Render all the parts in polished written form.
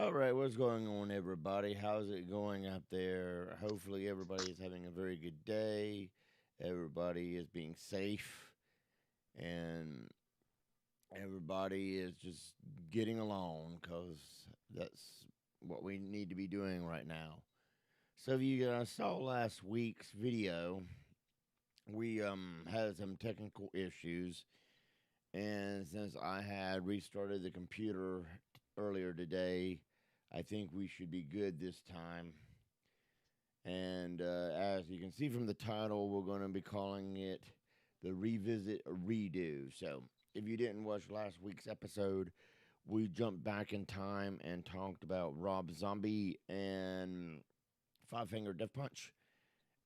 All right, what's going on, everybody? How's it going out there? Hopefully, everybody is having a very good day. Everybody is being safe, and everybody is just getting along because that's what we need to be doing right now. So, if you saw last week's video, we had some technical issues, and since I had restarted the computer earlier today, I think we should be good this time. And as you can see from the title, we're going to be calling it the Revisit Redo. So, if you didn't watch last week's episode, we jumped back in time and talked about Rob Zombie and Five Finger Death Punch.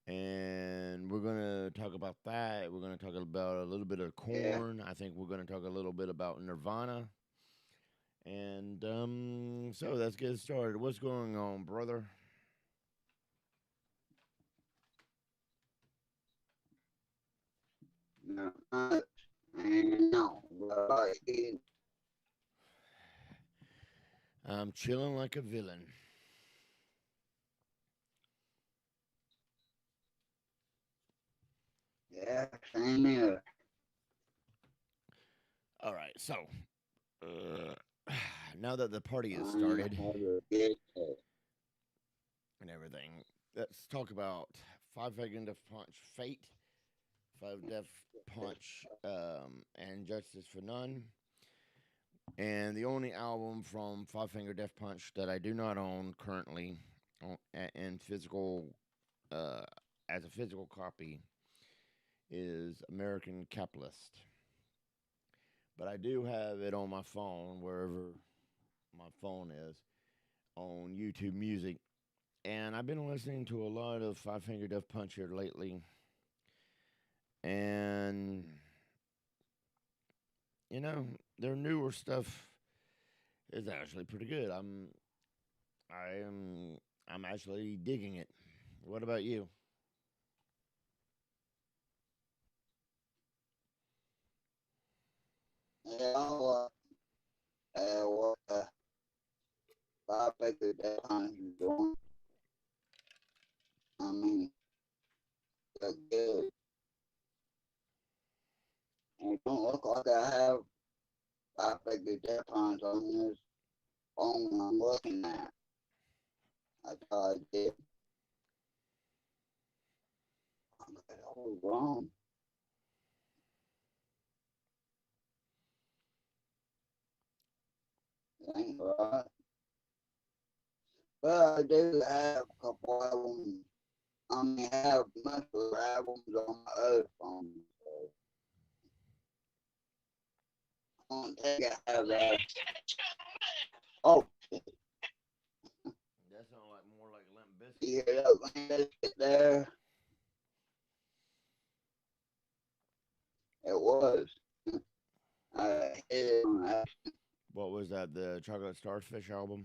And we're going to talk about that. We're going to talk about a little bit of Yeah, Corn. I think we're going to talk a little bit about Nirvana. And so let's get started. What's going on, brother? not much. And no, what about you? I'm chilling like a villain. Yeah, same here. All right, so now that the party has I started have a good day. and everything, let's talk about Five Finger Death Punch Fate, Five Death Punch, and Justice for None. And the only album from Five Finger Death Punch that I do not own currently in physical, uh, as a physical copy, is American Capitalist. But I do have it on my phone, wherever my phone is, on YouTube Music. And I've been listening to a lot of Five Finger Death Punch here lately. And, you know, their newer stuff is actually pretty good. I am I'm actually digging it. What about you? Yeah, what I figured that time you doing. I mean, they're good. And it don't look like I have I figured that times on this phone I'm looking at. I thought I did. I got it all wrong. It ain't right. But I do have a couple albums. I mean, I have most of the albums on my other phone. So I don't think I have that. Oh, That sounds like more like Limp Biscuit. you hear that land there? It was. I hit it on that. What was that? The Chocolate Starfish album?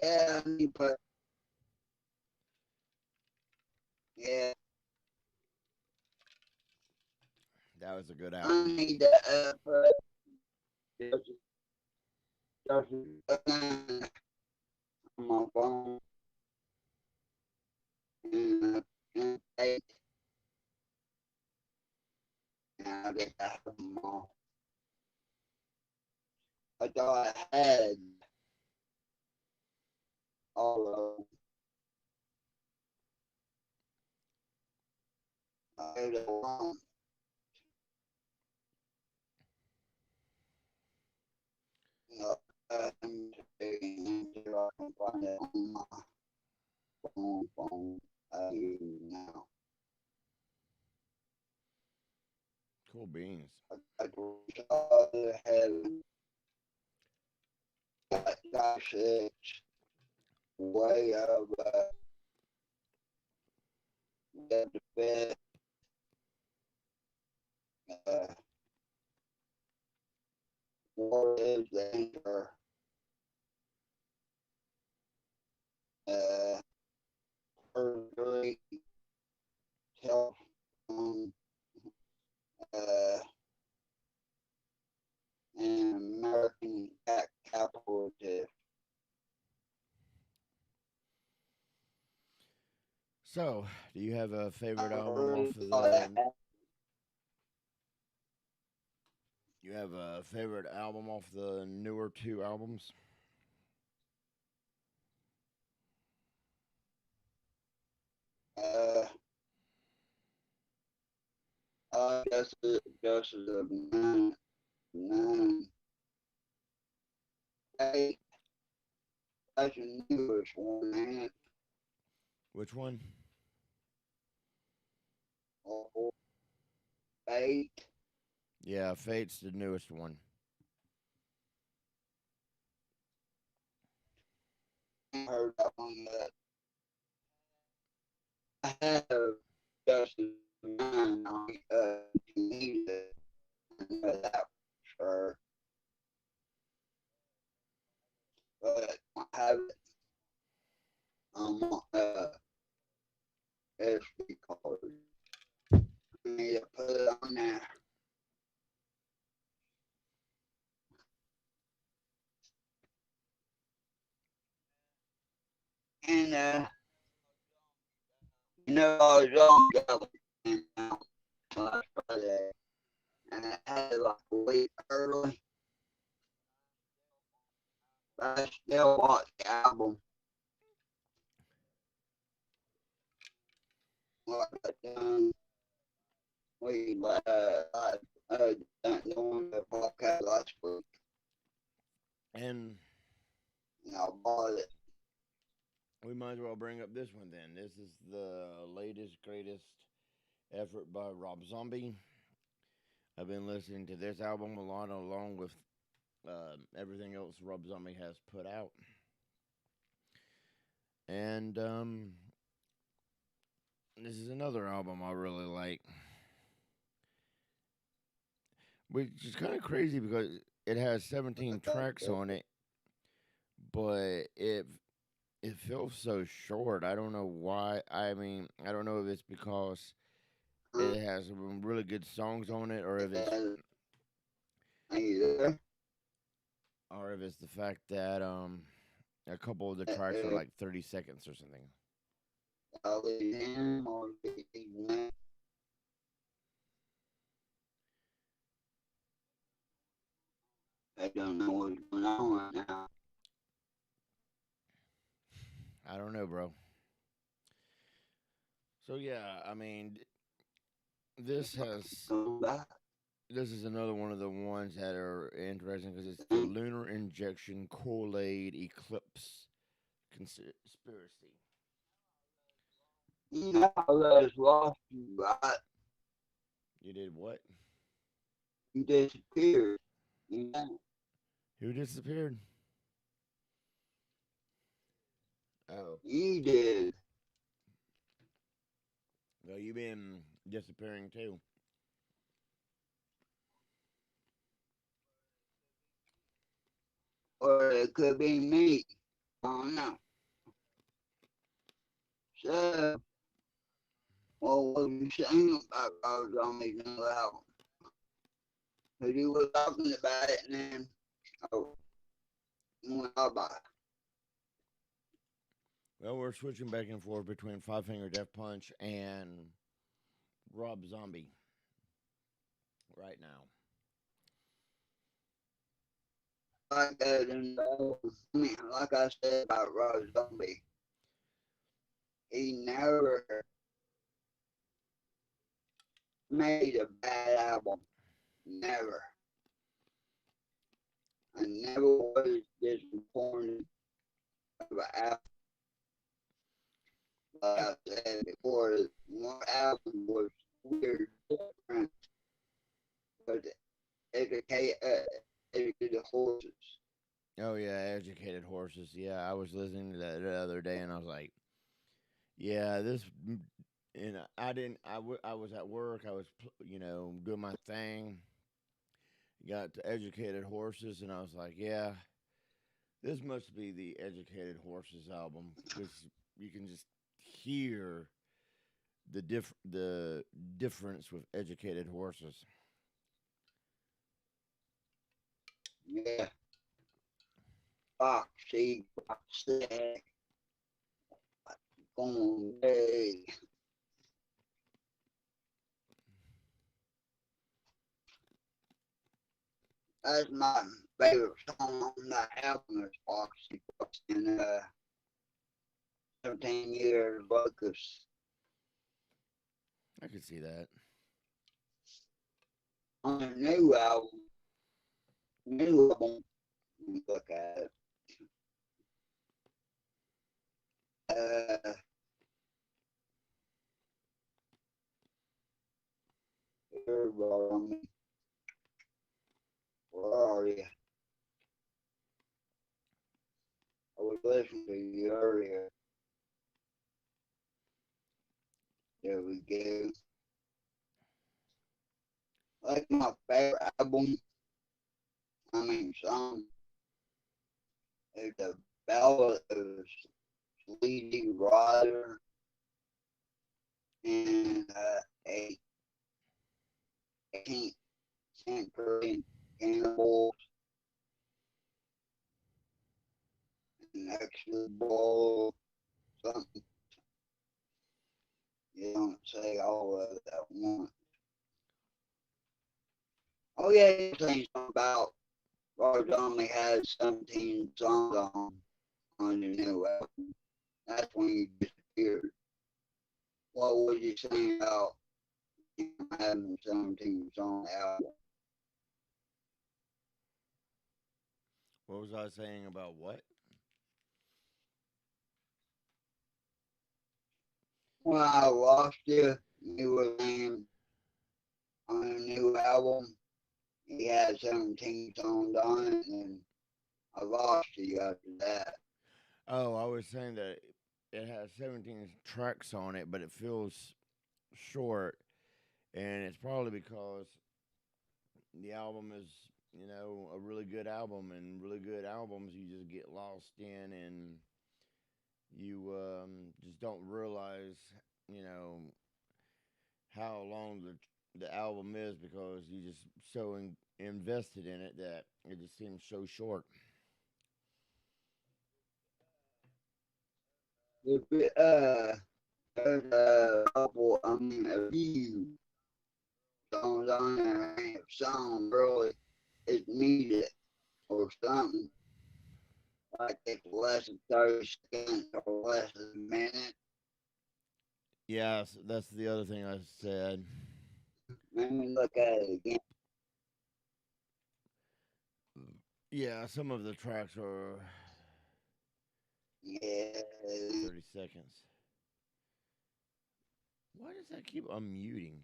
Yeah, I need to put, yeah, That was a good I album. need to put just, just on my phone and take and I get to have them all. I thought I had all of them. I had the one. No, until I can find it on my phone I use now. Cool beans. I reach all the heaven, that shit way of the bed, uh, war is danger, uh, surgery, telephone, uh, and American capitalist. So, do you have a favorite I album off really of thought I the? You have a favorite album off the newer two albums? had, just as a nine, eight, that's the newest one, man. Which one? Or eight. Yeah, Fate's the newest one. I heard that one that I have just as nine on music. I know that for sure. But I have it on SD card. I need to put it on there. And I was on Jelly last Friday, and I had it like a week early. But I still watched the album. Like I done, we doing the podcast last week, And and I bought it. we might as well bring up this one then. This is the latest, greatest effort by Rob Zombie. I've been listening to this album a lot along with everything else Rob Zombie has put out. And this is another album I really like, which is kind of crazy because it has 17 tracks on it, but it feels so short. I don't know why. I mean, I don't know if it's because it has some really good songs on it, Either or if it's the fact that a couple of the tracks are like 30 seconds or something. ALITM or ALITM. I don't know what's going on right now. I don't know, bro. So yeah, I mean, this has Come back. this is another one of the ones that are interesting because it's the Lunar Injection Kool Aid Eclipse Conspiracy. You know, I just lost you, right? You did what? You disappeared. You know, Who disappeared? Oh, you did. well, you been disappearing too. Or it could be me. I don't know. So, well, what you saying about Rose on me new album? Because you were talking about it and then, oh, well, bye. Well, we're switching back and forth between Five Finger Death Punch and Rob Zombie right now. Like that, and I mean, like I said about Rose Zombie, he never made a bad album. Never. I never was disappointed of an album. Like I I said before, one album was weird, different, but educate, educated horses. Oh yeah, Educated Horses. Yeah, I was listening to that the other day, and I was like, yeah, this. And I didn't. I was at work. I was doing my thing. Got to Educated Horses, and I was like, yeah, this must be the Educated Horses album because you can just hear the difference with Educated Horses. Yeah, Foxy, Foxy. Going big. That's my favorite song on that album is Foxy Fox and 17 Years Locust. I could see that. On the new album, look at it. Everybody, where are you? I was listening to you earlier. There we go. Like my favorite album, song is the Ballad of Sleazy Rider and a 18th century cannibals and extra ball something. You don't say all of it at once. Oh yeah, you saying something about Robert only has 17 songs on the new album. That's when you disappeared. What was you saying about having 17 song album? What was I saying about what? When I lost you, you were saying on a new album he had 17 songs on it, and I lost you after that. Oh, I was saying that it has 17 tracks on it, but it feels short, and it's probably because the album is, a really good album, and really good albums you just get lost in, and you just don't realize, you know, how long the album is because you just so invested in it that it just seems so short. If there's a couple, a few songs on there, ain't a song really, it's music or something, like it's less than 30 seconds or less than a minute. Yeah, that's the other thing I said. Let me look at it again. Yeah, some of the tracks are Yeah, 30 seconds. Why does that keep unmuting?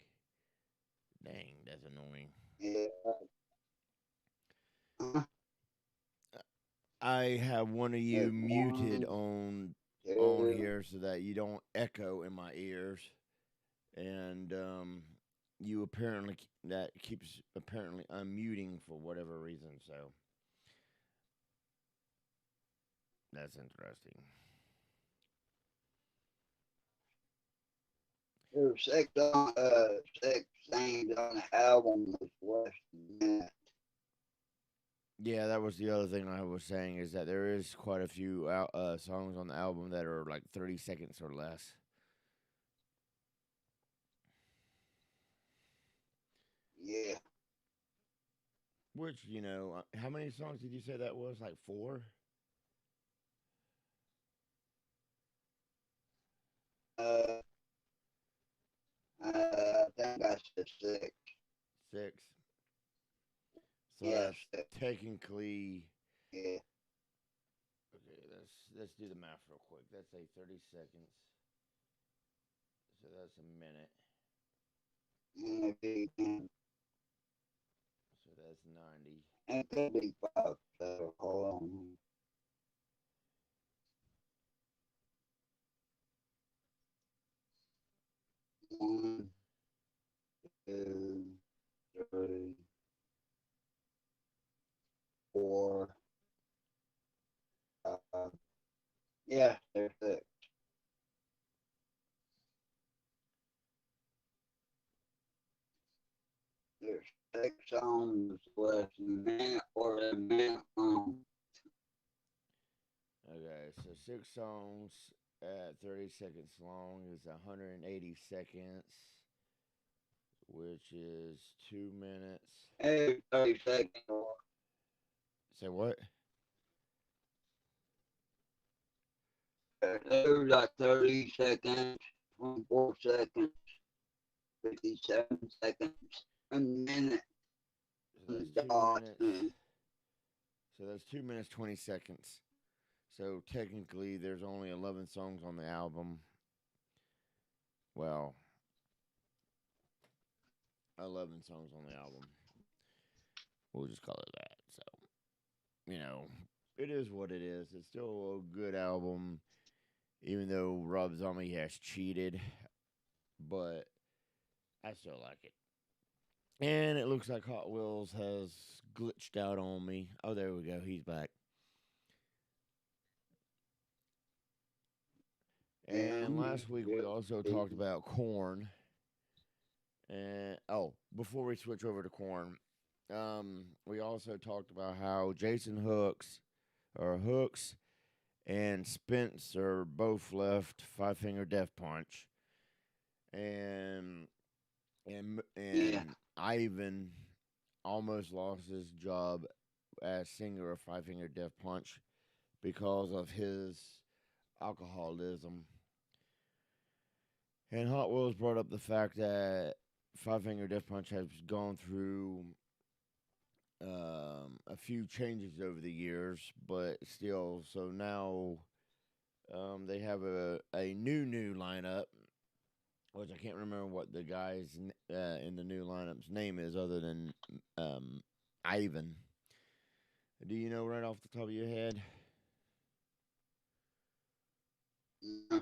Dang, that's annoying. yeah. Uh, I have one of you there's muted one, on two, here so that you don't echo in my ears, and you apparently that keeps apparently unmuting for whatever reason. So that's interesting. there's six things on the album that's less than a minute. Yeah, that was the other thing I was saying is that there is quite a few songs on the album that are like 30 seconds or less. Yeah. Which, how many songs did you say that was? Like four? Uh, I think I said six. Six. So Yeah, that's six. technically Yeah. okay. Let's do the math real quick. That's a 30 seconds. So that's a minute. Maybe So that's 90. it could be five. So hold on. One, two, three, four, five. Yeah, there's six. There's six songs less than a minute or a minute long. Okay, so six songs. at 30 seconds long is 180 seconds, which is 2 minutes. Every 30 seconds. Say what? There's like 30 seconds, 24 seconds, 57 seconds, a minute, So that's and two dots, minutes. man. So that's 2 minutes 20 seconds. So technically, there's only 11 songs on the album. Well, 11 songs on the album. We'll just call it that. So, it is what it is. It's still a good album, even though Rob Zombie has cheated, but I still like it. And it looks like Hot Wheels has glitched out on me. Oh, there we go. He's back. Yeah, And last week we also talked about Corn. And before we switch over to Corn, we also talked about how Jason Hooks and Spencer both left Five Finger Death Punch, and yeah. Ivan almost lost his job as singer of Five Finger Death Punch because of his alcoholism. And Hot Wheels brought up the fact that Five Finger Death Punch has gone through a few changes over the years, but still, so now they have a new lineup, which I can't remember what the guy's in the new lineup's name is, other than Ivan. Do you know right off the top of your head? Yeah.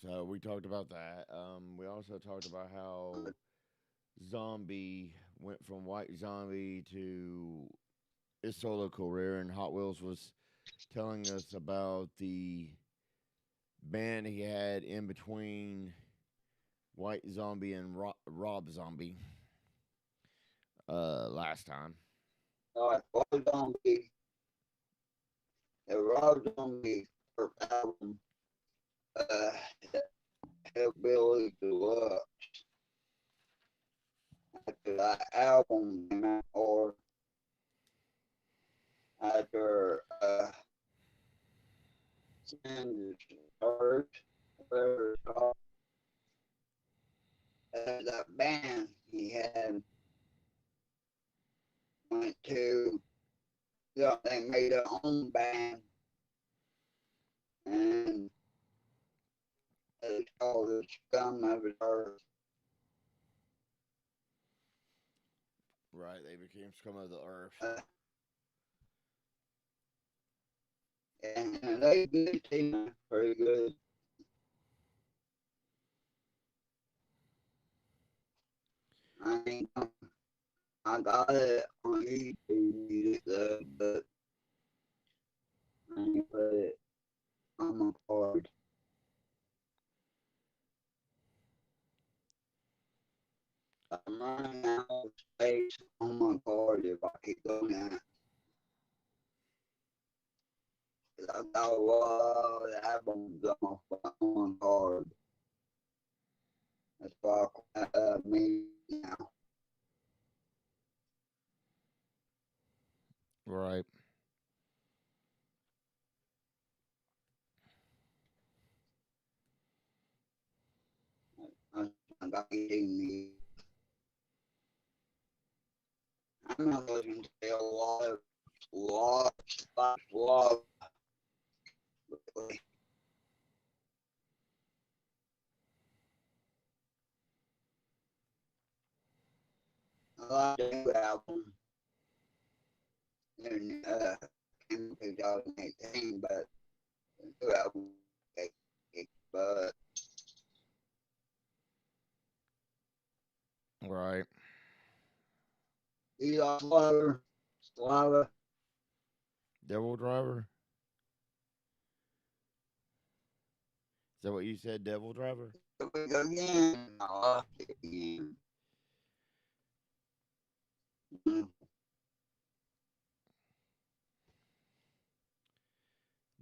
So we talked about that. We also talked about how Zombie went from White Zombie to his solo career, and Hot Wheels was telling us about the band he had in between White Zombie and Rob Zombie last time. Like, Rob Zombie, the Rob Zombie first album, uh, Hillbilly Deluxe, after that album came out, or after, Sanders Church, whatever it's called, that band he had went to, they made their own band, and it's called the Scum of the Earth. Right, they became scum of the earth. Uh, and they good team, pretty good. I ain't, I got it on YouTube music, but I ain't put it on my card. I'm running out of space on my card if I keep going at. I got a lot of albums on my card. That's why me now. Right. I got eating me. I'm not looking to say a lot lately. I like the new album in in 2018, but the new album but Right. he lost Slava, Devil Driver? Is that what you said, Devil Driver? again. I lost it again.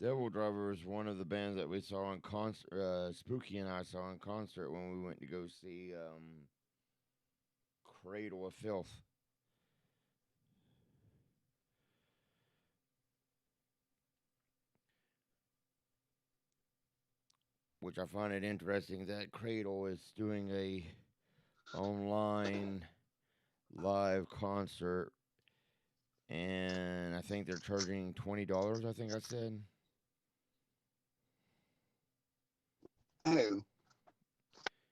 Devil Driver is one of the bands that we saw in concert. Spooky and I saw in concert when we went to go see Cradle of Filth. Which I find it interesting that Cradle is doing a online live concert, and I think they're charging $20. I think I said Oh,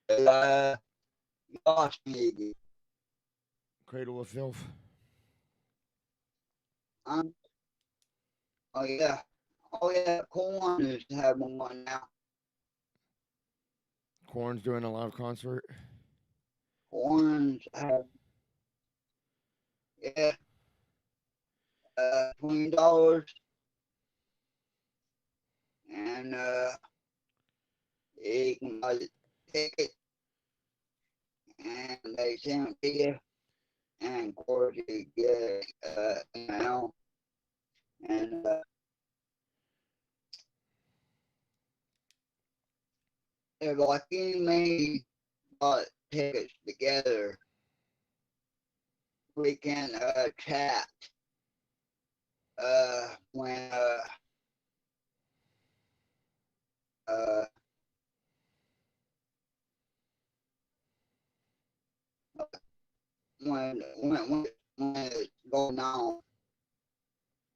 uh, lost me again. Cradle of Filth. Um, oh yeah, oh yeah, Corn is having one now. Korn's doing a live concert. Corn's have yeah, $20, and you can buy the ticket, and they send it to you, and of course you get email, and if like any many bought tickets together, we can chat when uh, when it's going on,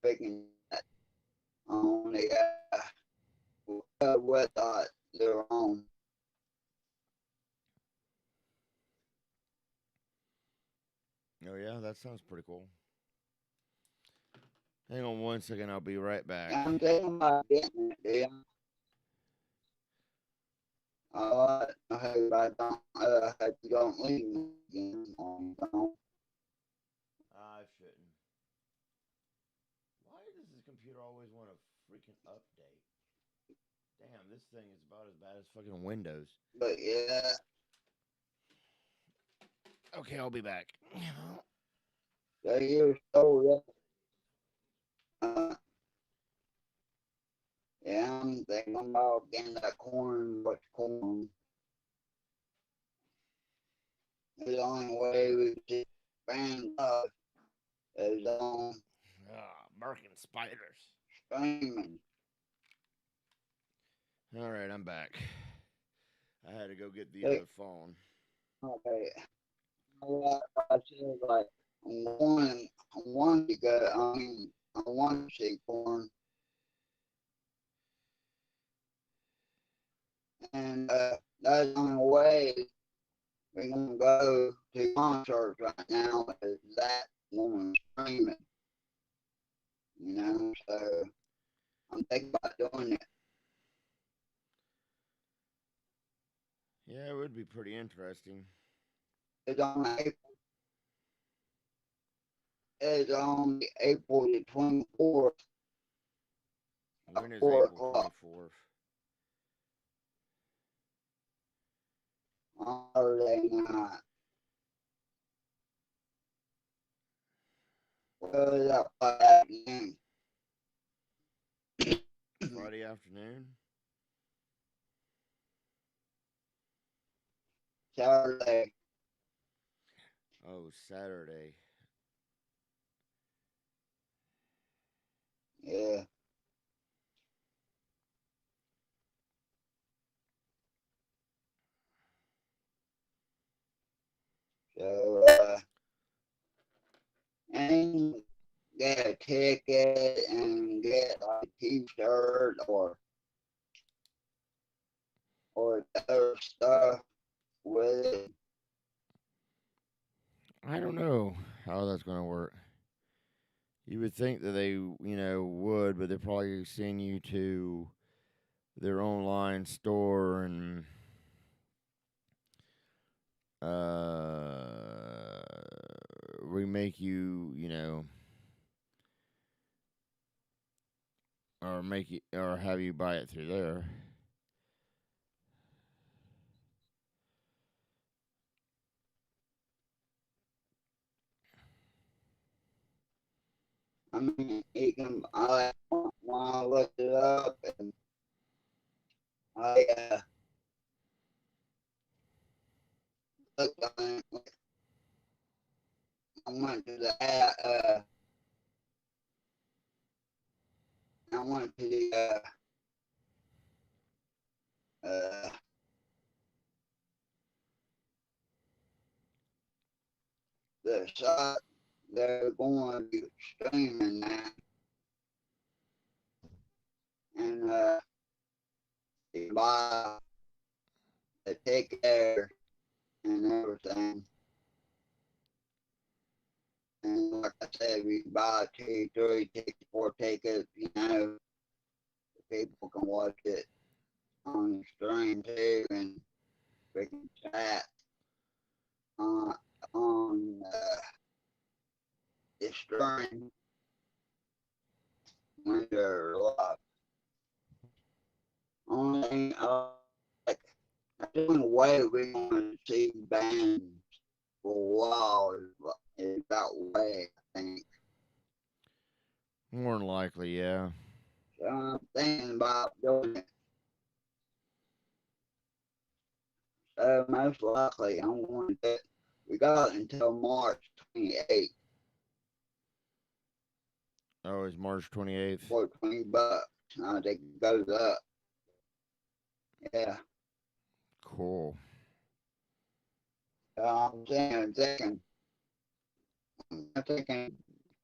we can chat on the with their own. Oh yeah, that sounds pretty cool. Hang on one second, I'll be right back. I'm thinking about getting it, dear. I hope you don't leave me again on the phone. I shouldn't. Why does this computer always want a freaking update? Damn, this thing is about as bad as fucking Windows. But yeah, Okay, I'll be back. you're so yeah, I'm thinking about getting that corn, what's corn. The only way we could expand up is on Barking spiders. streaming. All right, I'm back. I had to go get the Like, other phone. okay, I said like I want to go. I mean, I want to see corn, and that's the only way we're gonna go to concerts right now is that one streaming. You know, so I'm thinking about doing it. Yeah, it would be pretty interesting. It's on April the 24th at When is four April o'clock 24th? on Saturday night. Well, it's at 5 Friday afternoon? Saturday, Oh, Saturday. yeah. So, and get a ticket and get like a t-shirt or other stuff with it. I don't know how that's going to work. You would think that they, would, but they're probably send you to their online store and remake you, or make it or have you buy it through there. I mean, you can, when I looked it up, I went to uh, the site they're going to be streaming that, and you buy the ticket there and everything. And like I said, we buy two, three tickets, four tickets, people can watch it on the stream too, and we can chat on, on the stream when they're live. Only thing like, I think way we're going to see bands for a while is that way, I think. More than likely, yeah. So I'm thinking about doing it. So most likely I'm going to do it. We got until March 28th Oh, it's March 28th. for $20. I think it goes up. Yeah. Cool. So I'm thinking,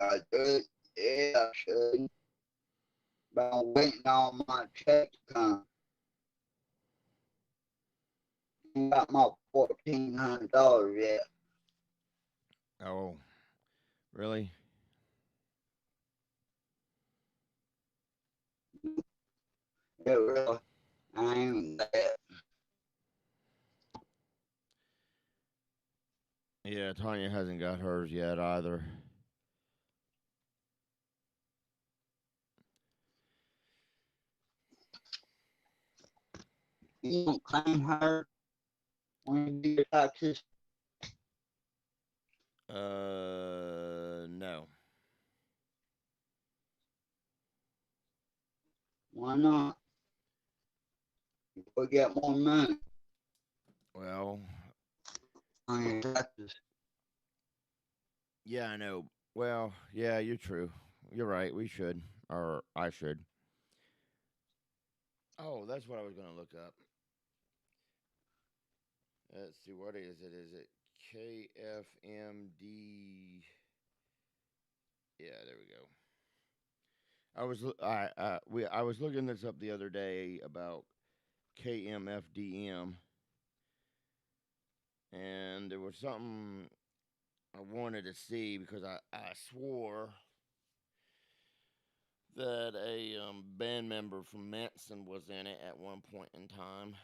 I do it. Yeah, I should. But I'm waiting on my check to come. I ain't got my $1,400 yet. Oh, really? Yeah, really. I ain't got it. Yeah, Tanya hasn't got hers yet either. You don't claim her when you do your taxes. No. Why not? You'll get more money Well, on your taxes. yeah, I know. Well, yeah, you're true. You're right. We should, or I should. Oh, that's what I was gonna look up. Let's see. What is it? Is it KFMD? Yeah, there we go. I was looking this up the other day about KMFDM, and there was something I wanted to see because I swore that a band member from Manson was in it at one point in time.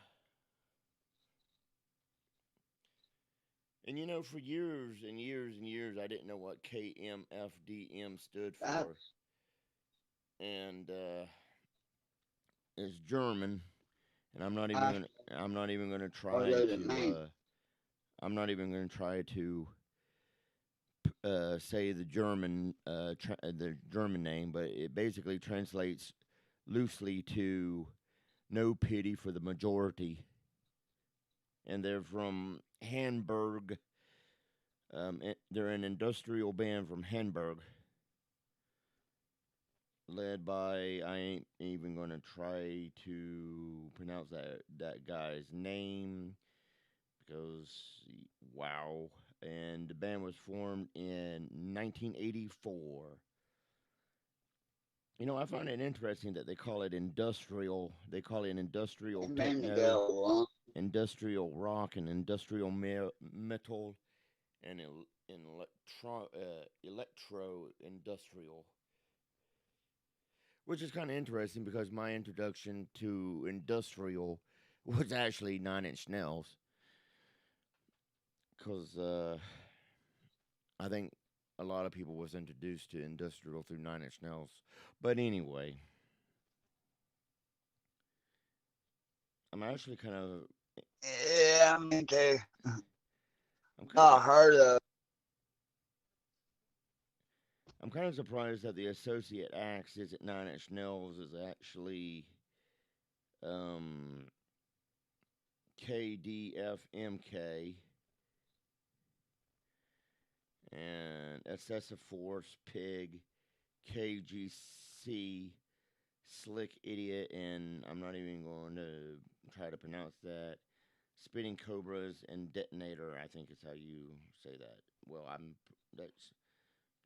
And for years and years and years, I didn't know what KMFDM stood for. That's And it's German, and that's I'm not even gonna what try does it to mean? I'm not even gonna try to say the German name, but it basically translates loosely to "no pity for the majority," and they're from Hamburg. They're an industrial band from Hamburg, led by I ain't even gonna try to pronounce that guy's name because wow. And the band was formed in 1984. I find it interesting that they call it industrial. They call it industrial And then to techno, go along. industrial rock, and industrial metal, and electro industrial, which is kind of interesting because my introduction to industrial was actually Nine Inch Nails, because I think a lot of people was introduced to industrial through Nine Inch Nails. But anyway, I'm actually kind of Yeah, me too. I'm kind of I heard of I'm kind of surprised that the associate acts is at Nine Inch Nails is actually um, KDFMK and Excessive Force, Pig, KGC, Slick Idiot, and I'm not even going to try to pronounce that. Spitting Cobras and Detonator, I think is how you say that. Well, that's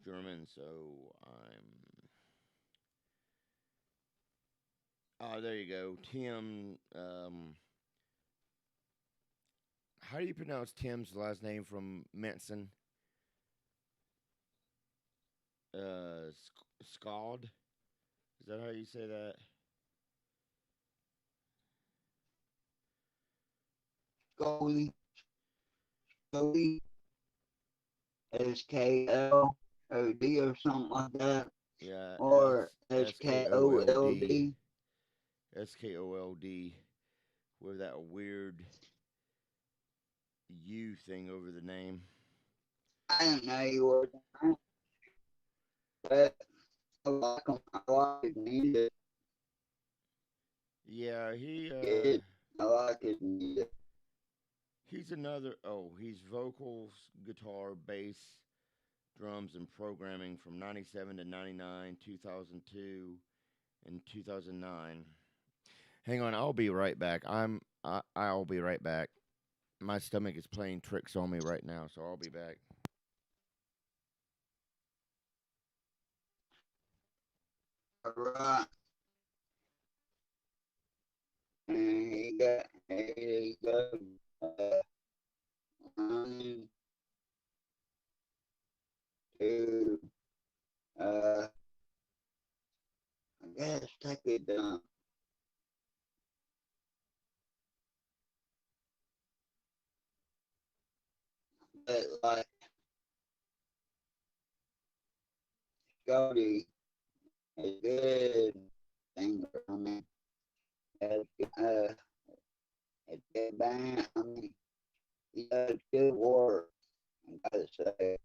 German, so I'm. Oh, there you go. Tim. How do you pronounce Tim's last name from Manson? Scald. Is that how you say that? Scully, Scully, SKLOD or something like that, Yeah, or S K O L D. SKOLD. SKOLD. With that weird U thing over the name. I didn't know you were that, but I like him. I like his music. Yeah, Good. I like his music. he's another. Oh, he's vocals, guitar, bass, drums, and programming from '97 to '99, 2002, and 2009. Hang on, I'll be right back. I'll be right back. My stomach is playing tricks on me right now, so I'll be back. All right. And he got uh, running to, uh, I guess, take it down. But like Scotty, a good singer. I mean, a, uh, a good band. I mean, he does good work. I gotta say.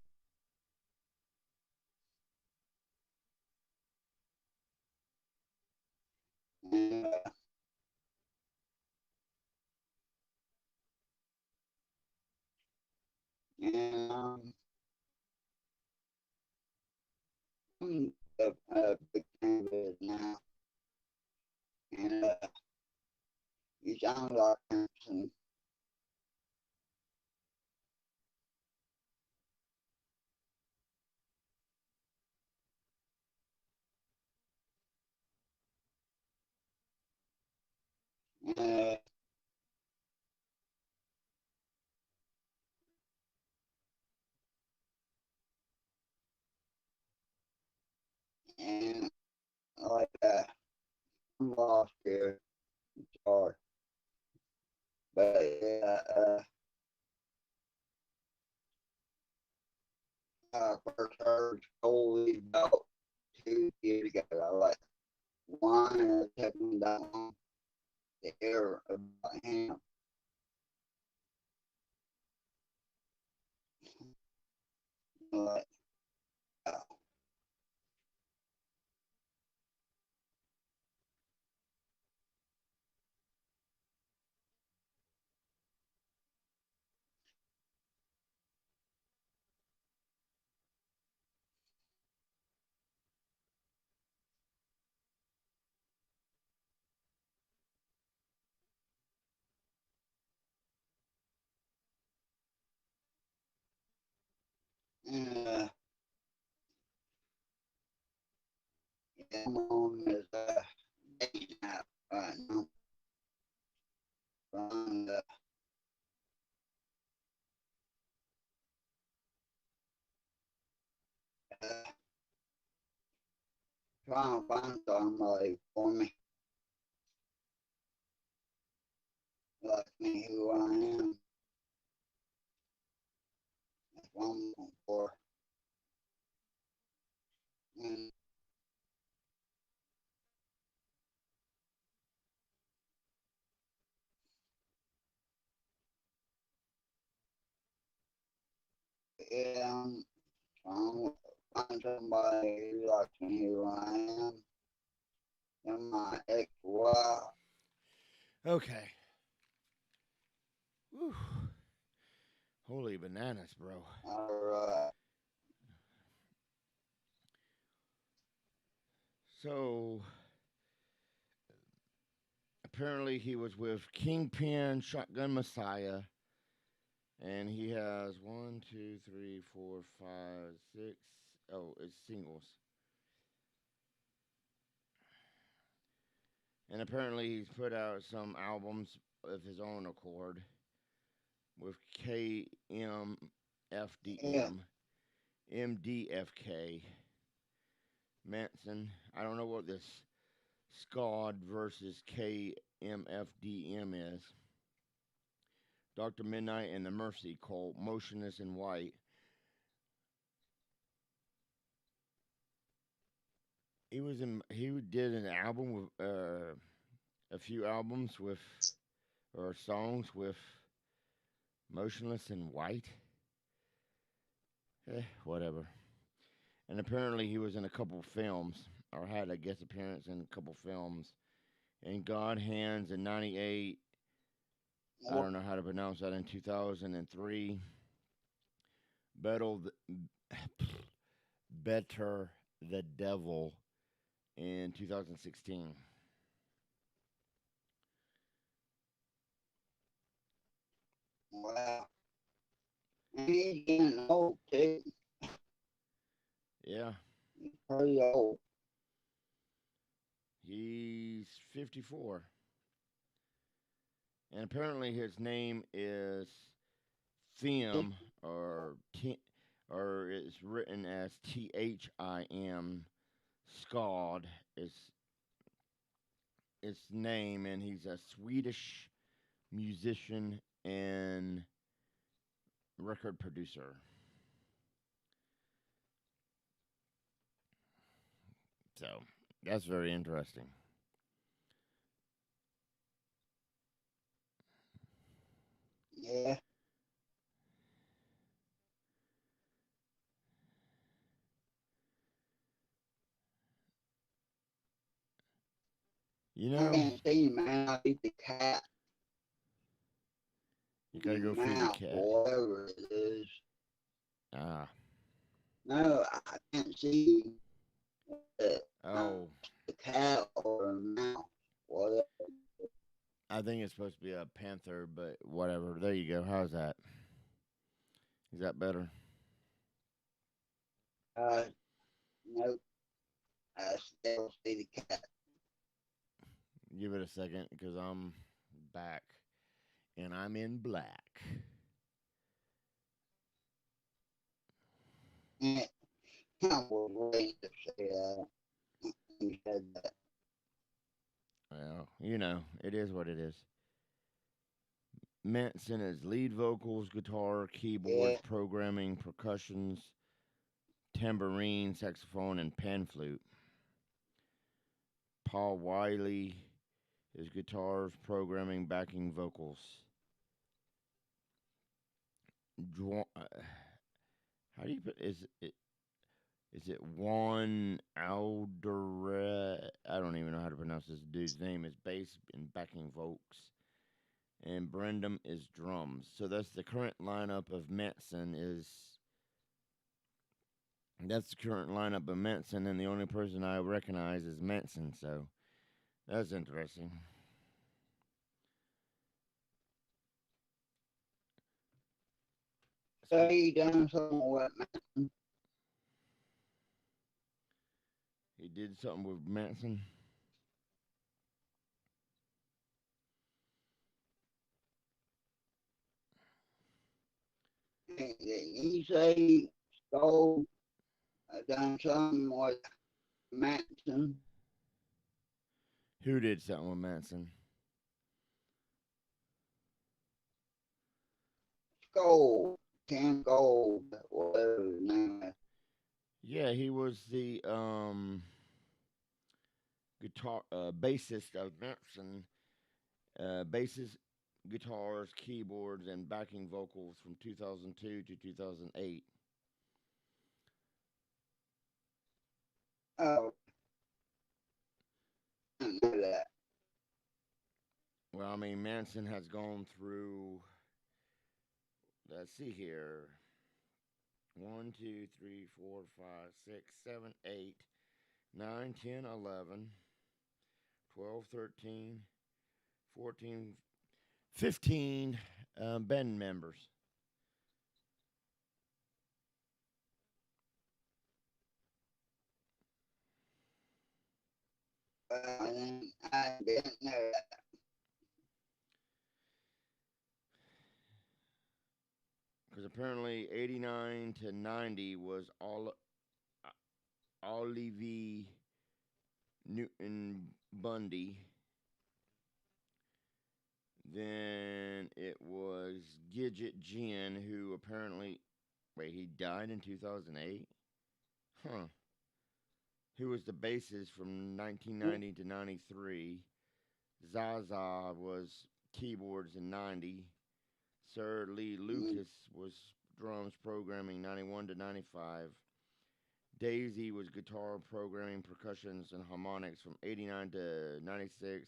And, and I'm a big fan of his now. And he sounds like Hanson. Uh, and like I'm lost here. It's hard. But yeah, I first heard Coley about 2 years ago. I like one and it took me that long to hear about him. Like, uh, and yeah, I'm on this dating app right now. Trying to, uh, trying to find somebody for me, like me who I am. That's what I'm looking for. And yeah, I'm trying to find somebody who likes me who I am. And my ex-wife. Okay. Whew. Holy bananas, bro. Alright. So apparently he was with Kingpin, Shotgun Messiah, and he has one, two, three, four, five, six. Oh, it's singles. And apparently he's put out some albums of his own accord with KMFDM, Yeah. MDFK, Manson. I don't know what this SCOD versus KMFDM is. Dr. Midnight and the Mercy Cult, Motionless in White. He did an album with a few albums with or songs with Motionless in White. Whatever. And apparently he was in a couple films or had a guest appearance in a couple films. In God Hands in '98. I don't know how to pronounce that. In 2003. Better, Better the Devil in 2016. Wow. And he's getting old too. Yeah, He's pretty old. he's 54. And apparently his name is Thim or it's written as THIM. Skald is its name, and he's a Swedish musician and record producer. So that's very interesting. Yeah. You I know, can't see, man. I beat the cat you in gotta go the feed the mouth cat. or whatever it is. Ah, No, I can't see the, oh, the cat or the mouse. Whatever. I think it's supposed to be a panther, but whatever. There you go. How's that? Is that better? Uh, no, I still see the cat. Give it a second because I'm back and I'm in black. Yeah, I was waiting to say that. You said that. Well, it is what it is. Manson is lead vocals, guitar, keyboards, Yeah. programming, percussions, tambourine, saxophone, and pan flute. Paul Wiley is guitars, programming, backing vocals. How do you put is it Juan Alderet? I don't even know how to pronounce this dude's name. Is bass and backing vocals, and Brendam is drums. So that's the current lineup of Manson. That's the current lineup of Manson, and the only person I recognize is Manson. So that's interesting. So he done something with man. He did something with Manson. He say he stole, done something with Manson. Who did something with Manson? Gold, Ken Gold, whatever his name is. Yeah, he was the guitar bassist of Manson. Basses, guitars, keyboards, and backing vocals from 2002 to 2008. Oh, I didn't know that. Well, I mean, Manson has gone through, let's see here, 1, 2, 3, 4, 5, 6, 7, 8, 9, 10, 11, 12, 13. 14, 15 band members. I didn't know that. Because apparently 89 to 90 was all Olive Newton Bundy. Then it was Gidget Jin, who apparently, wait, he died in 2008? Huh. Who was the bassist from 1990 to 93. Zaza was keyboards in 90. Sir Lee Lucas was drums programming 91 to 95. Daisy was guitar programming percussions and harmonics from 89 to 96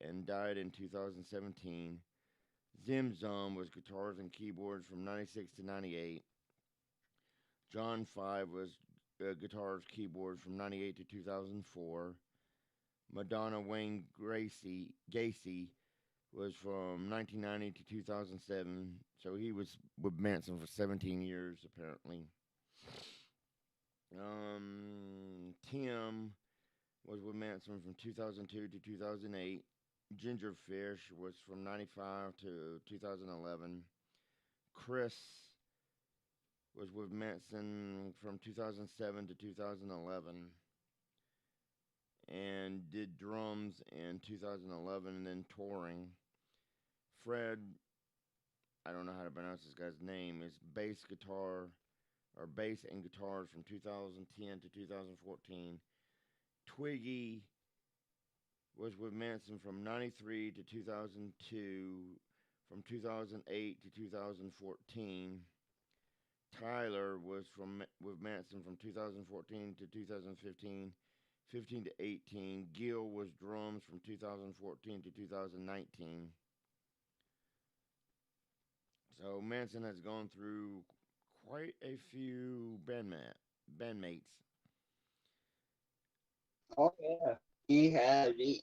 and died in 2017. Zim Zum was guitars and keyboards from 96 to 98. John Five was guitars, keyboards from 98 to 2004. Madonna Wayne Gacy was from 1990 to 2007. So he was with Manson for 17 years, apparently. Tim was with Manson from 2002 to 2008. Ginger Fish was from 95 to 2011. Chris was with Manson from 2007 to 2011 and did drums in 2011 and then touring. Fred, I don't know how to pronounce this guy's name, is bass guitar or bass and guitars from 2010 to 2014. Twiggy was with Manson from 93 to 2002, from 2008 to 2014. Tyler was with Manson from 2014 to 2015, 15 to 18. Gil was drums from 2014 to 2019. So Manson has gone through quite a few bandmates. Oh yeah, he had it.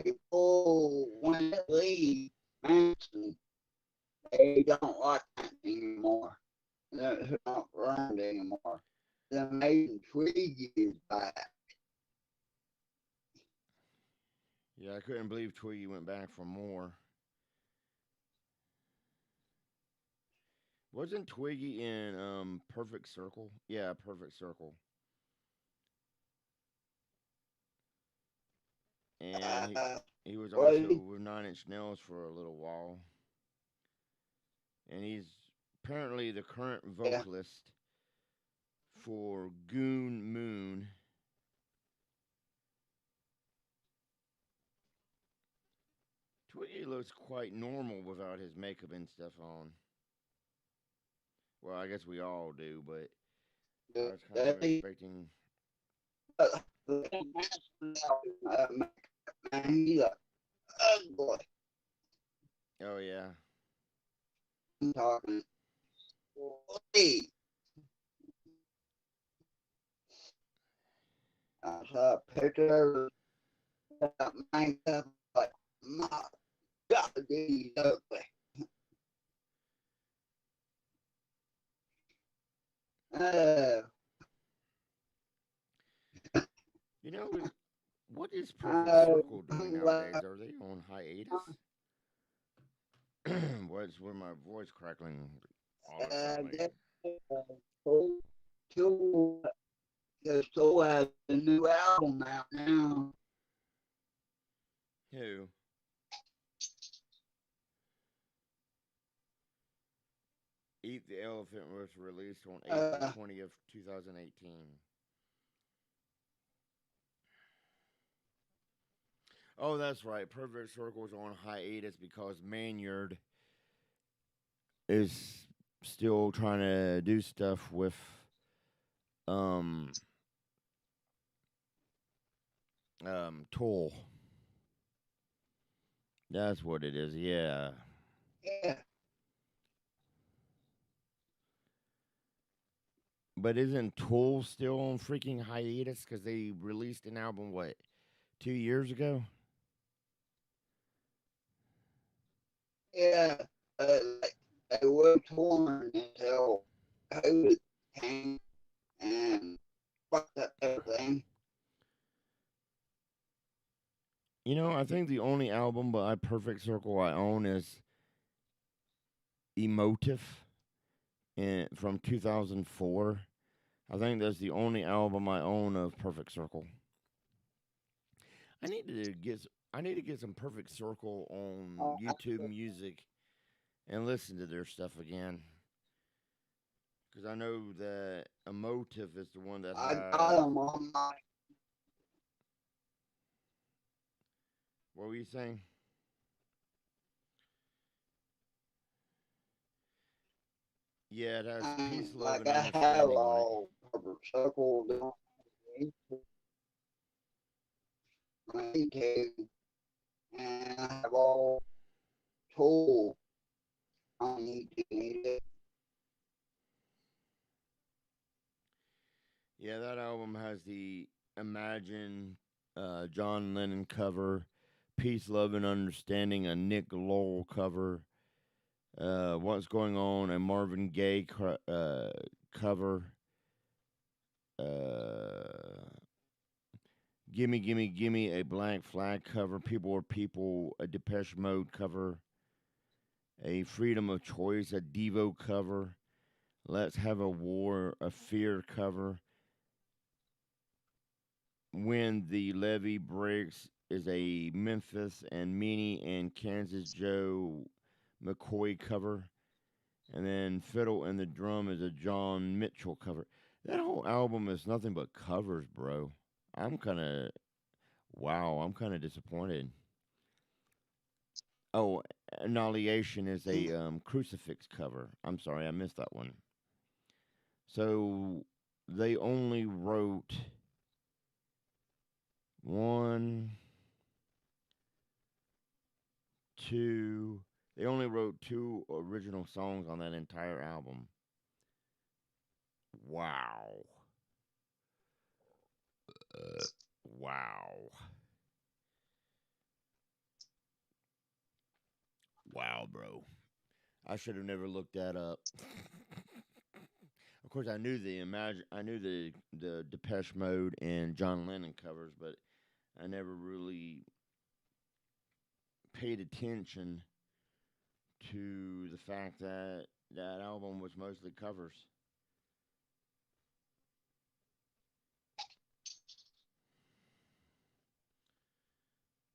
People when they leave Manson, they don't like that anymore. They're not around anymore. The main Twiggy is back. Yeah, I couldn't believe Twiggy went back for more. Wasn't Twiggy in Perfect Circle? Yeah, Perfect Circle. And he was also Well, with Nine Inch Nails for a little while. And he's apparently the current yeah, vocalist for Goon Moon. Twiggy looks quite normal without his makeup and stuff on. Well, I guess we all do, but I was kind of they, expecting. man, he look ugly. Oh yeah, I'm talking. Hey, I saw a picture of that makeup. Like, my God, he's ugly. Uh, you know, what is Perfect uh, Circle doing nowadays? Are they on hiatus? What's with my voice crackling all of a sudden? guess, Soul, Soul, the Soul has a new album out now. Who? Eat the Elephant was released on April Uh, 20th, 2018. Oh, that's right. Perfect Circle is on hiatus because Maynard is still trying to do stuff with um Toll. That's what it is. Yeah. yeah, But isn't Tool still on freaking hiatus because they released an album what 2 years ago? Yeah, like they were touring until COVID came and fucked up everything. You know, I think the only album by Perfect Circle I own is Emotive from 2004. I think that's the only album I own of Perfect Circle. I need to get I need to get some Perfect Circle on I, YouTube Music and listen to their stuff again. Because I know that Emotive is the one that I got has. them on my What were you saying? Yeah, it has peace, love, like and I have understanding on it. all purple circle down my YouTube, and I have all tool on YouTube. Yeah, that album has the Imagine John Lennon cover, Peace, Love, and Understanding, a Nick Lowell cover, What's Going On, a Marvin Gaye cover, uh, Gimme, Gimme, Gimme, a Black Flag cover, People Are People, a Depeche Mode cover, a Freedom of Choice, a Devo cover, Let's Have a War, a Fear cover, When the Levee Breaks is a Memphis and Meanie and Kansas Joe McCoy cover. And then Fiddle and the Drum is a John Mitchell cover. That whole album is nothing but covers, bro. I'm kind of, wow, I'm kind of disappointed. Oh, Annihilation is a crucifix cover. I'm sorry, I missed that one. So they only wrote one, two. They only wrote two original songs on that entire album. Wow. Wow. Wow, bro. I should have never looked that up. Of course, I knew the Depeche Mode and John Lennon covers, but I never really paid attention to the fact that that album was mostly covers.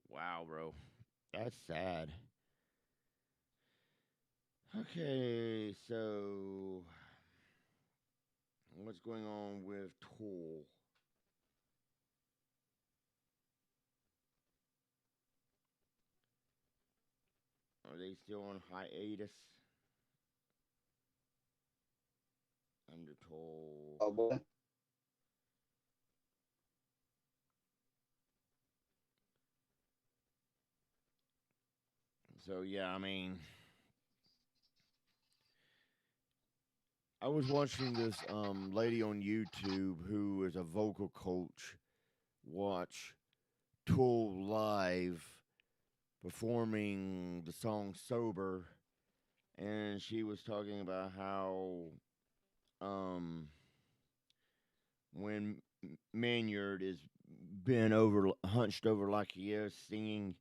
Wow, bro. That's sad. Okay, so what's going on with Tool? Are they still on hiatus under Toll? Oh boy. So yeah, I mean, I was watching this lady on YouTube who is a vocal coach watch Tool live performing the song "Sober," and she was talking about how um when Maynard is bent over, hunched over like he is singing,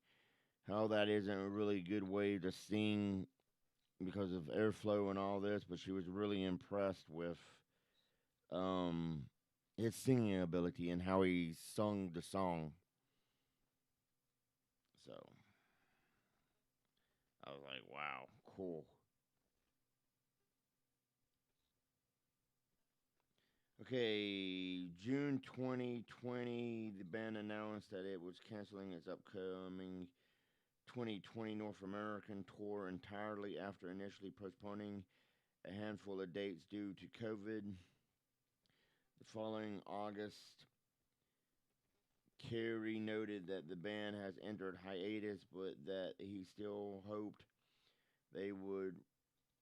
how that isn't a really good way to sing because of airflow and all this, but she was really impressed with um his singing ability and how he sung the song. So I was like, wow, cool. Okay, June 2020, the band announced that it was canceling its upcoming 2020 North American tour entirely after initially postponing a handful of dates due to COVID. The following August, Carey noted that the band has entered hiatus, but that he still hoped they would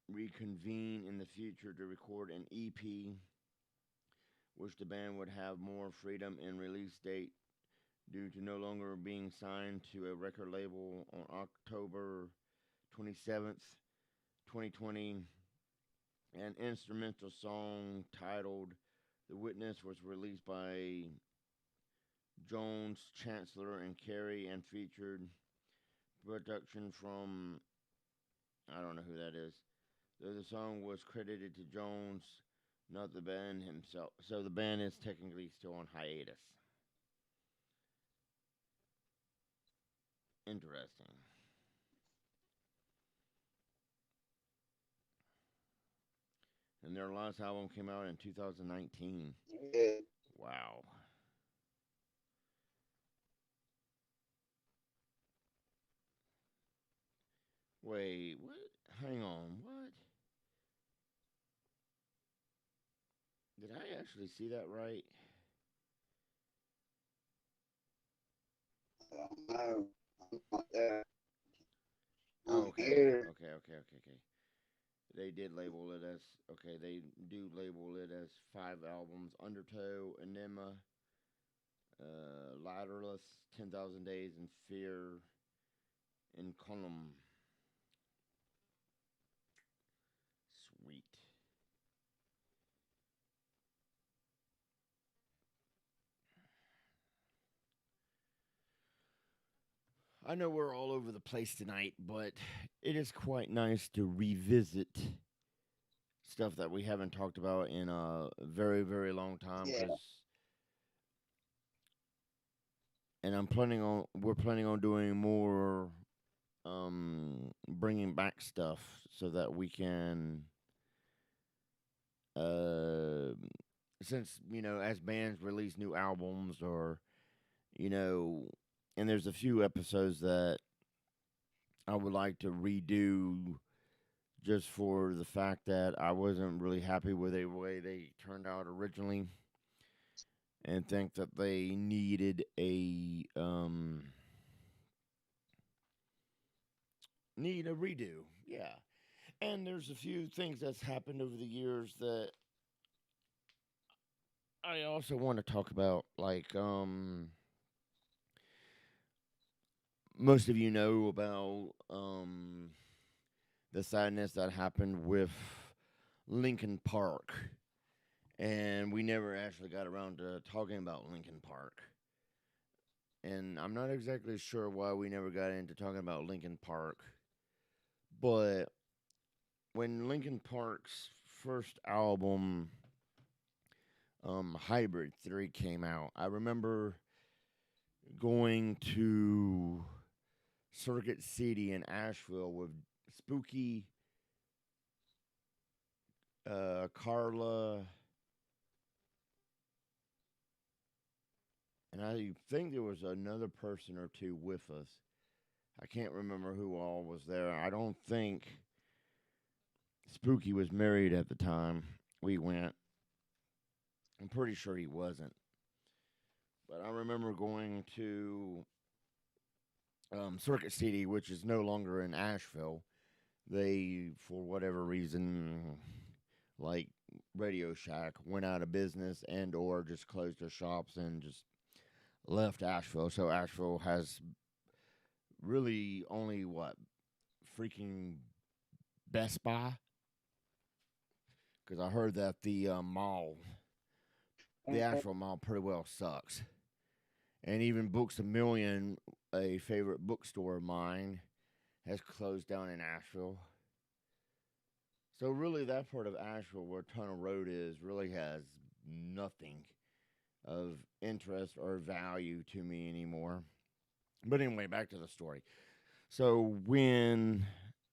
reconvene in the future to record an EP, which the band would have more freedom in release date due to no longer being signed to a record label on October 27th, 2020. An instrumental song titled The Witness was released by Jones, Chancellor, and Carey and featured production from, I don't know who that is. Though the song was credited to Jones, not the band himself. So the band is technically still on hiatus. Interesting. And their last album came out in 2019. Yeah. Wow. Wait, what? Hang on, what? Did I actually see that right? I don't know. I'm not there. Oh, I'm okay, here. okay. They did label it as okay. They do label it as 5 albums: Undertow, Enema, Lateralus, 10,000 Days, and Fear in Column. Sweet. I know we're all over the place tonight, but it is quite nice to revisit stuff that we haven't talked about in a very, very long time. Yeah. And we're planning on doing more, bringing back stuff so that we can, uh, since, as bands release new albums or, you know, and there's a few episodes that I would like to redo just for the fact that I wasn't really happy with the way they turned out originally, and think that they needed a redo. Yeah. And there's a few things that's happened over the years that I also want to talk about, like most of you know about the sadness that happened with Lincoln Park, and we never actually got around to talking about Lincoln Park. And I'm not exactly sure why we never got into talking about Lincoln Park, but when Lincoln Park's first album, Hybrid 3, came out, I remember going to Circuit City in Asheville with Spooky, Carla, and I think there was another person or two with us. I can't remember who all was there. I don't think Spooky was married at the time we went. I'm pretty sure he wasn't. But I remember going to Circuit City, which is no longer in Asheville. They, for whatever reason, like Radio Shack, went out of business and or just closed their shops and just left Asheville. So Asheville has really only what, freaking Best Buy, because I heard that the Asheville mall, pretty well sucks. And even Books a Million, a favorite bookstore of mine, has closed down in Asheville. So really, that part of Asheville where Tunnel Road is really has nothing of interest or value to me anymore. But anyway, back to the story. So when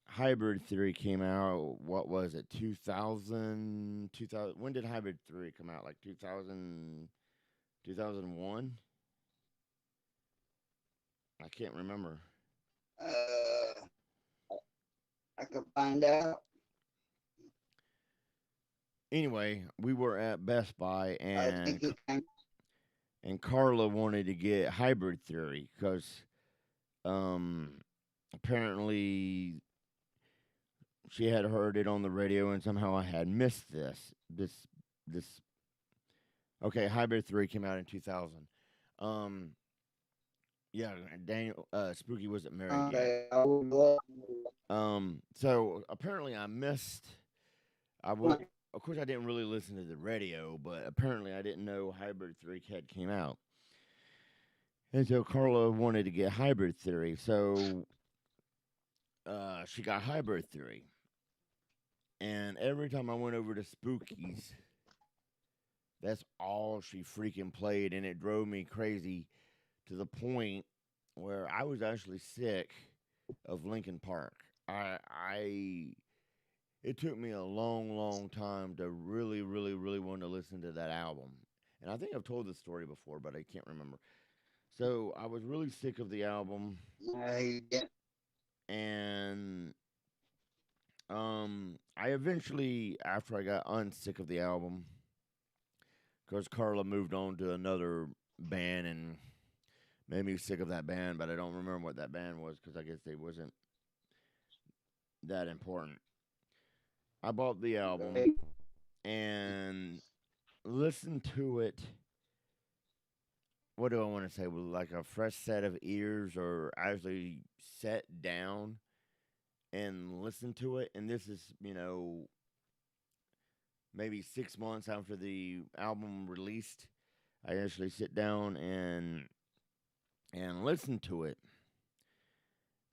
Hybrid Theory came out, what was it, 2000, 2000? When did Hybrid Theory come out? Like 2000, 2001? I can't remember. Uh, I could find out. Anyway, we were at Best Buy, I think it came. and Carla wanted to get Hybrid Theory because um, apparently she had heard it on the radio, and somehow I had missed this. Okay, Hybrid 3 came out in 2000. Um, Yeah, Daniel Spooky wasn't married yet. Okay, I would love So apparently I missed. I would, of course, I didn't really listen to the radio, but apparently I didn't know Hybrid Theory had came out, and so Carla wanted to get Hybrid Theory, so she got Hybrid Theory, and every time I went over to Spooky's, that's all she freaking played, and it drove me crazy to the point where I was actually sick of Lincoln Park. I it took me a long, long time to really, really, really want to listen to that album. And I think I've told this story before, but I can't remember. So I was really sick of the album, yeah, and I eventually, after I got unsick of the album, because Carla moved on to another band and made me sick of that band, but I don't remember what that band was because I guess they wasn't that important. I bought the album okay. and listened to it. What do I want to say? With like a fresh set of ears, or actually sat down and listened to it. And this is, maybe 6 months after the album released. I actually sit down and listen to it,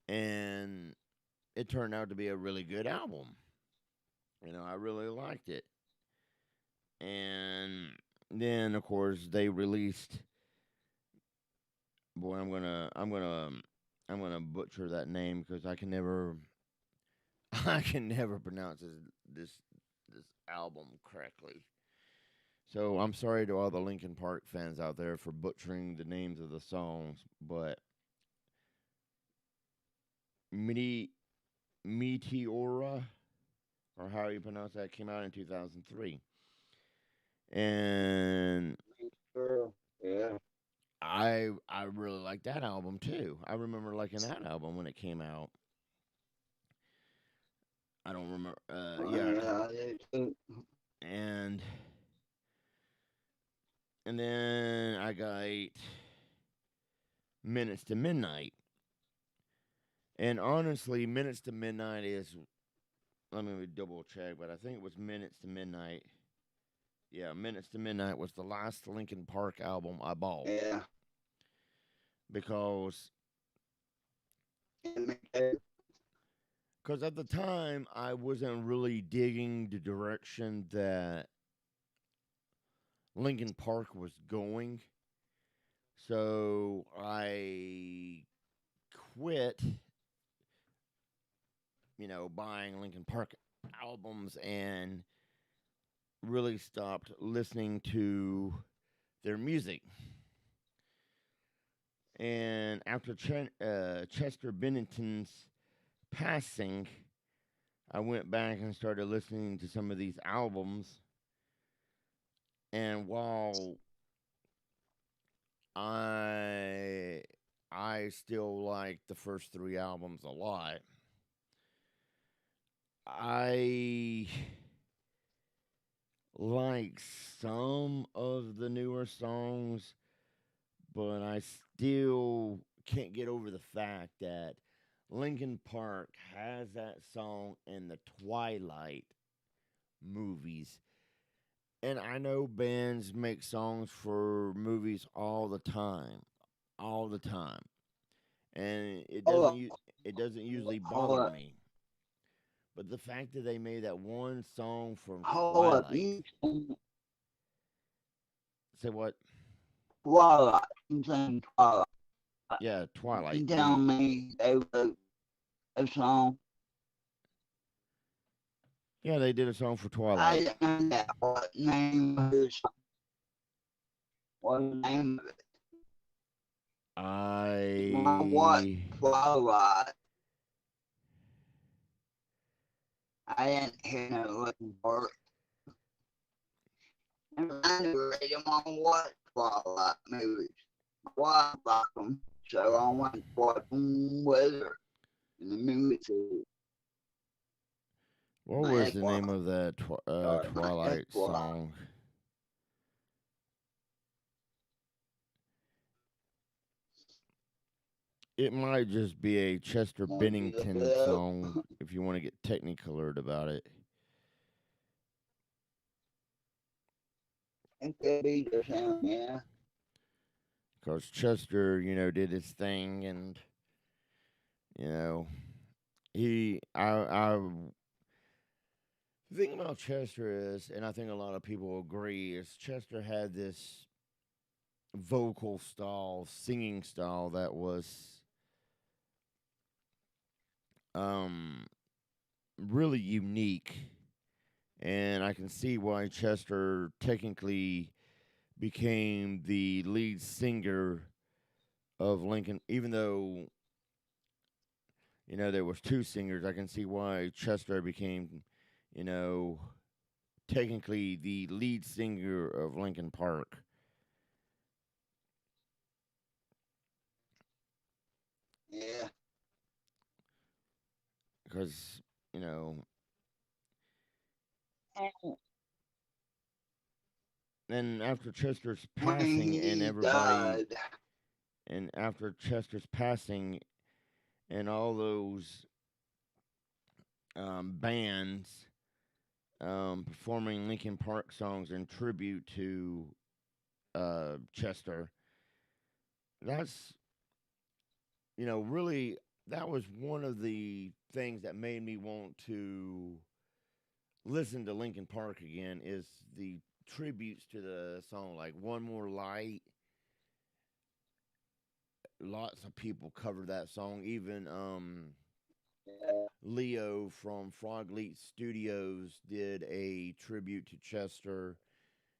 and it turned out to be a really good album. I really liked it. And then, of course, they released. Boy, I'm gonna butcher that name because I can never, I can never pronounce this this album correctly. So I'm sorry to all the Linkin Park fans out there for butchering the names of the songs, but Midi Meteora, or how you pronounce that, came out in 2003, and Sure. Yeah. I really like that album too. I remember liking that album when it came out. I don't remember. Yeah, Yeah, I do too. and then I got Minutes to Midnight, and honestly, Minutes to Midnight is. Let me double check, but I think it was Minutes to Midnight. Yeah, Minutes to Midnight was the last Linkin Park album I bought Yeah. because And me too. because at the time I wasn't really digging the direction that Linkin Park was going. So I quit, buying Linkin Park albums and really stopped listening to their music. And after Chester Bennington's passing, I went back and started listening to some of these albums. And while I I still like the first three albums a lot, I like some of the newer songs, but I still can't get over the fact that Linkin Park has that song in the Twilight movies. And I know bands make songs for movies all the time. And Hold up. it doesn't usually Hold bother up. me. But the fact that they made that one song from Hold up. Twilight. Say what? Twilight. I'm saying Twilight. Yeah, Twilight. You tell The me they wrote a song. Yeah, they did a song for I Twilight. didn't know that. What name of the song? What the name of it? What I Twilight? I didn't hear no looking for it. And I never read them on what Twilight movies. My wife liked them, so I went to watch them with her in the movie theater. what My was the ex-wife, name of that sorry, my Twilight ex-wife. song? It might just be a Chester Want to look Bennington it up? song if you want to get technicolored about it. It could be the same, yeah. Because Chester, did his thing, and you know, I the thing about Chester is, and I think a lot of people agree, is Chester had this vocal style, singing style that was um really unique, and I can see why Chester technically became the lead singer of Lincoln, even though there was two singers. I can see why Chester became, you know, technically the lead singer of Lincoln Park. Yeah. Because, you know, and after Chester's When passing and he everybody, died, and after Chester's passing and all those bands performing Lincoln Park songs in tribute to Chester, that's, really, that was one of the things that made me want to listen to Lincoln Park again is the tributes to the song, like One More Light. Lots of people cover that song. Even yeah, Leo from Frogleat Studios did a tribute to Chester.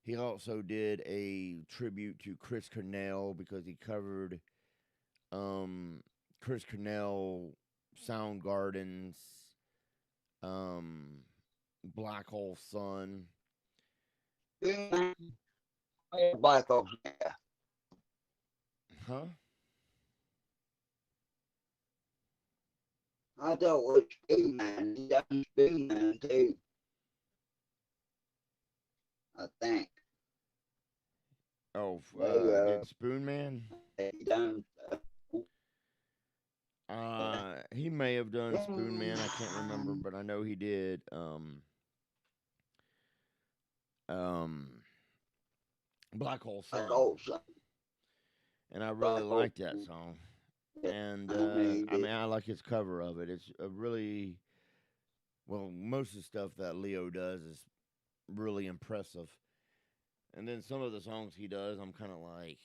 He also did a tribute to Chris Cornell because he covered Chris Cornell, Soundgarden's um, Black Hole Sun. yeah, Black Ops, yeah. Huh? I thought it was Spoon Man. He done Spoon Man too, I think. Oh, They did Spoon Man? he done yeah. He may have done Spoon Man. I can't remember, but I know he did. Um, Black Hole Black Sun, Ops, and I really Black Ops, like that song. yeah. And I mean, he I did. mean, I like his cover of it. It's a really well. Most of the stuff that Leo does is really impressive. And then some of the songs he does, I'm kind of like,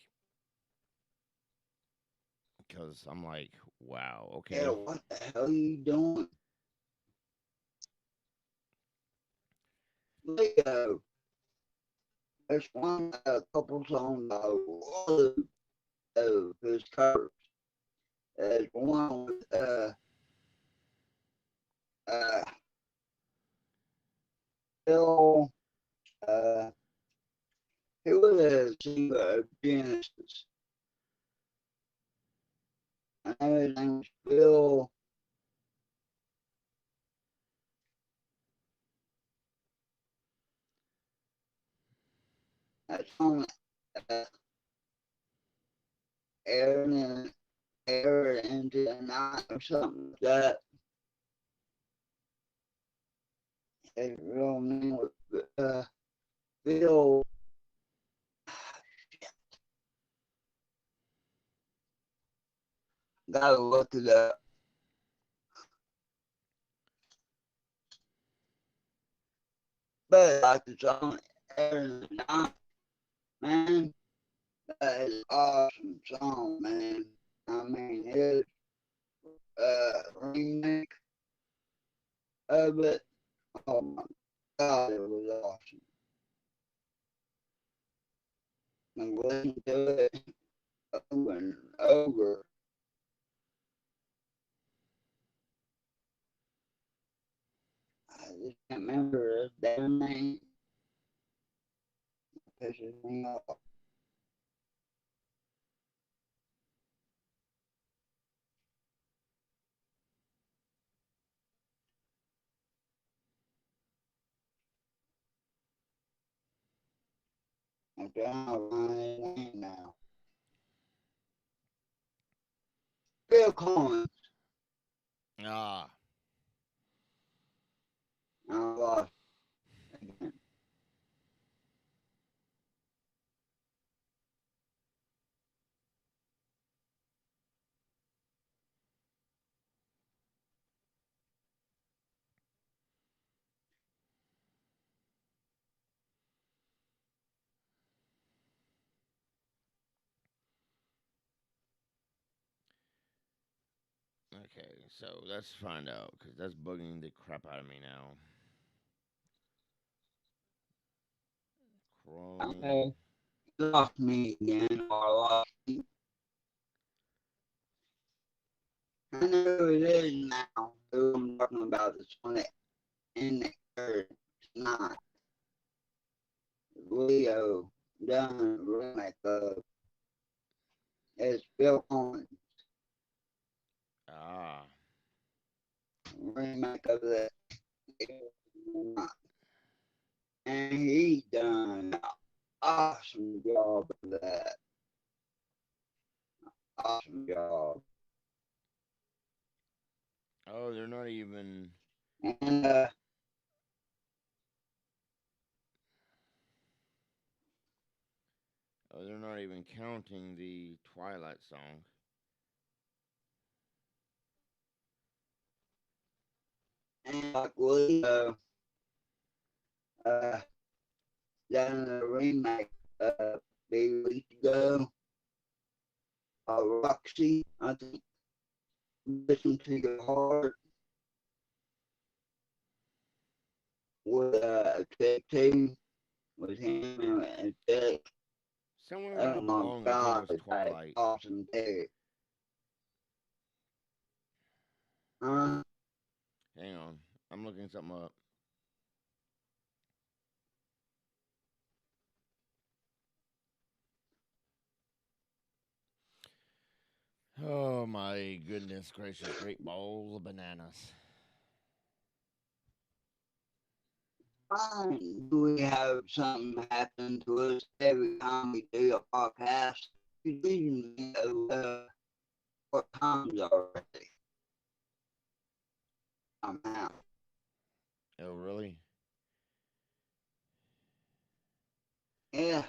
because I'm like, wow, Yeah, okay. what the hell are you doing? Leo, there's one, a couple songs I love of his covers. There's one with, uh, Phil, uh, he was a singer of Genesis. I know his name was Phil. That song, uh, Aaron and Aaron into the night or something like that. His real name was, Phil. Gotta look it up. But like the song, Aaron and night, man, that is awesome song, man. I mean, his remake of it, oh my God, it was awesome. And listen to it over and over. I just can't remember his damn name. It pisses me off. I'm trying to find his name now. Bill Collins. Ah, I lost again. okay. So let's find out because that's bugging the crap out of me now. Chrome. Okay. You lost me again, or I lost you. I know who it is now. Who I'm talking about? This one that in the third tonight. Leo done remake of it's Bill Collins Ah. remake of that, and he done an awesome job of that. Awesome job. Oh, they're not even. And Oh, they're not even counting the Twilight song. like Leo uh done a remake a few weeks ago. Roxy, I think listen to your heart with a tech team with him and tech. Somewhere where I Oh my belong, I think god, was that Twilight. awesome tech. Uh, Hang on, I'm looking something up. Oh my goodness gracious, great balls of bananas. fine. We have something happen to us every time we do a podcast. You didn't know what time's already. I'm out. Oh really? Yeah,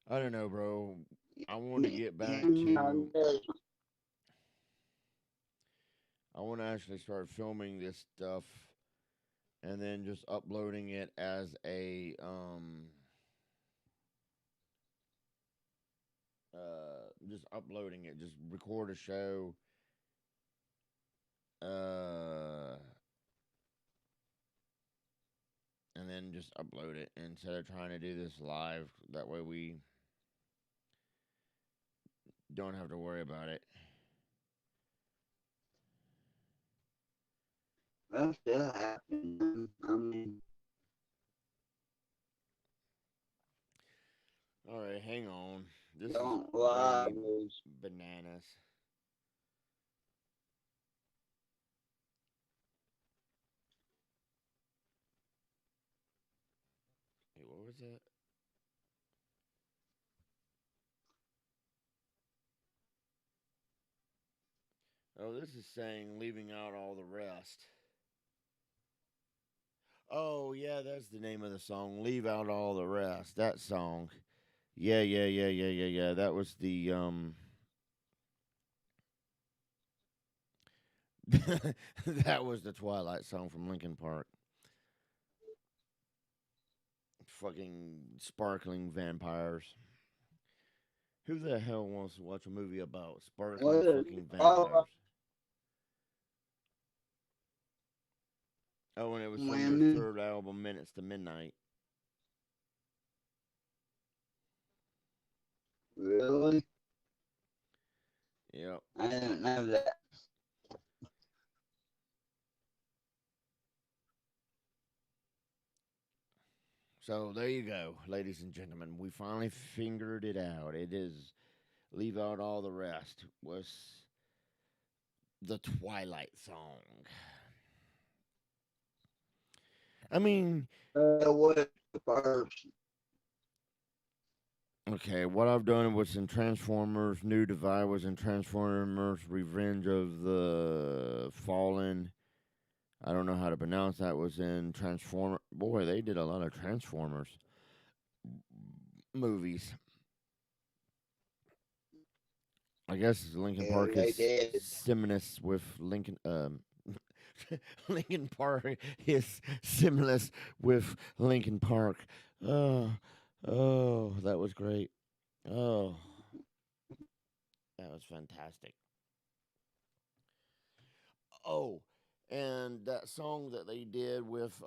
I don't know, bro. I want to yeah, get back yeah, to. I want to actually start filming this stuff and then just uploading it as a just uploading it, just record a show, uh, and then just upload it instead of trying to do this live. That way we don't have to worry about it. that still happening. I mean, All right, hang on. This is don't lie. bugging bananas. Hey, what was that? Oh, this is saying leaving out all the rest. Oh, yeah, that's the name of the song. Leave out all the rest. That song. Yeah, yeah, yeah, yeah, yeah, yeah. That was the that was the Twilight song from Linkin Park. Fucking sparkling vampires. Who the hell wants to watch a movie about sparkling Well, fucking all vampires? Oh, and it was from their women, third album, Minutes to Midnight. really? Yep. I didn't know that. So there you go, ladies and gentlemen. We finally figured it out. It is Leave Out All the Rest was the Twilight song. I mean, What the first? Okay, what I've done was in Transformers. New Divide was in Transformers. Revenge of the Fallen. I don't know how to pronounce that. Was in Transformer. Boy, they did a lot of Transformers movies. I guess Lincoln Yeah, Park they is did. synonymous with Lincoln. Lincoln Park is synonymous with Lincoln Park. Oh, oh, that was great. Oh, that was fantastic. Oh, and that song that they did with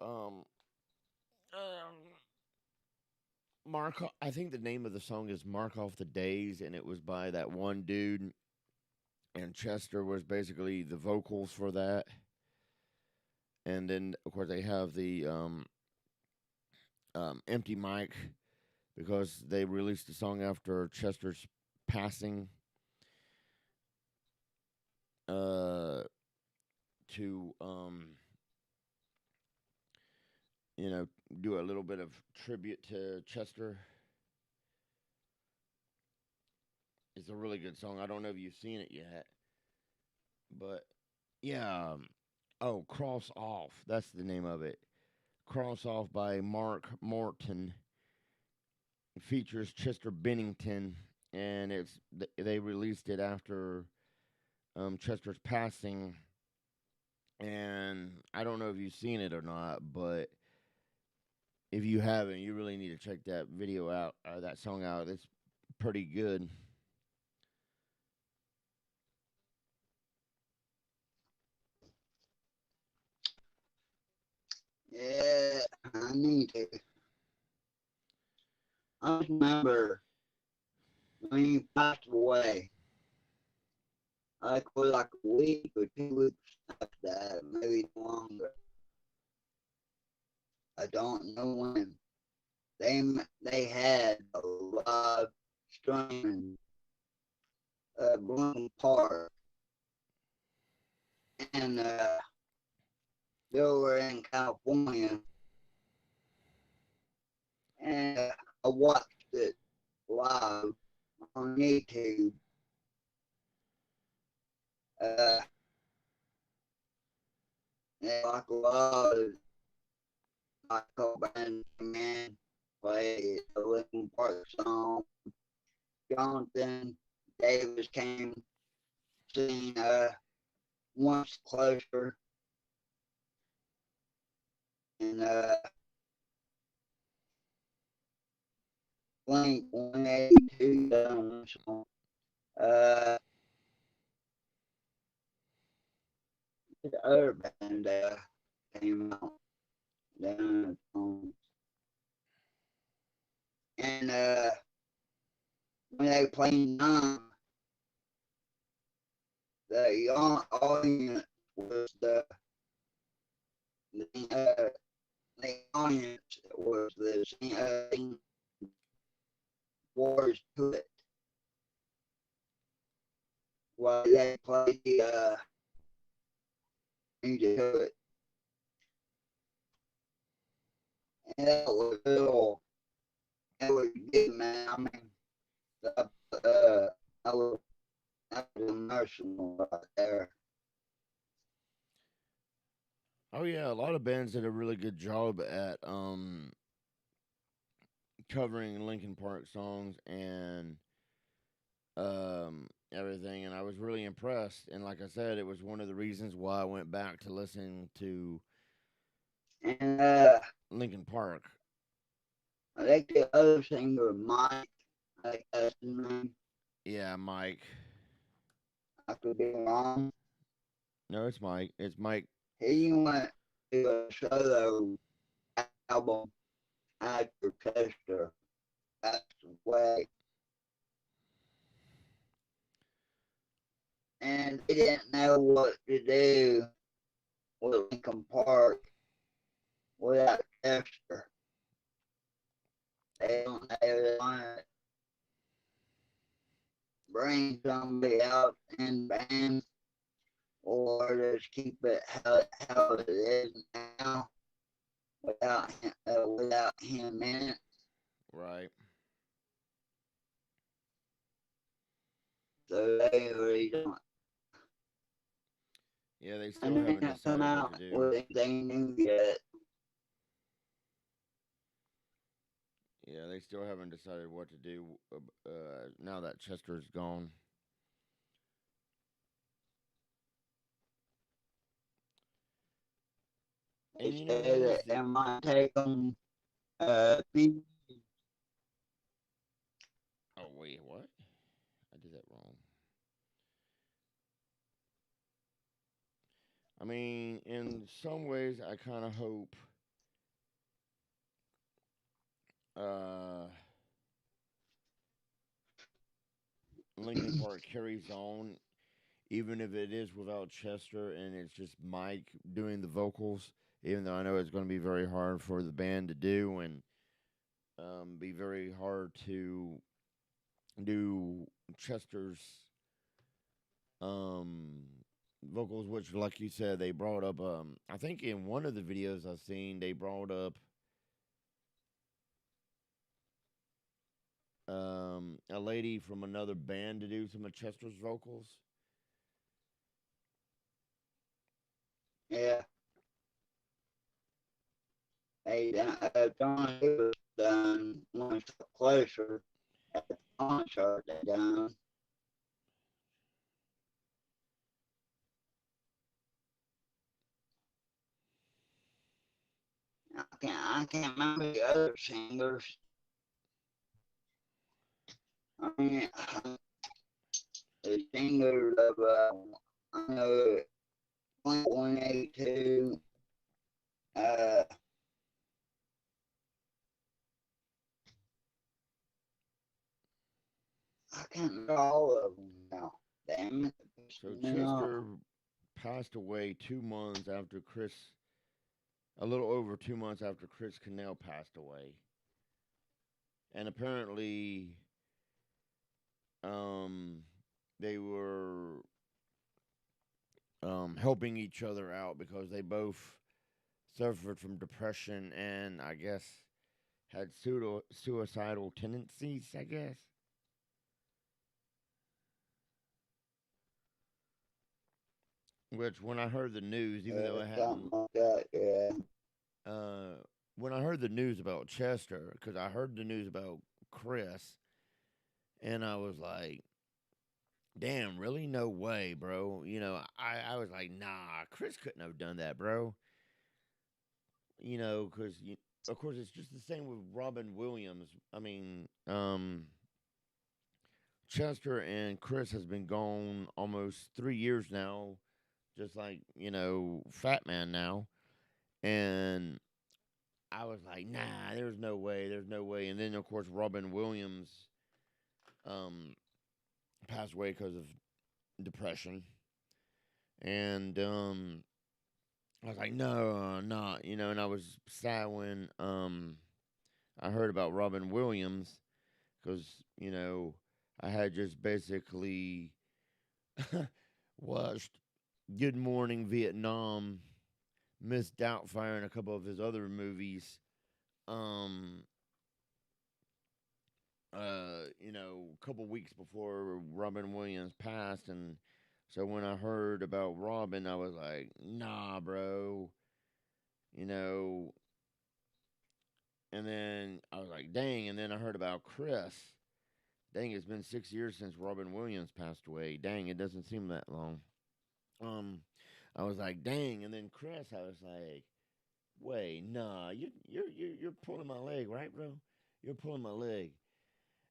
Mark. I think the name of the song is "Mark Off the Days," and it was by that one dude. And Chester was basically the vocals for that. And then, of course, they have the empty mic because they released the song after Chester's passing uh, to, you know, do a little bit of tribute to Chester. It's a really good song. I don't know if you've seen it yet, but yeah. Oh, Cross Off. That's the name of it. Cross Off by Mark Morton. It features Chester Bennington, and they released it after Chester's passing. And I don't know if you've seen it or not, but if you haven't, you really need to check that video out, that song out. It's pretty good. Yeah, I need to. I just remember when he passed away, like for like a week or 2 weeks after that, maybe longer. I don't know when. They they had a live streaming Bloom Park, and they were in California, and I watched it live on YouTube. Uh, and like a lot of like bands came in, played a Linkin Park song. Jonathan Davis came, sing Once Closer, and Blink 182 done song. Uh, the other band came out down and when they played Numb, the young audience was uh, the audience was the words to it while they played the music to it. And that was real, it was good, man. I mean, I was, that was emotional right there. Oh yeah, a lot of bands did a really good job at covering Linkin Park songs and everything, and I was really impressed. And like I said, it was one of the reasons why I went back to listen to And Linkin Park. I think the other singer, Mike, I think that's his name. Yeah, Mike. I could be wrong. No, it's Mike. It's Mike. He went to a solo album after Chester passed away, and they didn't know what to do with Lincoln Park without Chester. They don't know if they want to bring somebody out in the band or just keep it how it is now without him in it. Right. so they really don't. Yeah, they still And they haven't haven't come decided what to out do. with anything new yet. Yeah, they still haven't decided what to do now that Chester's gone. They And you know, said here's that the. it might take them few. Oh, wait, what? I did that wrong. I mean, in some ways, I kind of hope uh, Lincoln Park carries on, even if it is without Chester and it's just Mike doing the vocals. Even though I know it's going to be very hard for the band to do and be very hard to do Chester's um, vocals, which, like you said, they brought up. I think in one of the videos I've seen, they brought up a lady from another band to do some of Chester's vocals. Yeah, they John Lewis done one step closer at the concert they done. I can't remember the other singers. I mean, the singers of I know 182. Uh, I can't remember all of them now. Damn it, it's So me off. Chester passed away 2 months after Chris, a little over 2 months after Chris Cornell passed away, and apparently, um, they were helping each other out because they both suffered from depression and I guess had suicidal tendencies. I guess. Which, when I heard the news, even though it Something hadn't, like that, yeah. uh, when I heard the news about Chester, because I heard the news about Chris, and I was like, damn, really? No way, bro. I was like, nah, Chris couldn't have done that, bro. Because, of course, it's just the same with Robin Williams. I mean, Chester and Chris has been gone almost 3 years now, just like, Fat Man now. And I was like, nah, there's no way. And then, of course, Robin Williams um, passed away because of depression. And I was like, no, not, and I was sad when I heard about Robin Williams because, I had just basically watched Good Morning Vietnam, Miss Doubtfire, and a couple of his other movies. Um, a couple weeks before Robin Williams passed, and so when I heard about Robin, I was like, nah, bro, you know. And then I was like, dang. And then I heard about Chris. Dang, it's been 6 years since Robin Williams passed away. Dang, it doesn't seem that long. Um, I was like, dang. And then Chris, I was like, wait, nah, you're pulling my leg, right, bro? You're pulling my leg.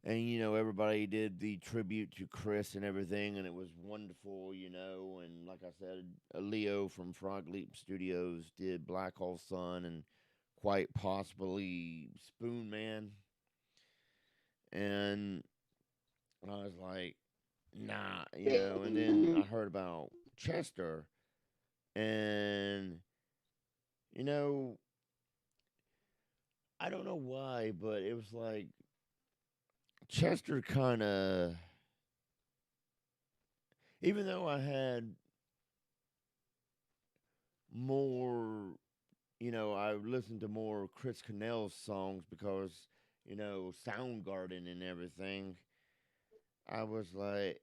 And everybody did the tribute to Chris and everything, and it was wonderful, And like I said, Leo from Frog Leap Studios did Black Hole Sun and quite possibly Spoon Man, and I was like, nah, And then I heard about Chester, and you know, I don't know why, but it was like Chester kind of, even though I had more, I listened to more Chris Cornell's songs because, Soundgarden and everything. I was like,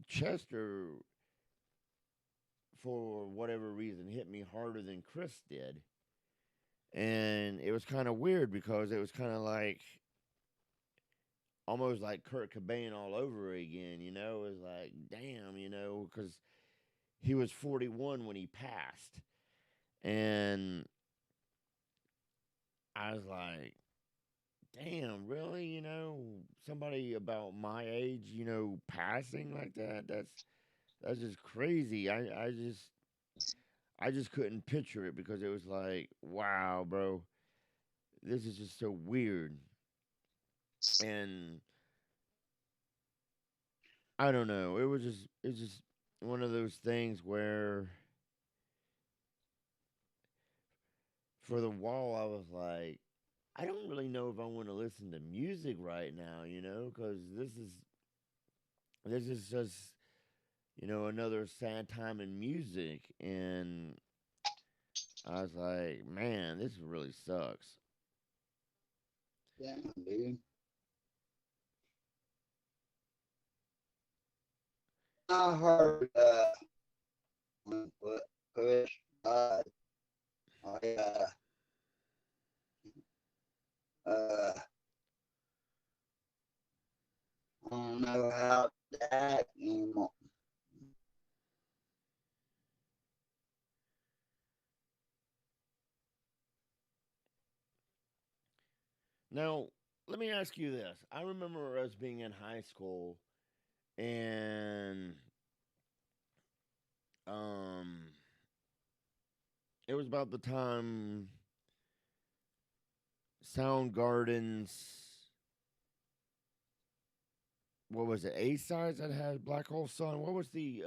Chester, for whatever reason, hit me harder than Chris did. And it was kind of weird because it was kind of like almost like Kurt Cobain all over again, It was like, damn, because he was 41 when he passed. And I was like, damn, really? Somebody about my age, passing like that? That's just crazy. I just couldn't picture it because it was like, wow, bro, this is just so weird. And I don't know. It's just one of those things where for the while I was like, I don't really know if I want to listen to music right now, because this is just another sad time in music, and I was like, man, this really sucks. Damn, dude. I heard when Chris died, I uh I don't know how to act anymore. Now, let me ask you this. I remember us being in high school, and um, it was about the time Soundgarden's, what was it, A sides that had Black Hole Sun? What was the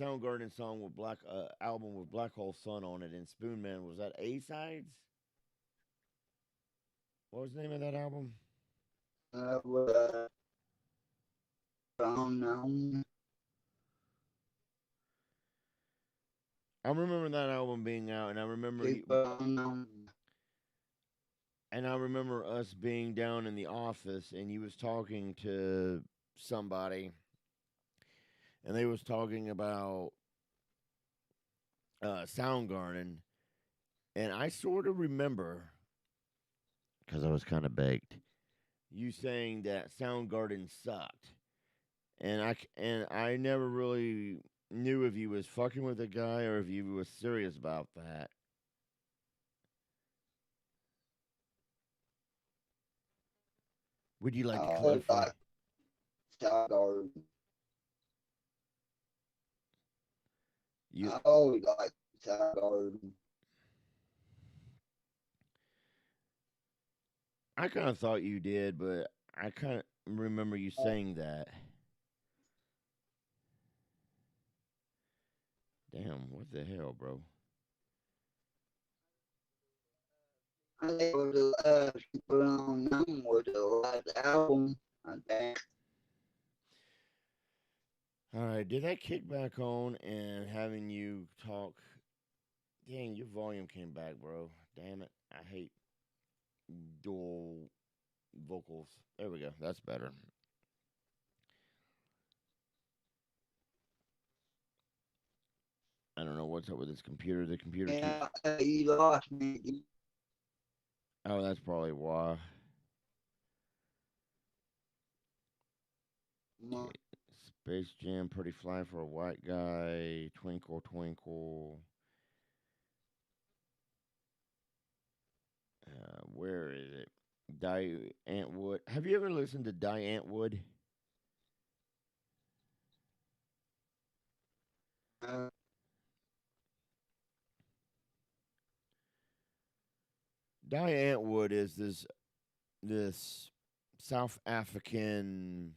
Soundgarden song with Black album with Black Hole Sun on it and Spoonman? Was that A sides? What was the name of that album? With unknown I remember that album being out, and I remember people unknown. us being down in the office, and you was talking to somebody, and they was talking about Soundgarden, and I sort of remember because I was kind of baked. You saying that Soundgarden sucked, and I never really knew if you was fucking with a guy or if you was serious about that. Would you like to I always clarify? like Soundgarden. You, I always like Soundgarden. I kind of thought you did, but I kind of remember you saying that. Damn, what the hell, bro? I think it was the people unknown was the last album. I think. All right, did that kick back on and having you talk? Dang, your volume came back, bro. Damn it, I hate dual vocals. There we go. That's better. I don't know what's up with this computer. The computer keeps. Yeah, he lost me. Oh, that's probably why. Okay. Space Jam, Pretty Fly for a White Guy, Twinkle Twinkle. Where is it? Die Antwood. Have you ever listened to Die Antwood? Uh, Die Antwood is this South African.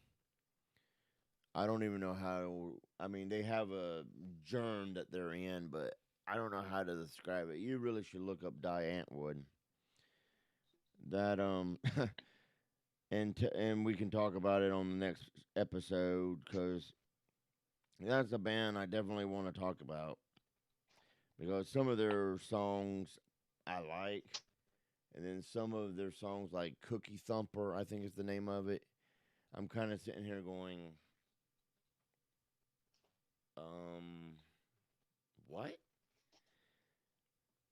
I don't even know how. I mean, they have a germ that they're in, but I don't know how to describe it. You really should look up Die Antwood. That and we can talk about it on the next episode because that's a band I definitely want to talk about because some of their songs I like, And then some of their songs, like Cookie Thumper, I think is the name of it. I'm kind of sitting here going, um, what?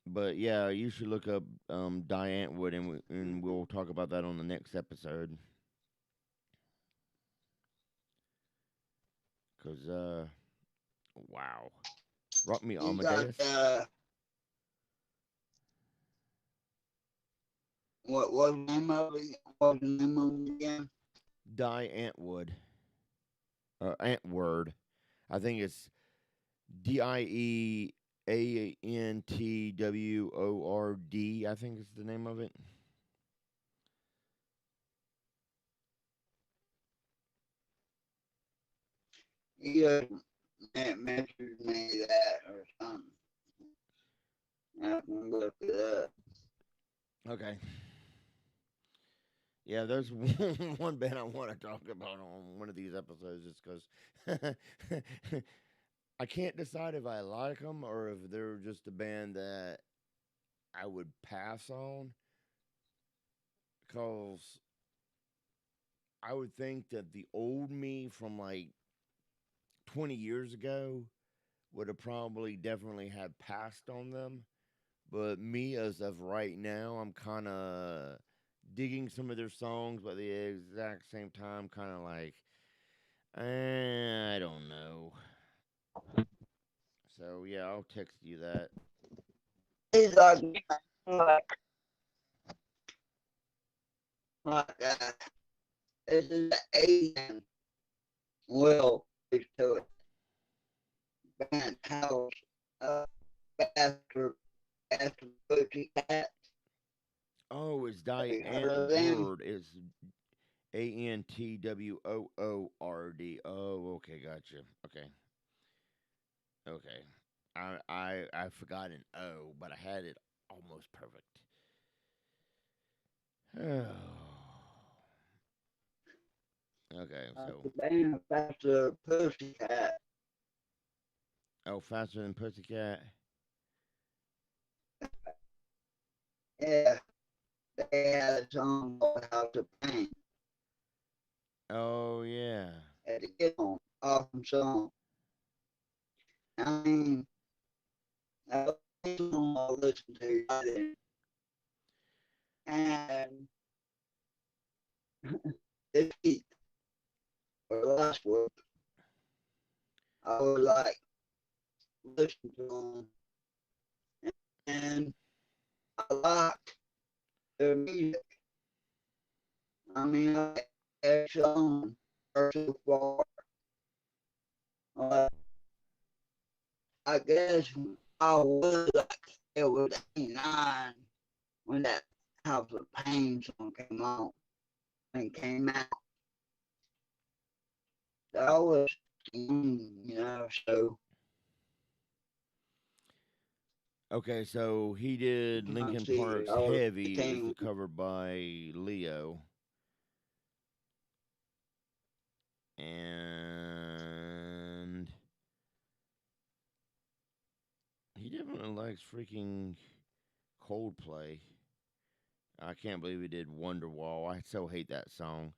But yeah, you should look up Diane Wood, and we'll talk about that on the next episode. Cause wow, Rock Me You got Amadeus, what was the name of it? What was the name of it again? Die Antwood, Antword. I think it's Diantword. I think is the name of it. You just mentioned me that or something. I can look it up. Okay. Yeah, there's one band I want to talk about on one of these episodes, just because I can't decide if I like them or if they're just a band that I would pass on. Because I would think that the old me from like 20 years ago would have probably definitely had passed on them. But me, as of right now, I'm kind of digging some of their songs, but at the exact same time, kind of like, I don't know. So yeah, I'll text you that. It's like, like this is the Asian will to it. Band house after after Booty Cat. Oh, it's Have you Diane heard of them? Word. It's Antwoord. Oh, okay, gotcha. Okay, okay. I forgot an O, but I had it almost perfect. Okay, so The band Faster Pussycat. oh, faster than Pussycat. Yeah, they had a song called How to Paint Oh yeah. at the get on. Awesome song. I mean, that was the song I listened to. I didn't. And this week or last week, I was like listening to them and I liked their music. I mean, like their song so far. Uh, I guess I was like, it was 89 when that House of Pain song came on and came out. That was, so Okay, so he did I Linkin see, Park's I was "Heavy" is 18. covered by Leo, and he definitely likes freaking Coldplay. I can't believe he did Wonderwall. I so hate that song.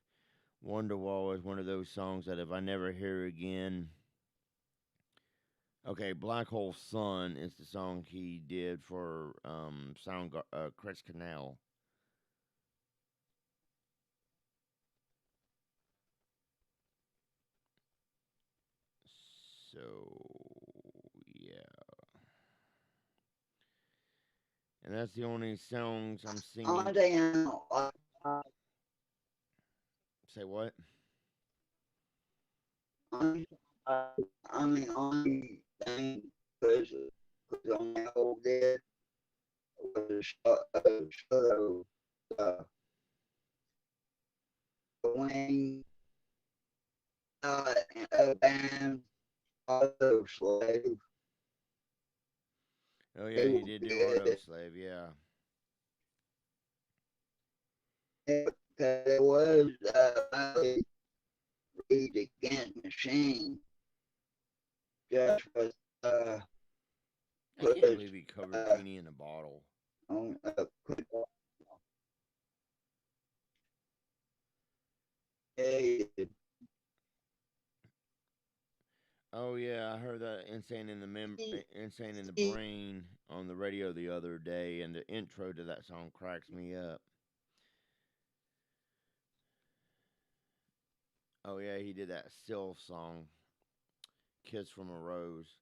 Wonderwall is one of those songs that if I never hear again. Okay, Black Hole Sun is the song he did for Chris Canal. So yeah, and that's the only songs I'm I singing. think I, Say what? I, I, I mean, only thing because on that whole day was sort uh, Wayne and a band, Auto Slave. Oh They yeah, he were did do Auto good. Slave. Yeah. There was really Rage Against Machine just was I can't pushed believe he covered uh, Genie in a Bottle. on Yeah, Oh yeah, I heard that insane in the brain on the radio the other day, and the intro to that song cracks me up. Oh yeah, he did that Sylph song, "Kiss from a Rose."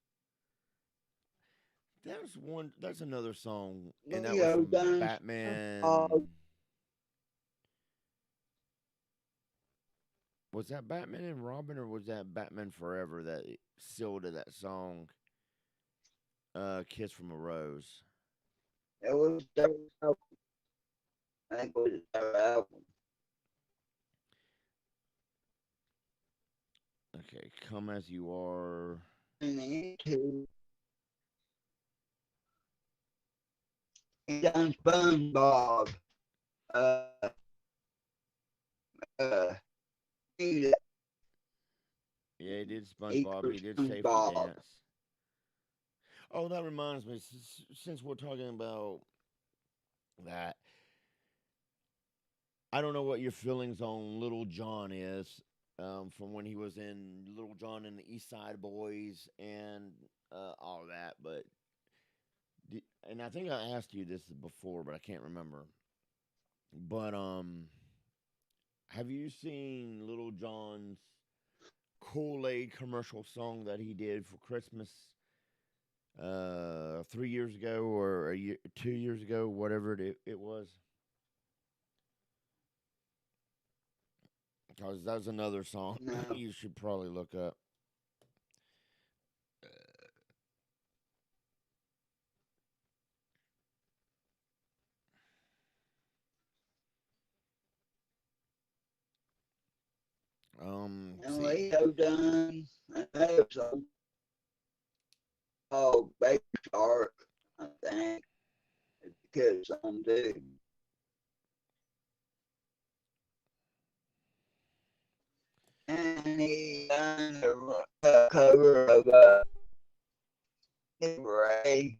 There's one. That's another song, and that was Leo from done Batman. Was that Batman and Robin, or was that Batman Forever that sealed to that song, "Kiss from a Rose"? it was their album. I think it was their album. Okay, "Come as You Are." And into he done SpongeBob. Uh, uh, he, Yeah, he did he SpongeBob. was He did Safety SpongeBob. Dance. Oh, that reminds me. Since we're talking about that, I don't know what your feelings on Little John is, from when he was in Little John and the East Side Boys and all that. But and I think I asked you this before, but I can't remember. But have you seen Little John's Kool Aid commercial song that he did for Christmas 3 years ago, or 2 years ago, whatever it was? Because that's another song No, you should probably look up. and See. Leo done another song called Baby Shark. I think it's a good song too. And he done a cover of Hit Ray.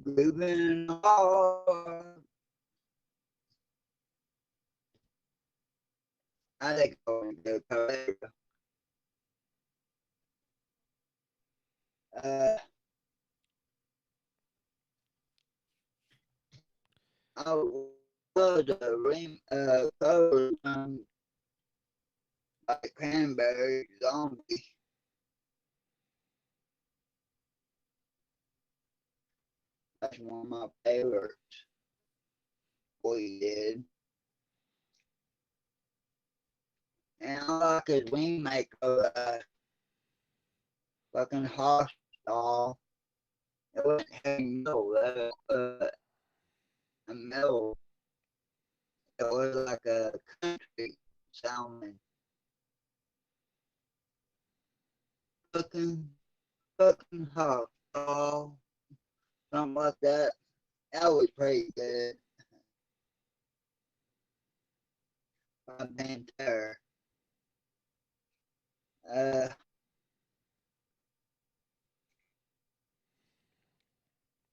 Grooving hard. I think I want to go. Uh, I was a cover like Cranberry Zombie. That's one of my favorites. We did. And I like his remake of fucking Hostile. It wasn't heavy metal, a metal. It was like a country sounding. Fucking, fucking Hostile. Something like that. That was pretty good. Pantera. Uh,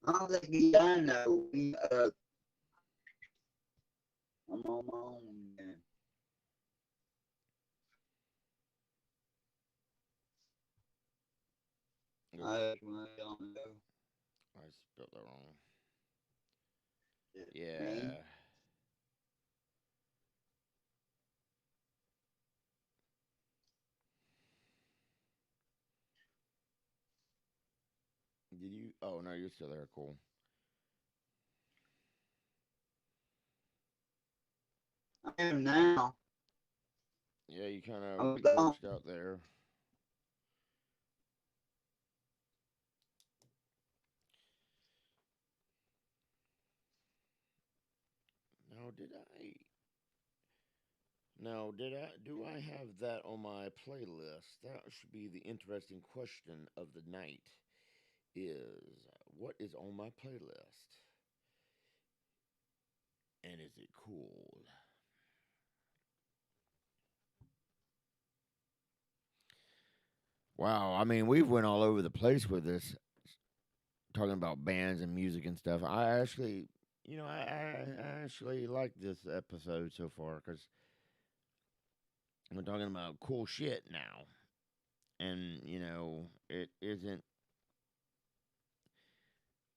I don't think he done though. I'm on my own, man. Oops, I really don't know. I spelled that wrong. Me. Yeah. Did you? Oh no, you're still there. Cool. I am now. Yeah, you kind of I'm gone. glitched out there. Now, did I? Now, did I? Do I have that on my playlist? That should be the interesting question of the night. Is what is on my playlist, and is it cool? Wow, I mean, we've went all over the place with this, talking about bands and music and stuff. I actually, I actually like this episode so far because We're talking about cool shit now. And, it isn't.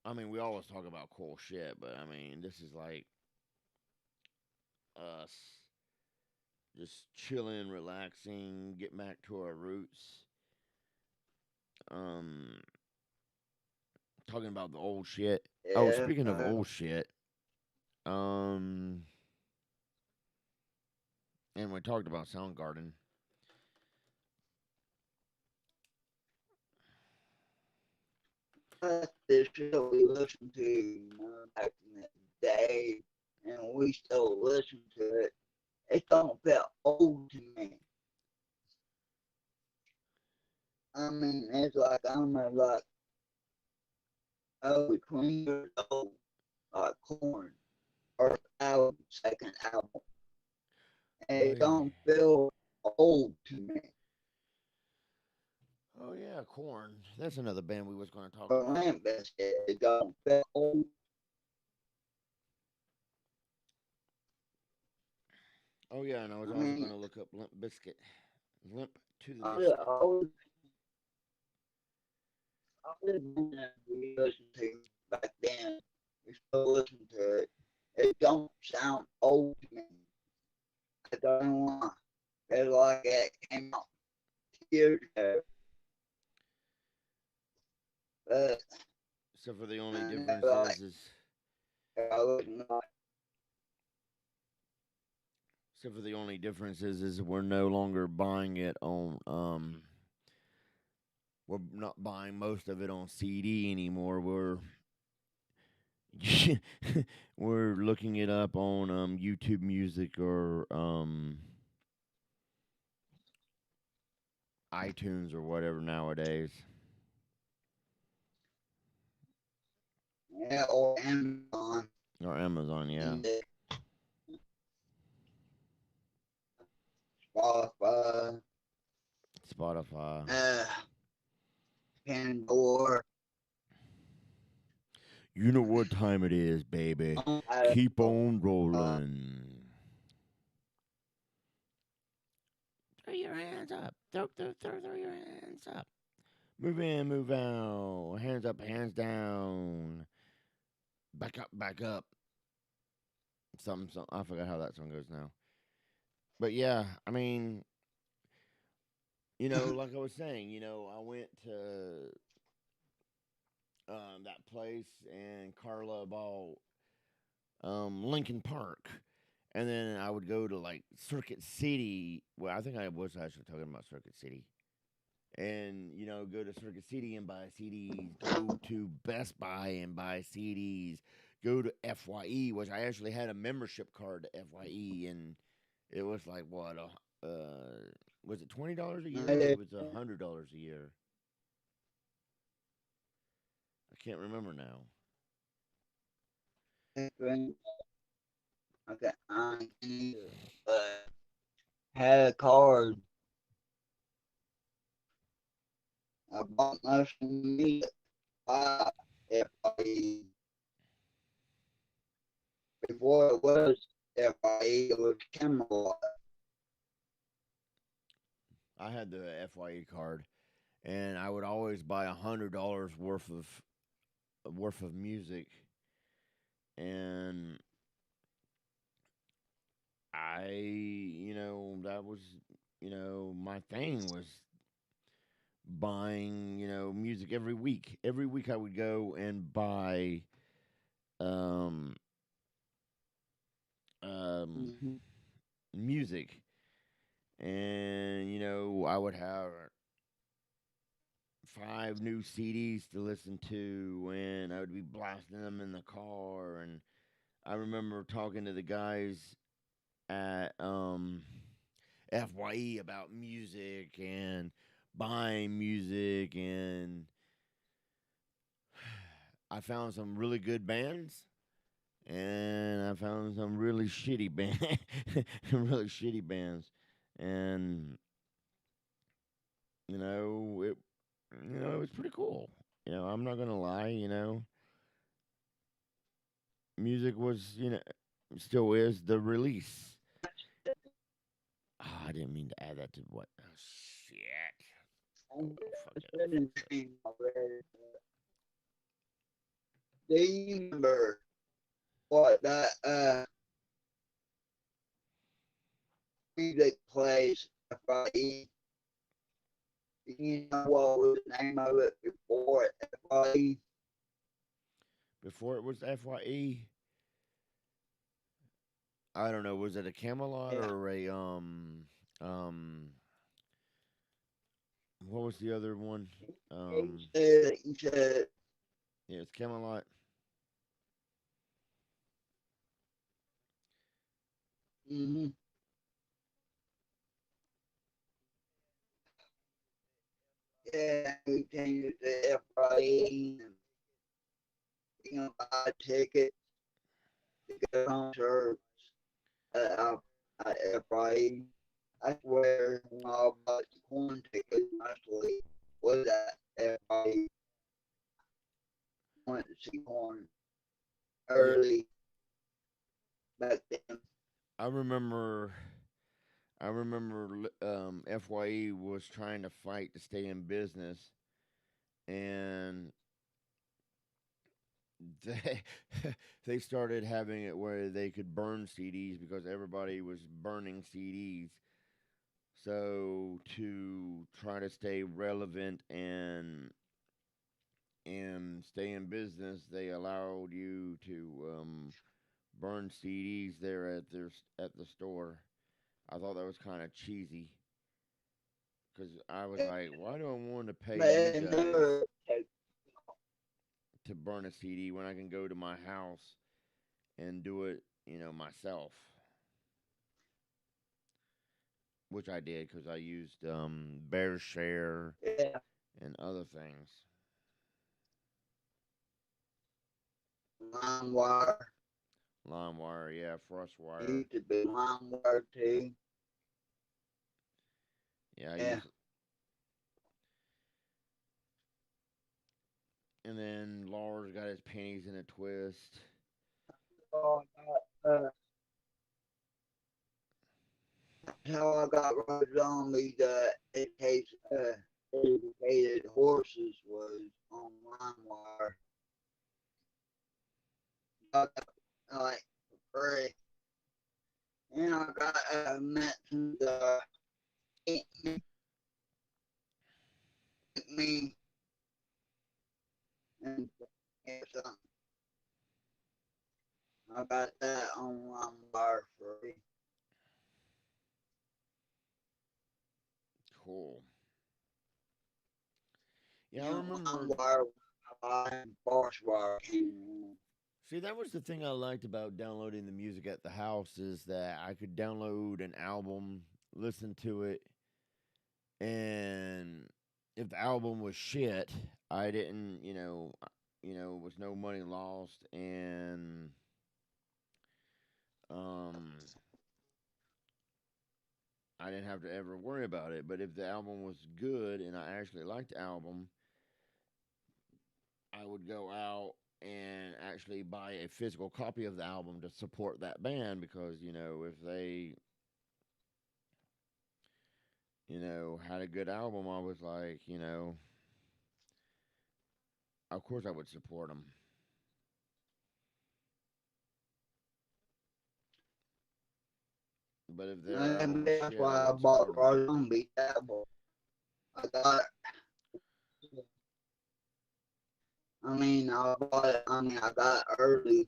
I mean, we always talk about cool shit, but I mean, this is like us just chilling, relaxing, getting back to our roots. Um, Talking about the old shit. Oh, Yeah, speaking of old shit, um, and we talked about Soundgarden. that's the show we listened to, back in the day, and we still listen to it. It don't feel old to me. I mean, it's like I'm like over 20 years old, like Corn, first album, second album. And Oh it yeah. don't feel old to me. Oh yeah, Corn. That's another band we was going to talk But about. Lamb Biscuit, it don't feel old. Oh yeah, and I was I also going mean, to look up Limp Biscuit. Limp to the I Biscuit. always, always been that we listened to back then. We still listen to it. It don't sound old to me. I don't know why. It's like it came out years ago. But Except for the only I difference never like is I wouldn't like except for the only difference is we're no longer buying it on we're not buying most of it on CD anymore. We're looking it up on YouTube Music or iTunes or whatever nowadays. yeah, or Amazon Or Amazon, yeah. music, Spotify, Spotify. uh, Pandora. You know what time it is, baby. I Keep don't on know. rolling. Throw your hands up. Throw your hands up. Move in, move out. Hands up, hands down. Back up, back up. Something. I forgot how that song goes now. But yeah, I mean, like I was saying, I went to that place and Carla bought Lincoln Park. And then I would go to like Circuit City. Well, I think I was actually talking about Circuit City. And, go to Circuit City and buy CDs. Go to Best Buy and buy CDs. Go to FYE, which I actually had a membership card to FYE. And it was like, what? Was it $20 a year or was it $100 a year? I can't remember now. Okay, I can either, but had a card. I bought most of the music. If I before it was if I it was Camelot. I had the FYE card, and I would always buy $100 worth of music, and that was, my thing was buying, music every week. Every week I would go and buy, um, um, Mm-hmm. music, and I would have 5 new CDs to listen to, and I would be blasting them in the car. And I remember talking to the guys at FYE about music and buying music, and I found some really good bands, and I found some really shitty really shitty bands, and it it was pretty cool. I'm not gonna lie. Music was still is the release. I didn't mean to add that to what. Oh, shit. I'm Oh, fuck it. said the name already. Do you remember what that music plays FIE? Do you know what was the name of it before FIE? Before it was FYE, I don't know. Was it a Camelot Yeah. or a um? What was the other one? Um, He said, yeah, it's Camelot. mm-hmm. Yeah, we changed it to FIE and you know, buy tickets to go to concerts at, FIE. I swear, when I bought the corn tickets, mostly was at FIE. Went to see corn Yeah, early back then. I remember. I remember FYE was trying to fight to stay in business, and they they started having it where they could burn CDs because everybody was burning CDs. So to try to stay relevant and stay in business, they allowed you to burn CDs there at the store. I thought that was kind of cheesy because I was like, why do I want to pay you They guys never take to burn a CD when I can go to my house and do it, myself? Which I did because I used Bear Share yeah, and other things. line wire. LimeWire, yeah, FrostWire. Used to be line wire too. Yeah, I Yeah. used, and then Lars got his panties in a twist. So how I got Roger Zombie that educated horses was on line wire. Got that, like free. And I got mentioned Eat Me and something. I got that on line wire free. Cool. Yeah, You I know, line remember. wire and force wire came along. See, that was the thing I liked about downloading the music at the house is that I could download an album, listen to it, and if the album was shit, I didn't, was no money lost, and um, I didn't have to ever worry about it. But if the album was good and I actually liked the album, I would go out and actually buy a physical copy of the album to support that band because, if they, had a good album, I was like, of course I would support them. But if their album And was that's shit, I why I wouldn't bought support them. Roger Zombie album. I got I bought it. I got it early,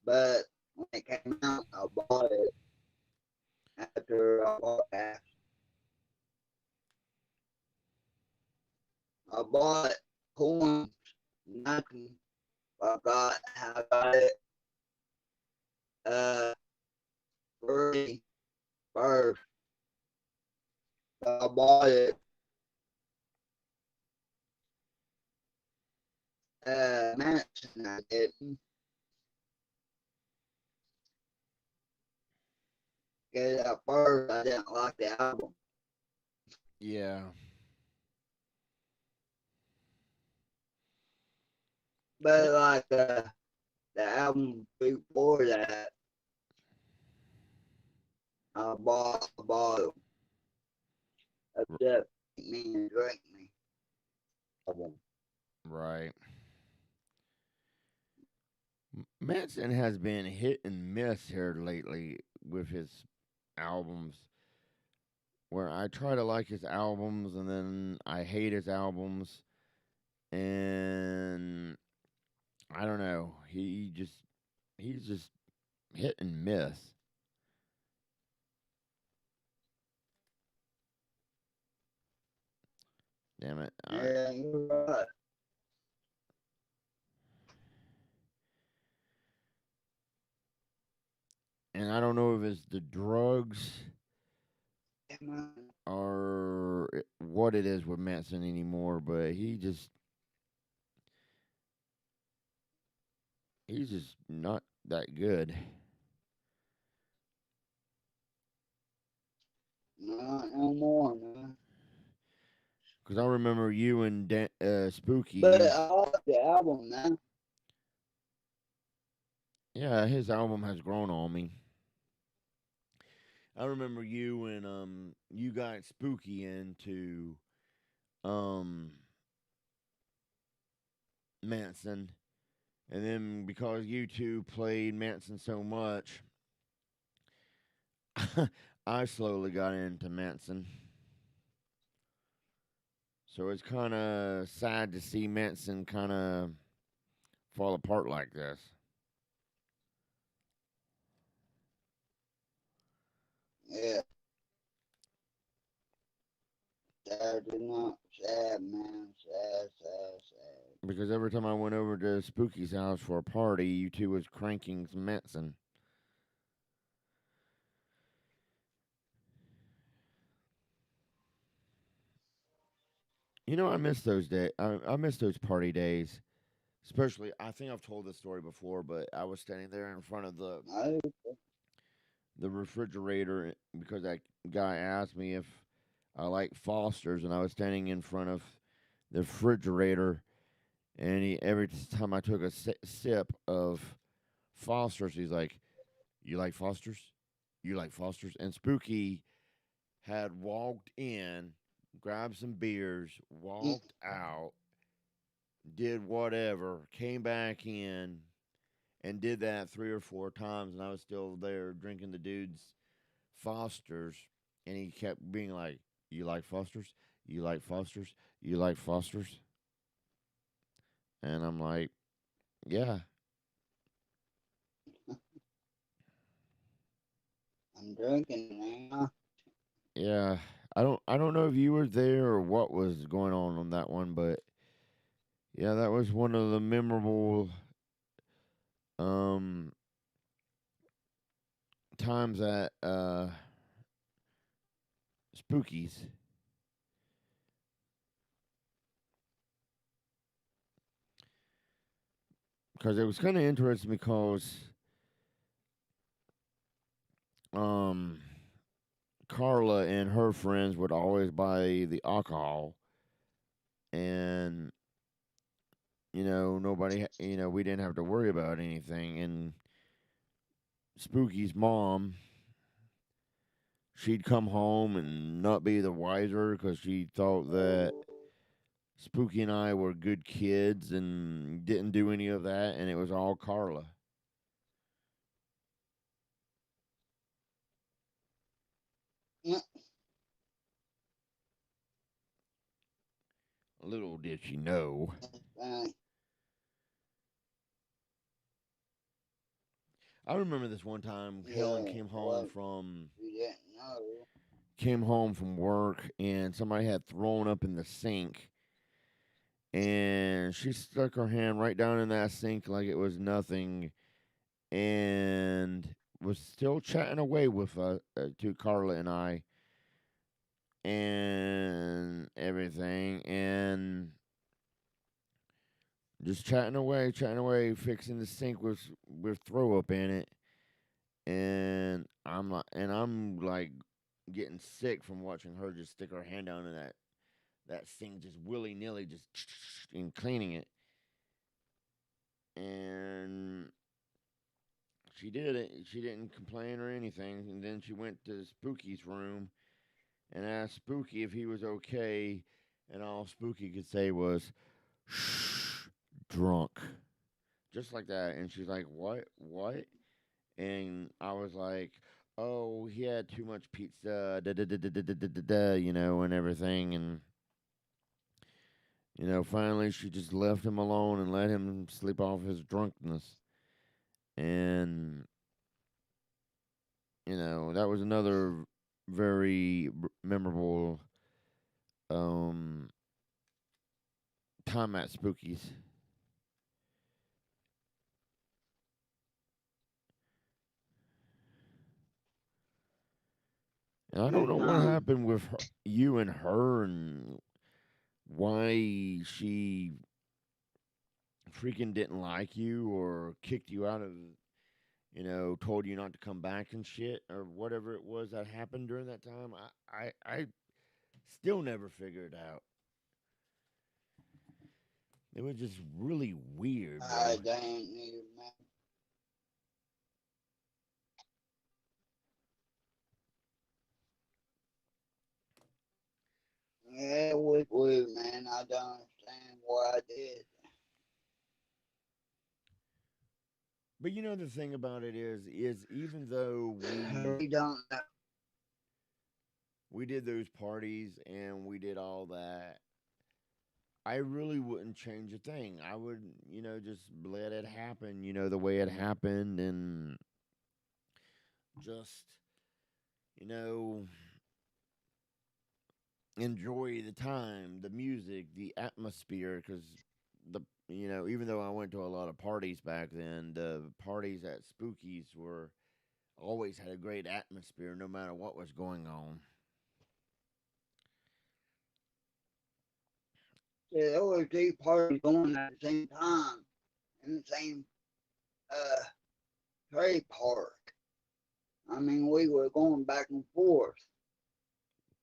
but when it came out, I bought it after I bought that. I bought coins, nothing. I got it uh free first. I bought it Manson. I didn't get it at first. I didn't like the album, Yeah. but like the album before that, I bought a bottle of R- that me and drink me of them. right. Manson has been hit and miss here lately with his albums. Where I try to like his albums and then I hate his albums, and I don't know. He's just hit and miss. Damn it. Yeah, you're right. And I don't know if it's the drugs Yeah, man. or what it is with Manson anymore, but he's just not that good. Not no more, man. Cause I remember you and But Spookies. I like the album, man. Yeah, his album has grown on me. I remember you and you got Spooky into um Manson, and then because you two played Manson so much, I slowly got into Manson. So it's kind of sad to see Manson kind of fall apart like this. Yeah, sad to not sad, man. Sad, sad, sad. Because every time I went over to Spooky's house for a party, you two was cranking some Manson. You know, I miss those days. I miss those party days. Especially, I think I've told this story before, but I was standing there in front of I, the refrigerator because that guy asked me if I like Foster's, and I was standing in front of the refrigerator, and every time I took a sip of Foster's, he's like, "You like Foster's? You like Foster's?" And Spooky had walked in, grabbed some beers, mm, walked out, did whatever, came back in, and did that 3 or 4 times, and I was still there drinking the dude's Foster's, and he kept being like, "You like Foster's? You like Foster's? You like Foster's?" And I'm like, "Yeah, I'm drinking now. yeah." I don't know if you were there or what was going on that one, but yeah, that was one of the memorable um times at Spookies, because it was kind of interesting because um Carla and her friends would always buy the alcohol, and we didn't have to worry about anything. And Spooky's mom, she'd come home and not be the wiser because she thought that Spooky and I were good kids and didn't do any of that, and it was all Carla. Mm, Little did she know. fine. I remember this one time Helen Yeah, what you didn't know. came home from work, and somebody had thrown up in the sink, and she stuck her hand right down in that sink like it was nothing, and was still chatting away with to Carla and I and everything, and just chatting away, fixing the sink with throw up in it, and I'm like getting sick from watching her just stick her hand down in that sink just willy nilly, just and cleaning it, and She didn't. She didn't complain or anything. And then she went to Spooky's room and asked Spooky if he was okay. And all Spooky could say was, "Shh, drunk," just like that. And she's like, "What? What?" And I was like, "Oh, he had too much pizza, da da da da da da da da," and everything. And finally, she just left him alone and let him sleep off his drunkenness. And that was another very memorable um time at Spooky's. And I don't Good know what time. happened with you and her, and why she freaking didn't like you or kicked you out of, told you not to come back and shit, or whatever it was that happened during that time. I still never figured out. It was just really weird, I bro. dang you, man. Yeah, it was weird, man. I don't understand what I did. But the thing about it is even though I we really don't know. we did those parties and we did all that, I really wouldn't change a thing. I would, just let it happen, the way it happened, and just, you know, enjoy the time, the music, the atmosphere. Because the, even though I went to a lot of parties back then, the parties at Spookies were always had a great atmosphere, no matter what was going on. Yeah, there were three parties going at the same time in the same uh trade park. I mean, we were going back and forth.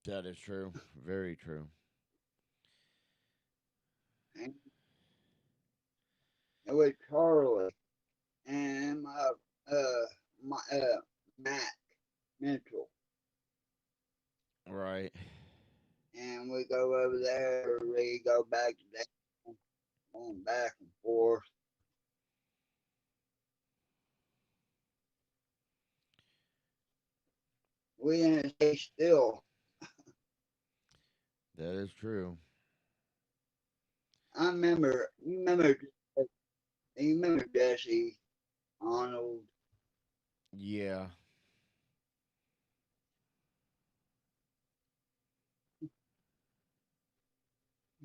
That is true. Very true. And it was Charlie and my Mac Mitchell. Right. And we go over there, we go back to that, going back and forth. We didn't stay still. That is true. I remember, you remember Jesse Arnold, Yeah.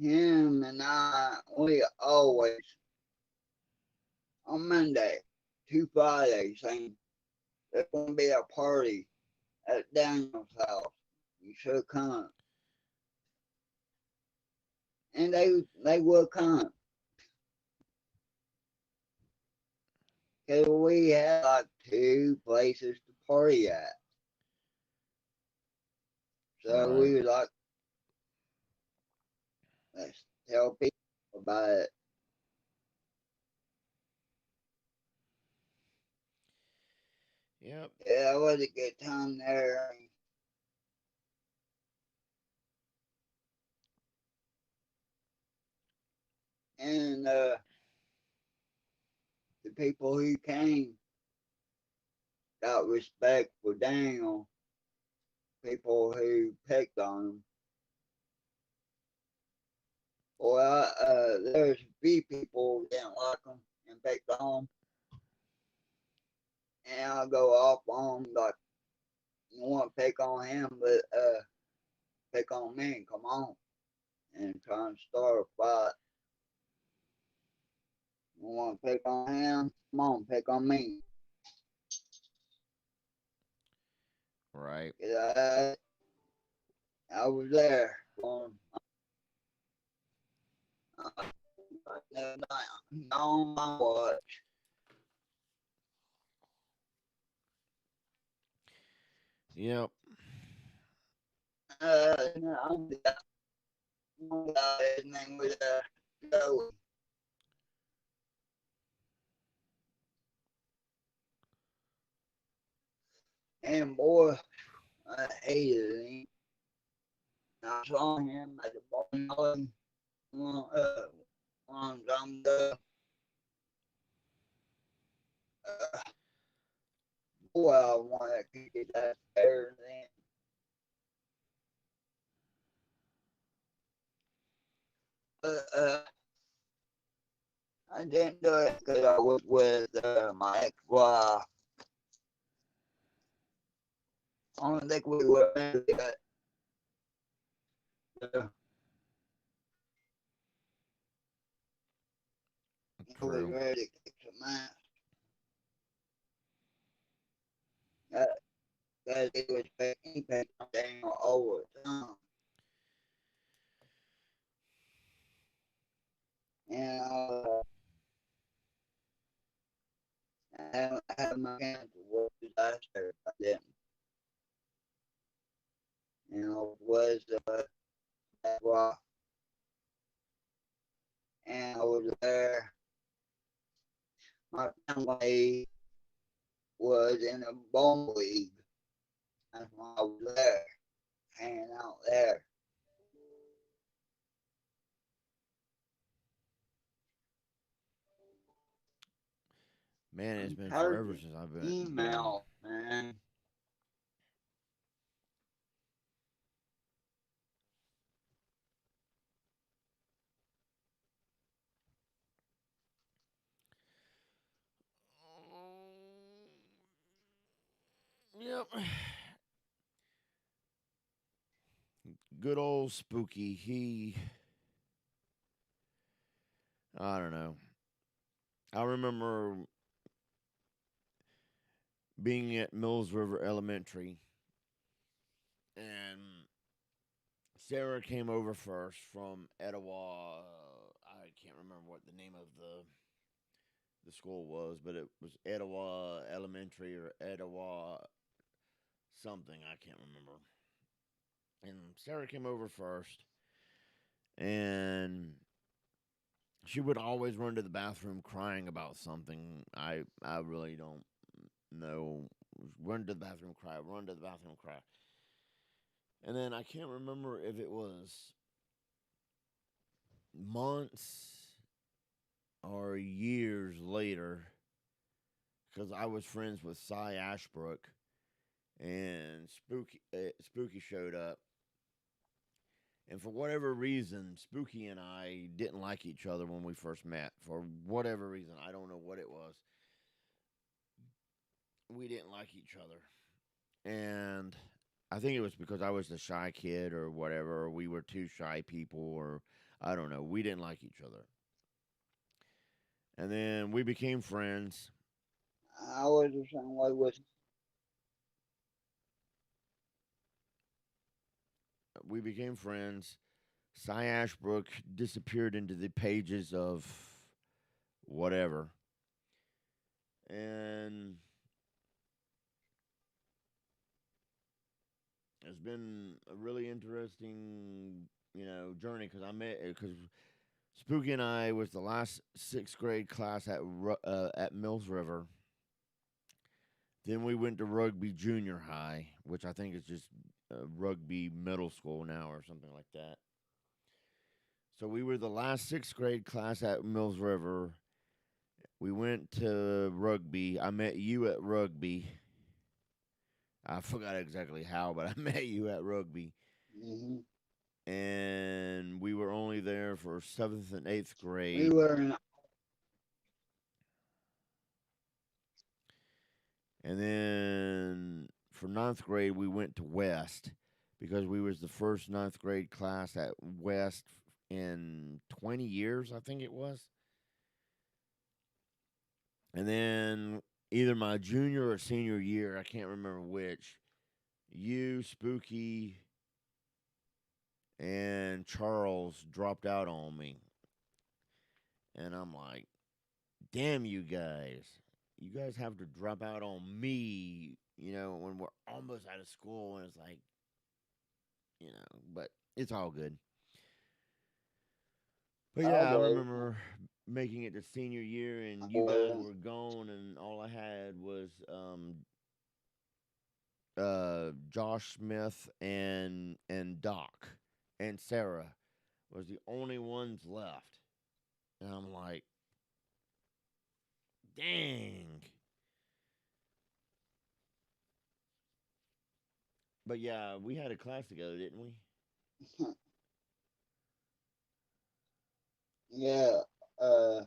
him and I, we always, on Monday, two Fridays, saying there's going to be a party at Daniel's house. You should come. And they will come. Because we had like two places to party at. So Right. we was like, let's tell people about it. Yep. Yeah, it was a good time there. And the people who came got respect for Daniel. People who picked on him. Well, there's a few people who didn't like him and picked on him. And I'll go off on him like, you want to pick on him, but pick on me. Come on. And try and start a fight. You want to pick on him? Come on, pick on me. Right. 'Cause I was there on my watch. Yep. I'm the guy, his name was Joey. And boy, I hated him. I saw him at the bowling alley one time ago. Uh, Boy, I wanted to kick his ass better than. But I didn't do it because I was with my ex-wife. I don't think we were married yet. Uh, I was True. ready to kick some ass. That, that he was he paid something all the time. And I had my hands to work disaster. I didn't. Was that's why. And I was there. My family was in a bowling league. That's why I was there, hanging out there. Man, it's I'm been tired forever of since I've been. email, man. Yep. Good old Spooky. I don't know. I remember being at Mills River Elementary, and Sarah came over first from Etowah. I can't remember what the name of the school was, but it was Etowah Elementary or Etowah something. I can't remember. And Sarah came over first, and she would always run to the bathroom crying about something. I really don't know. Run to the bathroom, cry. Run to the bathroom, cry. And then I can't remember if it was months or years later, because I was friends with Cy Ashbrook, and Spooky showed up. And for whatever reason, Spooky and I didn't like each other when we first met. For whatever reason, I don't know what it was. We didn't like each other. And I think it was because I was the shy kid or whatever, or we were two shy people, or I don't know. We didn't like each other. And then we became friends. I was the same way with We became friends. Cy Ashbrook disappeared into the pages of whatever. And it's been a really interesting, journey because I met because Spooky and I was the last sixth grade class at Mills River. Then we went to rugby junior high, which I think is just rugby middle school now or something like that. So we were the last sixth grade class at Mills River. We went to rugby. I met you at rugby. I forgot exactly how, but I met you at rugby. hmm And we were only there for seventh and eighth We grade. were in And then for ninth grade, we went to West because we was the first ninth grade class at West in 20 years, I think it was. And then either my junior or senior year, I can't remember which, you, Spooky, and Charles dropped out on me. And I'm like, damn you guys. You guys have to drop out on me, when we're almost out of school. And it's like, but it's all good. But yeah, I okay. remember making it to senior year and you guys Well, were gone, and all I had was Josh Smith and Doc and Sarah was the only ones left, and I'm like, dang. But yeah, we had a class together, didn't we? Yeah, uh,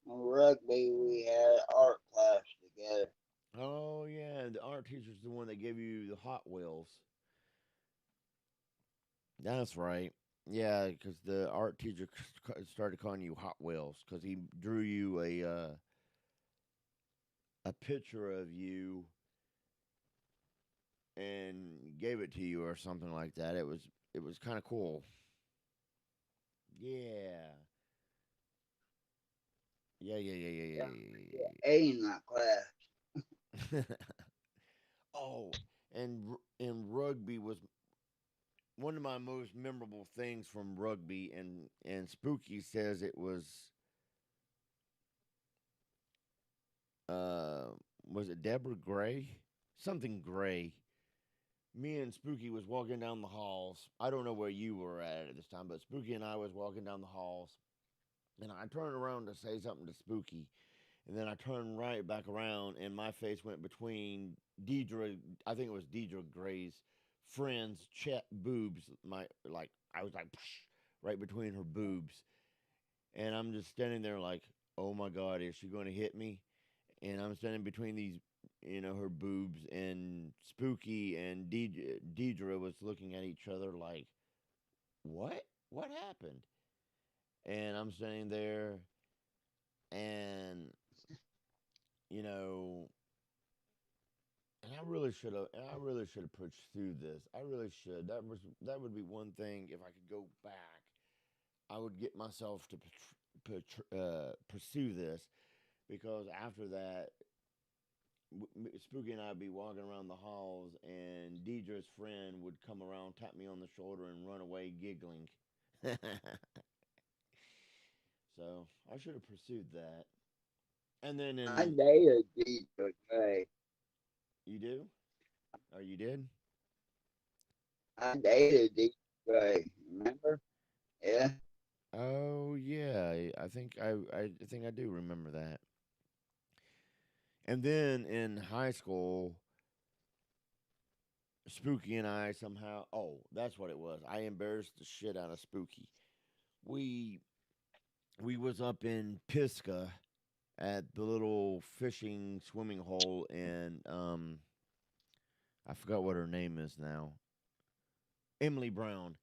rugby, we had art class together. Oh yeah, the art teacher's the one that gave you the Hot Wheels. That's right. Yeah, because the art teacher started calling you Hot Wheels because he drew you a picture of you and gave it to you or something like that. It was kind of cool. Yeah. Yeah, yeah, yeah, yeah, Yeah, yeah, A in that class. yeah, yeah. Oh, and rugby was one of my most memorable things from rugby, and Spooky says it uh was it Deborah Gray? Something Gray. Me and Spooky was walking down the halls. I don't know where you were at this time, but Spooky and I was walking down the halls, and I turned around to say something to Spooky, and then I turned right back around, and my face went between Deidre. I think it was Deidre Gray's friend's Chet boobs. My like I was like psh, right between her boobs, and I'm just standing there like, oh my god, is she going to hit me? And I'm standing between these, her boobs, and Spooky and Deidre was looking at each other like, what? What happened? And I'm standing there, and you know, and I really should have pushed through this. I really should. That would be one thing if I could go back. I would get myself to pursue this because after that, Spooky and I'd be walking around the halls, and Deidre's friend would come around, tap me on the shoulder, and run away giggling. So I should have pursued that. And then I in dated Deidre Gray. you do, or you did? I dated Deidre Gray. Remember? Yeah. Oh yeah, I think I do remember that. And then in high school, Spooky and I somehow, oh, that's what it was. I embarrassed the shit out of Spooky. We we was up in Pisgah at the little fishing swimming hole, and I forgot what her name is now. Emily Brown.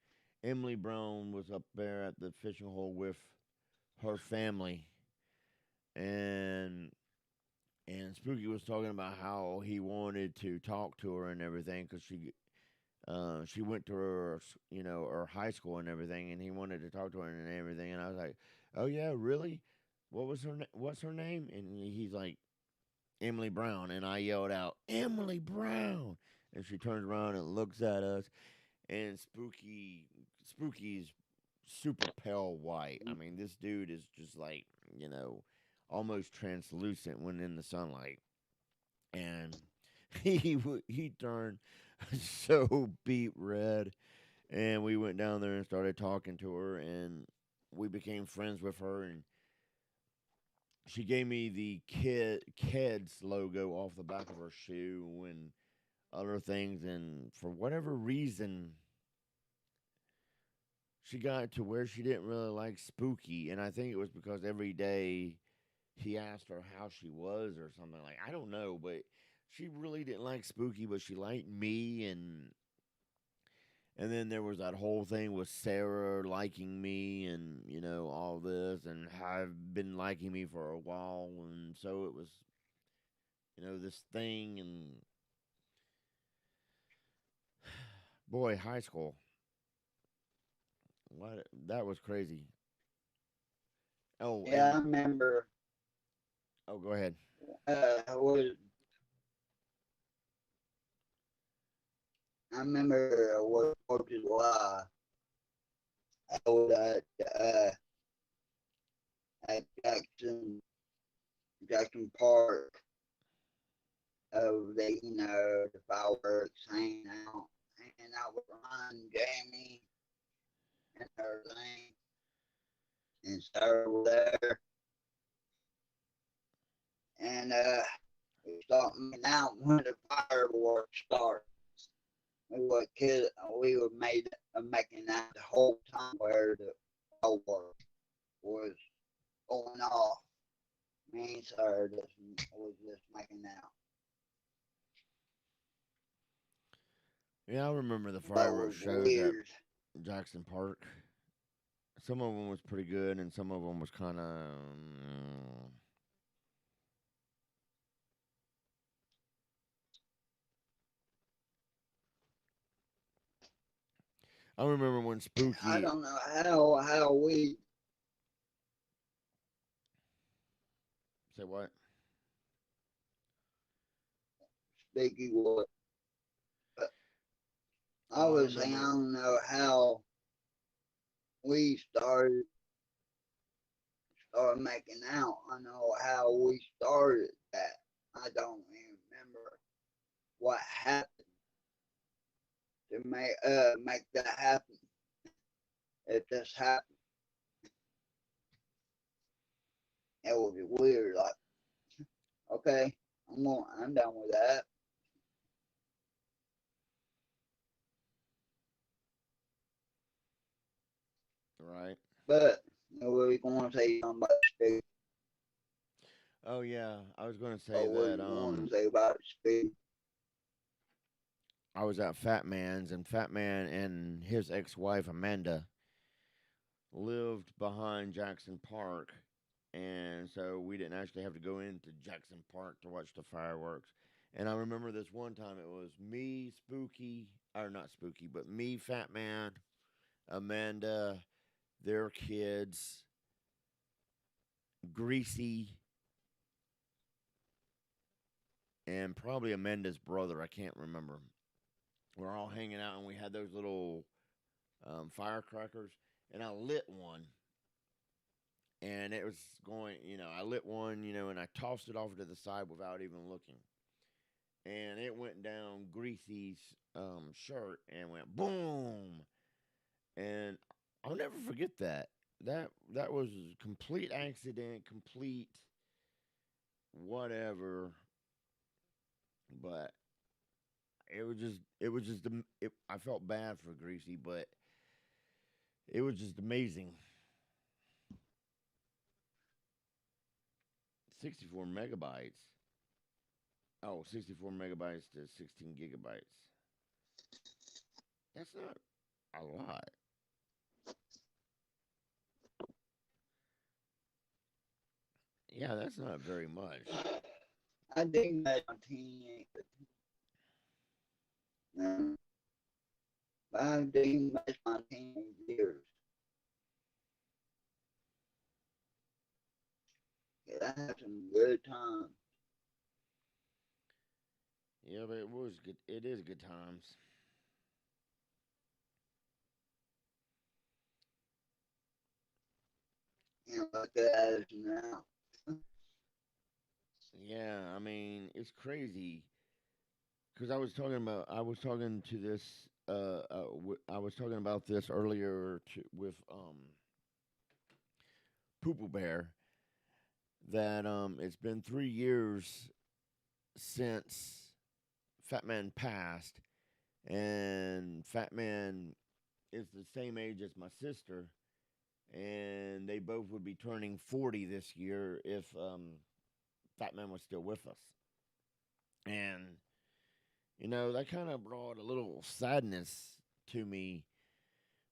Emily Brown was up there at the fishing hole with her family, and Spooky was talking about how he wanted to talk to her and everything because she went to her her high school and everything, and he wanted to talk to her and everything. And I was like, oh yeah, really? What's her name? And he's like, Emily Brown. And I yelled out, Emily Brown. And she turns around and looks at us, and Spooky's super pale white. I mean, this dude is just like, you know, almost translucent when in the sunlight. And he turned so beet red, and we went down there and started talking to her, and we became friends with her, and she gave me the Keds logo off the back of her shoe and other things, and for whatever reason she got to where she didn't really like Spooky, and I think it was because every day he asked her how she was or something. Like, I don't know, but she really didn't like Spooky, but she liked me. And then there was that whole thing with Sarah liking me, and all this, and have been liking me for a while, and so it was this thing. And boy, high school, what that was crazy. Oh, Yeah, and I remember. oh, go ahead. Was I remember was 4th of July. I was at Jackson Park. of the fireworks hanging out, with Ron, Jamie, and everything. And Sarah was there, and we start making out when the fireworks start. We we were making out the whole time where the fireworks was going off. Me and Sarah was just making out. Yeah, I remember the But it fireworks was shows at weird. Jackson Park. Some of them was pretty good, and some of them was kind of. I remember when I Spooky. don't know how we Say what? speaking what I Oh, I was saying. I remember. don't know how we started making out. I know how we started that. I don't even remember what happened to make that happen. It just happened. It would be weird. Like, okay, I'm done with that. Right. But we're going to say something about speed. Oh yeah, I was gonna say But what that. you want to say about speed? I was at Fat Man's, and Fat Man and his ex-wife Amanda lived behind Jackson Park, and so we didn't actually have to go into Jackson Park to watch the fireworks. And I remember this one time it was me, Spooky, or not Spooky, but me, Fat Man, Amanda, their kids, Greasy, and probably Amanda's brother. I can't remember. We're all hanging out, and we had those little firecrackers, and I lit one, and it was going. I lit one, and I tossed it off to the side without even looking, and it went down Greasy's shirt and went boom, and I'll never forget that. That was a complete accident, complete whatever, but I felt bad for Greasy, but it was just amazing. 64 megabytes. Oh, 64 megabytes to 16 gigabytes. That's not a lot. Yeah, that's not very much. I think that my teenage, uh, I think that's my teenage years. Yeah, I had some good times. Yeah, but it was good. It is good times. Look at us now. Yeah, I mean, it's crazy because I was talking to this I was talking about this earlier with Poople Bear that it's been 3 years since Fat Man passed, and Fat Man is the same age as my sister, and they both would be turning 40 this year if Fat Man was still with us. And that kind of brought a little sadness to me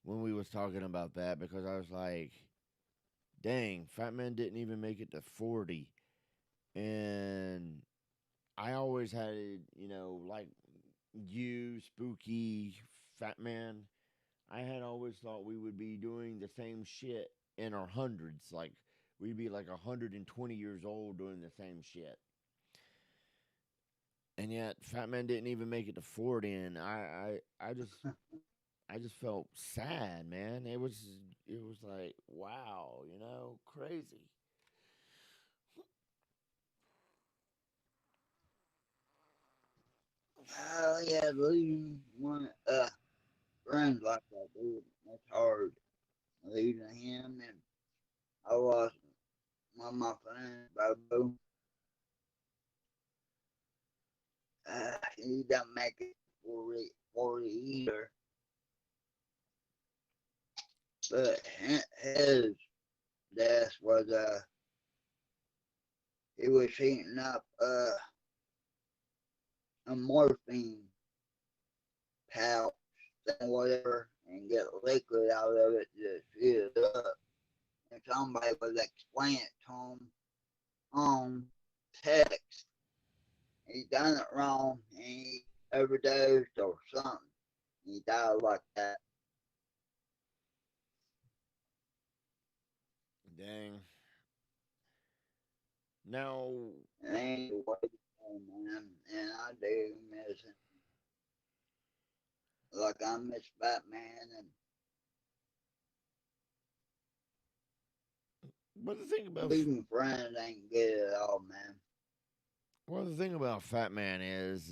when we was talking about that, because I was like, dang, Fat Man didn't even make it to 40. And I always had, like you, Spooky, Fat Man, I had always thought we would be doing the same shit in our hundreds. Like, we'd be like 120 years old doing the same shit. And yet, Fat Man didn't even make it to 40. And I just felt sad, man. It was like, wow, crazy. Yeah, losing one friends like that, dude, that's hard. Losing him, and I lost one of my friends, Bobo. He didn't make it 40 either, but his death was he was heating up a morphine pouch and whatever and get liquid out of it to fill it up. And somebody was explaining it to him on text. He done it wrong and he overdosed or something. He died like that. Dang. Now, And anyway, man, and I do miss him. Like I miss Batman and but the thing about losing friends ain't good at all, man. the thing about Fat Man is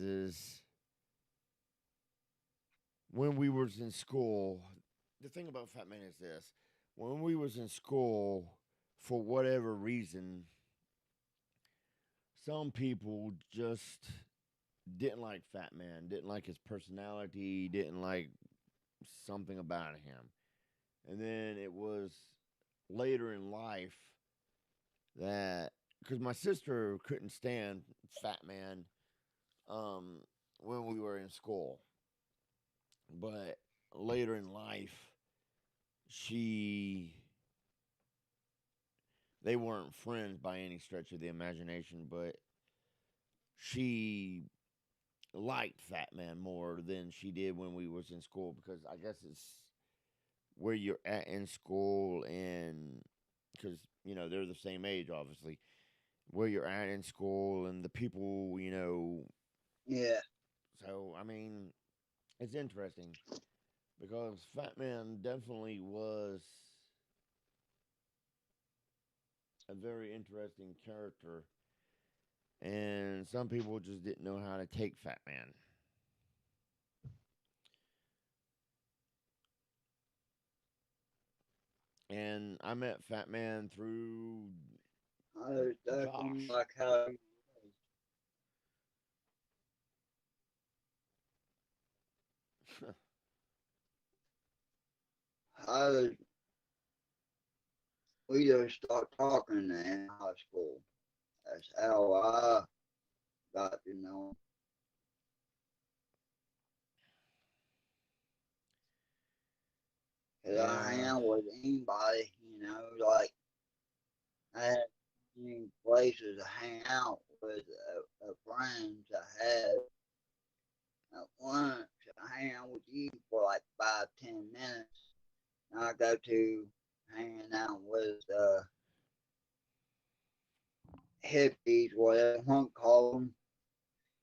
when we was in school. The thing about Fat Man is this: when we was in school, for whatever reason, some people just didn't like Fat Man, didn't like his personality, didn't like something about him. And then it was later in life that because my sister couldn't stand Fat Man um, when we were in school, but later in life, she they weren't friends by any stretch of the imagination, but she liked Fat Man more than she did when we was in school because I guess it's where you're at in school and because they're the same age obviously where you're at in school and the people Yeah, so I mean it's interesting because Fat Man definitely was a very interesting character and some people just didn't know how to take Fat Man. And I met Fat Man through I was talking Josh. like how I was, we just started talking in high school. That's how I got to know. Cause I hang Yeah, out with anybody, like I had any places to hang out with friends I had at lunch. I hang out with you for like 5, 10 minutes. And I go to hanging out with hippies, whatever you want to call them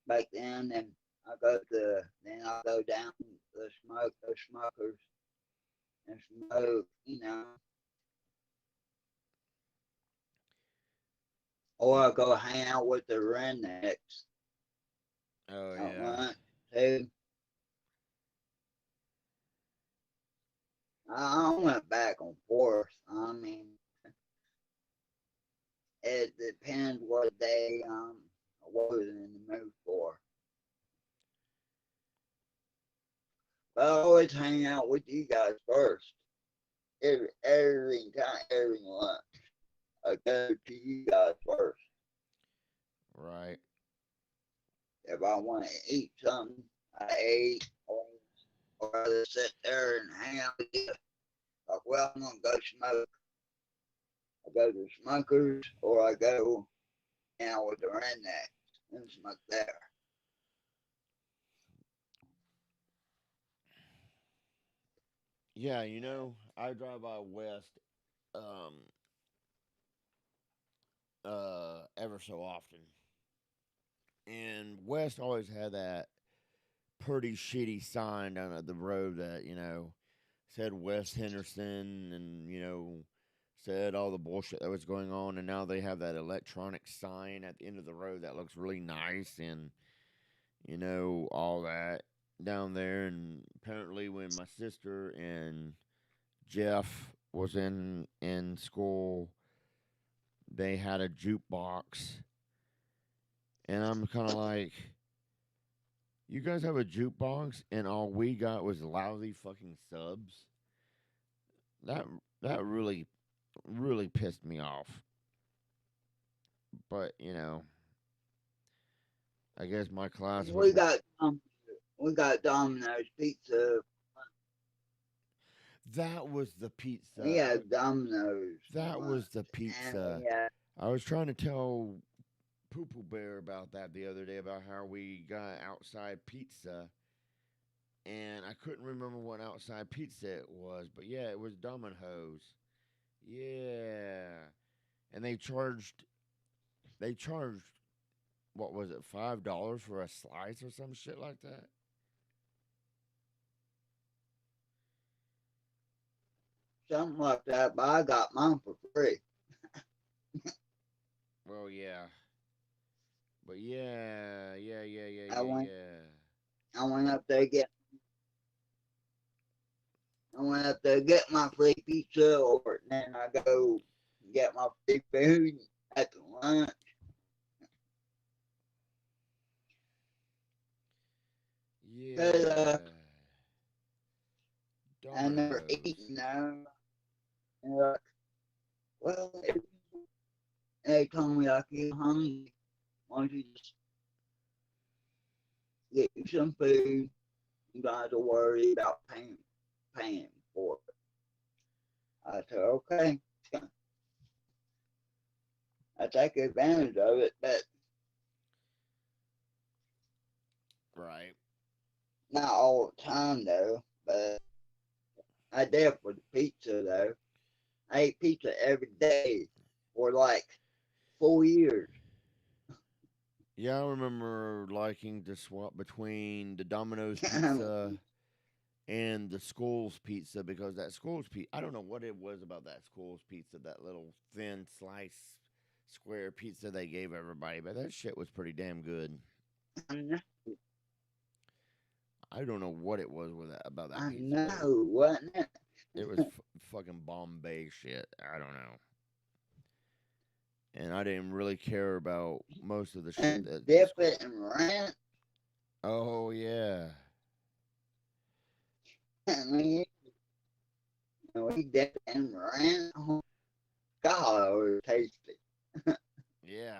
back then. And I go down the smokers and smoke, or I go hang out with the rednecks oh at yeah, lunch too. I went back and forth. I mean, it depends what day I was in the mood for. But I always hang out with you guys first. Every time, every lunch, I go to you guys first. right. If I want to eat something, I ate, or I just sit there and hang out with you. Like, well, I'm gonna go smoke. I go to smokers, or I go out with the rednecks and smoke there. Yeah, I drive by West um ever so often. And West always had that pretty shitty sign down at the road that, said West Henderson and, said all the bullshit that was going on. And now they have that electronic sign at the end of the road that looks really nice. And all that down there. And apparently, when my sister and Jeff was in school, they had a jukebox, and I'm kind of like, you guys have a jukebox, and all we got was lousy fucking subs. That that really pissed me off. But I guess my class was. We got Domino's pizza. That was the We pizza. had Domino's That once, was the and pizza. I was trying to tell Poo Poo Bear about that the other day about how we got outside pizza, and I couldn't remember what outside pizza it was, but yeah, it was Domino's. Yeah, and they charged what was it, $5 for a slice or some shit like that. something like that. But I got mine for free. Well, yeah, but yeah, yeah, yeah, yeah, I yeah, went, yeah. I went up there get, I went up there get my free pizza, or then I go get my free food at the lunch. Cause Yeah, I never Domino's. eaten there. And they're like, well, they told me like, you hungry? Why don't you just get you some food? You don't have to worry about paying for it. I said, okay. I take advantage of it, but Right. not all the time though. But I did for the pizza though. I ate pizza every day for like 4 years. Yeah, I remember liking to swap between the Domino's pizza and the school's pizza because that school's pizza, I don't know what it was about that school's pizza, that little thin slice square pizza they gave everybody, but that shit was pretty damn good. I don't know what it was with that, about that I pizza, but it, know, wasn't it? it was fucking Bombay shit. I don't know. And I didn't really care about most of the shit And that the dip school. it in ranch. Oh yeah, I mean, we dip it in ranch. Oh, God, it was tasty. yeah,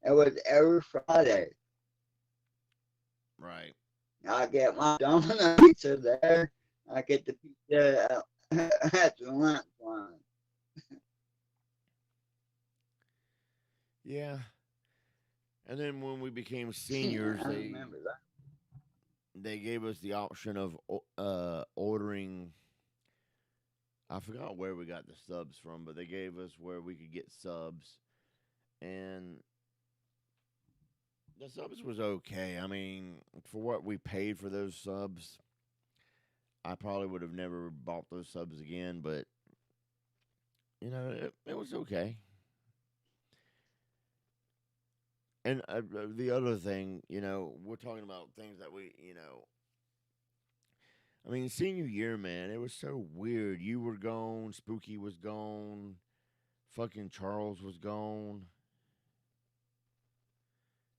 It was every Friday. right. I get my Domino pizza there. I get the pizza at the lunch line. Yeah. And then when we became seniors, I they remember that. they gave us the option of ordering. I forgot where we got the subs from, but they gave us where we could get subs, and the subs was okay. I mean, for what we paid for those subs, I probably would have never bought those subs again. But it was okay. And the other thing, we're talking about things that I mean, senior year, man, it was so weird. You were gone, Spooky was gone, fucking Charles was gone,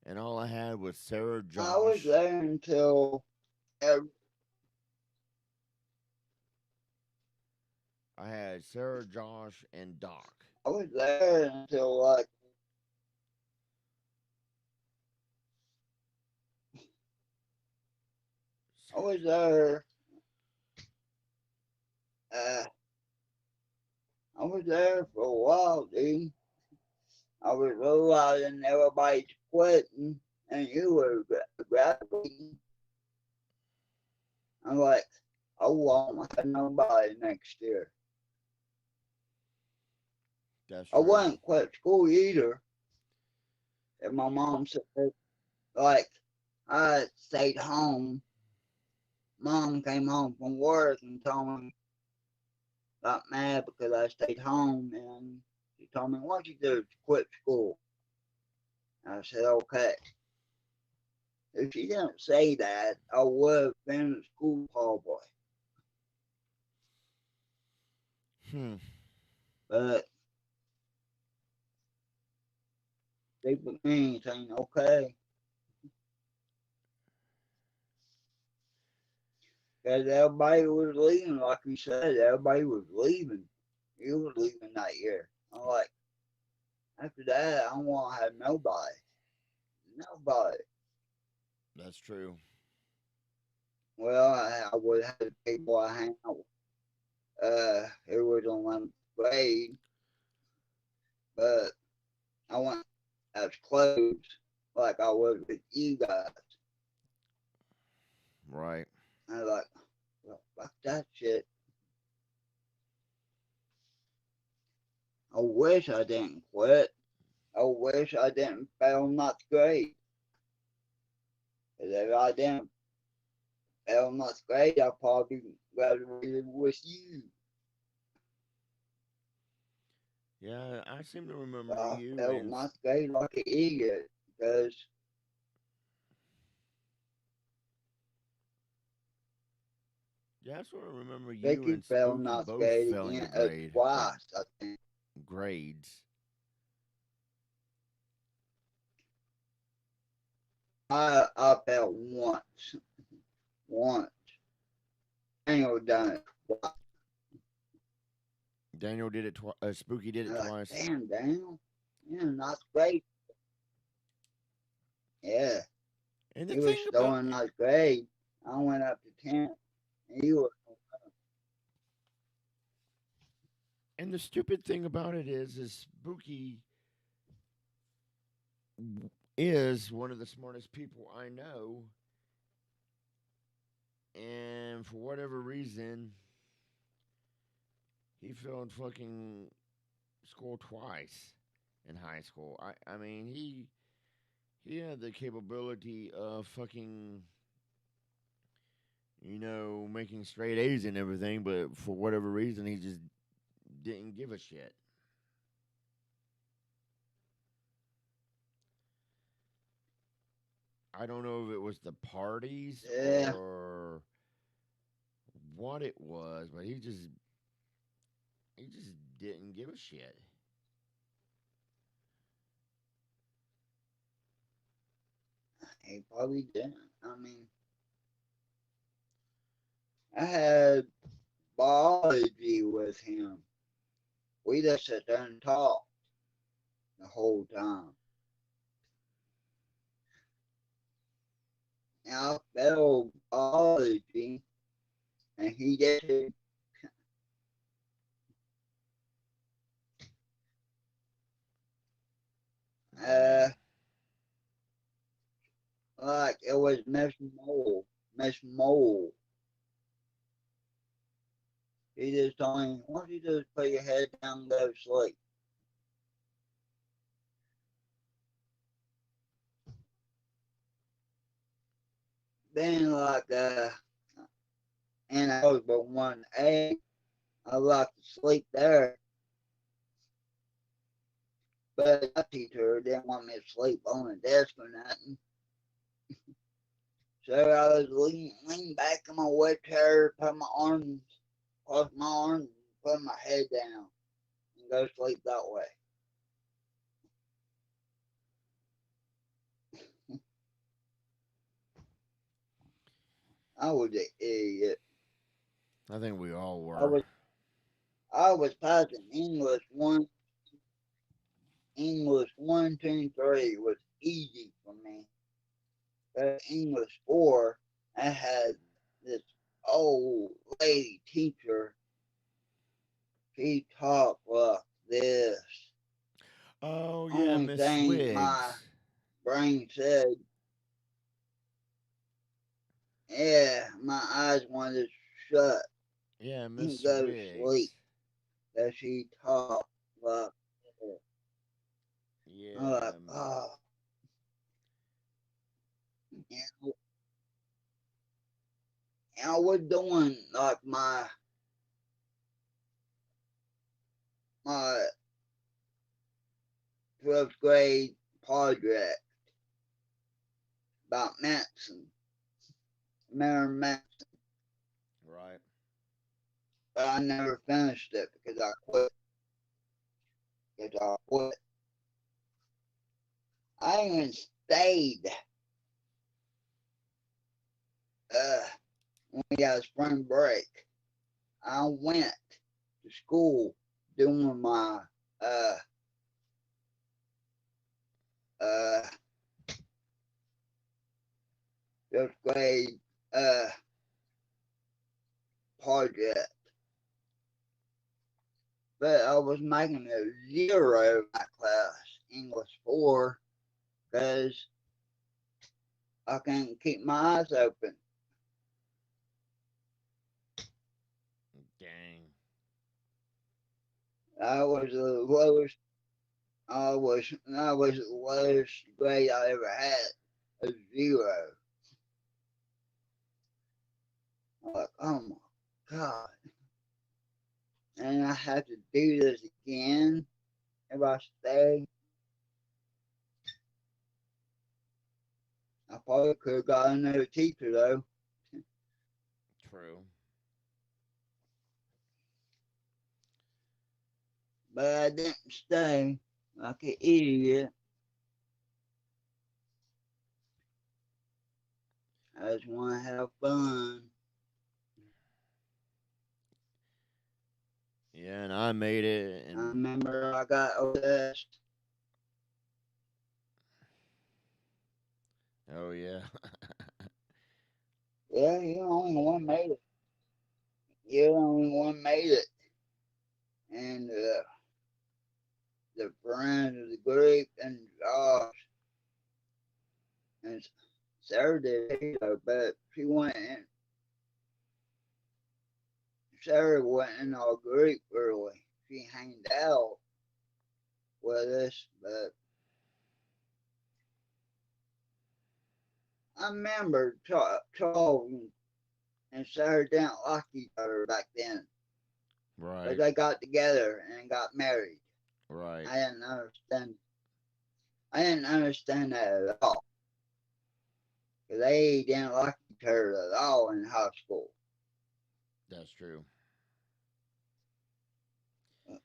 and all I had was Sarah, I was Josh. there until every, I had Sarah, Josh, and Doc. I was there until like I was there. Uh, I was there for a while, dude. I was realizing everybody's quitting, and you were graduating. I'm like, I won't have nobody next year. That's I true. wouldn't quit school either. And my mom said, like, I stayed home. Mom came home from work and told me, got mad because I stayed home. And she told me, what you do to quit school? I said, okay. If she didn't say that, I would have been a school hall boy. Hmm. But they put me saying, okay. Because everybody was leaving, like you said, everybody was leaving. You were leaving that year. I'm like, after that, I don't want to have nobody. Nobody. That's true. Well, I would have had people I hang out with. It was on 11th grade, but I went as close like I was with you guys. Right. I was like, well, fuck that shit. I wish I didn't quit. I wish I didn't fail ninth grade. Because if I didn't fail ninth grade, I probably graduated with you. Yeah, I seem to But remember I you failed and ninth grade like an idiot because yeah, I sort of remember you Vicky and failed Spooky ninth both grade failing a again grade, like twice, I think. grades. I failed once. Once. Daniel done it twice. Daniel did it twice. Spooky did I it was like, twice. damn, Daniel. Yeah, ninth grade. Yeah. And the He was thing still about in ninth grade. I went up to 10th. And he was, and the stupid thing about it is Spooky is one of the smartest people I know, and for whatever reason, he failed fucking school twice in high school. I mean he had the capability of fucking making straight A's and everything, but for whatever reason he just didn't give a shit. I don't know if it was the parties yeah. or what it was, but he just didn't give a shit. He probably didn't. I mean, I had biology with him. We just sit there and talk the whole time. And I failed biology, and he did. Yeah. Uh, like it was Miss Mole. Miss Mole. He just told me, why don't you just put your head down and go to sleep? Then like and I was but 1A. I like to sleep there. But that teacher didn't want me to sleep on the desk or nothing. So I was leaning back in my wheelchair, cross my arms, put my head down, and go to sleep that way. I was an idiot. I think we all I were. was I was passing English one, two, and three was easy for me. But English four, I had this old lady teacher. She talked like this. Oh yeah, Only Miss thing my Swiggs. brain said, yeah, my eyes wanted to shut Yeah, Miss and go to sleep. Swiggs. That she talked like this. I'm Yeah. like, oh, and I was doing like my 12th grade project. about Manson, Marilyn Manson, Right. but I never finished it because I quit. Because I quit. I even stayed uh, when we got spring break. I went to school doing my uh, uh, fifth grade uh, project, but I was making a zero in that class, English 4, because I can't keep my eyes open. Dang. I was the lowest. I was the lowest grade I ever had, a zero. I'm like, oh my god! And I have to do this again if I stay. I probably could have got another teacher though, True. but I didn't stay like an idiot. I just want to have fun. Yeah, and I made it, I and remember I got obsessed. oh yeah. Yeah, you're the only one made it. You're the only one made it. And the friend of the group and Josh and Sarah did too, but she went in. Sarah went in our group early. She hanged out with us, but I remember Charles and Sarah didn't like each other back then, but Right. they got together and got married. Right. I didn't understand. I didn't understand that at all because they didn't like each other at all in high school. That's true.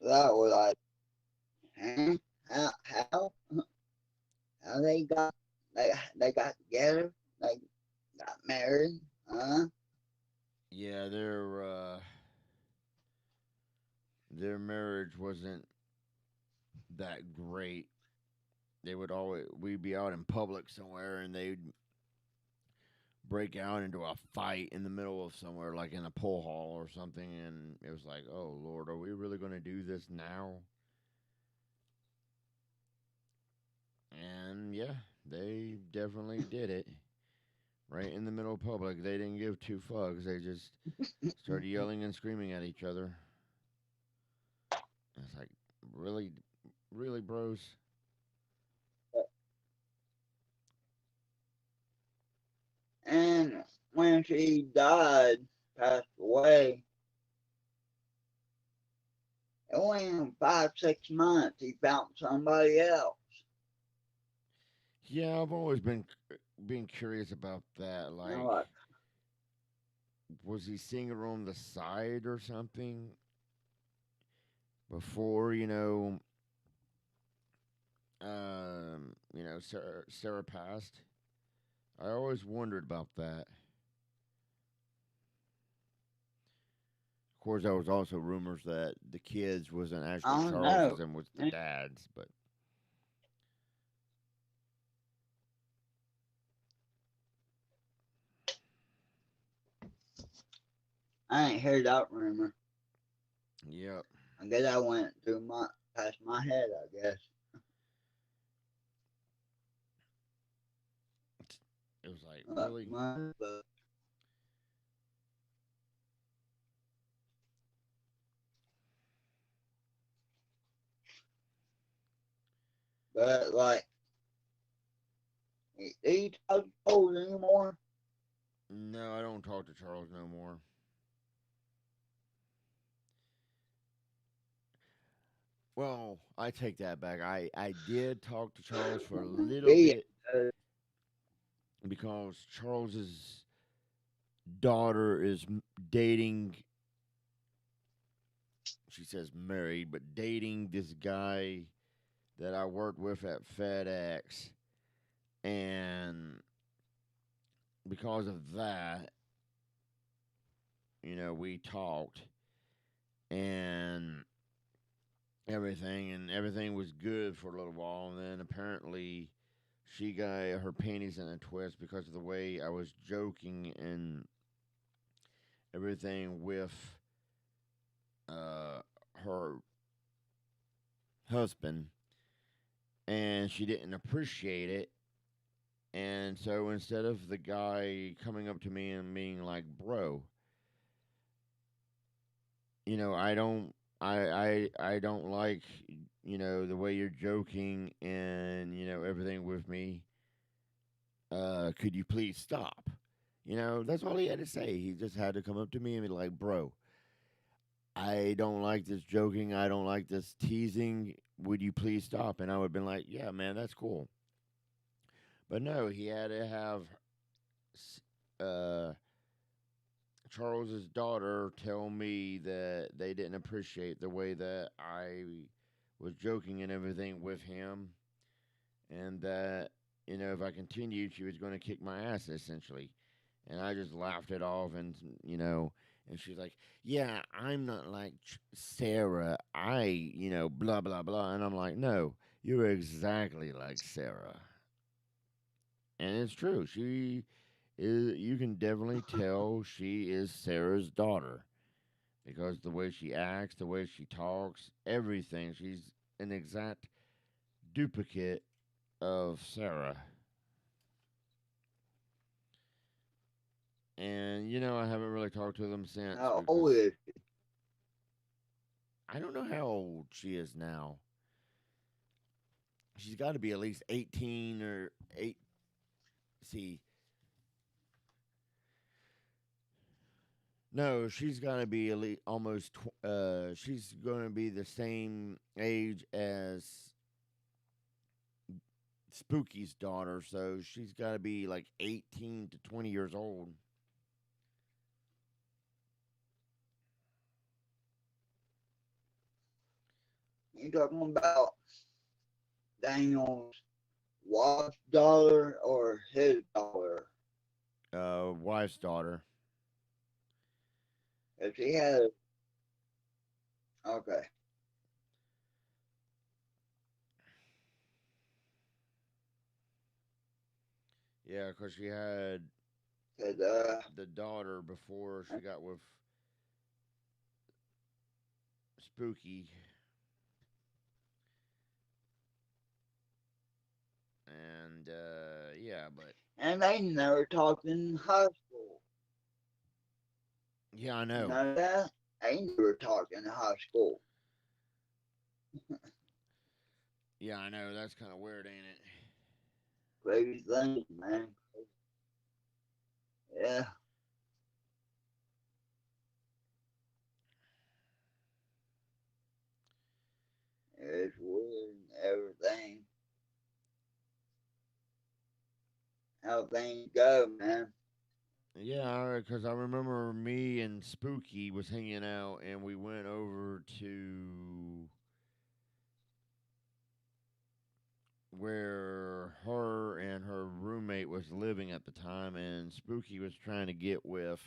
That was like, huh? How how they got together? They got married? Huh? Yeah, their marriage wasn't that great. They would always we'd be out in public somewhere, and they'd break out into a fight in the middle of somewhere, like in a pool hall or something, and it was like, oh Lord, are we really going to do this now? And yeah, they definitely did it right in the middle of public. They didn't give two fucks. They just started yelling and screaming at each other. It's like, really, really, bros. And when she died, passed away, it went 5, 6 months. He found somebody else. Yeah, I've always been curious about that. And I'm Like, like, was he seeing her on the side or something before Sarah passed? I always wondered about that. Of course, there was also rumors that the kids wasn't actually I don't Charles's know. and was the dad's, but I ain't heard that rumor. yep, I guess I went through my past my head. I guess, it was like really. but like, do you talk to Cold anymore? No, I don't talk to Charles no more. Well, I take that back. I did talk to Charles for a little Yeah, bit. because Charles's daughter is dating, she says married, but dating this guy that I worked with at FedEx. And because of that, we talked and everything was good for a little while. And then apparently she got her panties in a twist because of the way I was joking and everything with uh, her husband, and she didn't appreciate it. And so instead of the guy coming up to me and being like, "Bro, I don't like the way you're joking and everything with me. Could you please stop?" That's all he had to say. He just had to come up to me and be like, "Bro, I don't like this joking. I don't like this teasing. Would you please stop?" And I would have been like, "Yeah, man, that's cool." But no, he had to have uh, Charles's daughter tell me that they didn't appreciate the way that I was joking and everything with him, and that if I continued, she was going to kick my ass essentially. And I just laughed it off, and and she's like, "Yeah, I'm not like Sarah. Blah blah blah." And I'm like, "No, you're exactly like Sarah." And it's true. She is. You can definitely tell she is Sarah's daughter because the way she acts, the way she talks, everything. She's an exact duplicate of Sarah. And I haven't really talked to them since How old because is I don't know how old she is now. She's got to be at least 18 or 8. See, no, she's got to be at least almost. She's going to be the same age as Spooky's daughter, so she's got to be like 18 to 20 years old. you talking about Daniel's wife's daughter or his daughter? Wife's daughter. If he had, okay, Yeah, because she had cause the daughter before she got with Spooky, and yeah, but and they never talked in high school. yeah, I You know. know that? They never talked in high school. Yeah, I know. That's kind of weird, ain't it? Crazy thing, man. Yeah, it's weird and everything. How things go, man. Yeah, because I remember me and Spooky was hanging out, and we went over to where her and her roommate was living at the time, and Spooky was trying to get with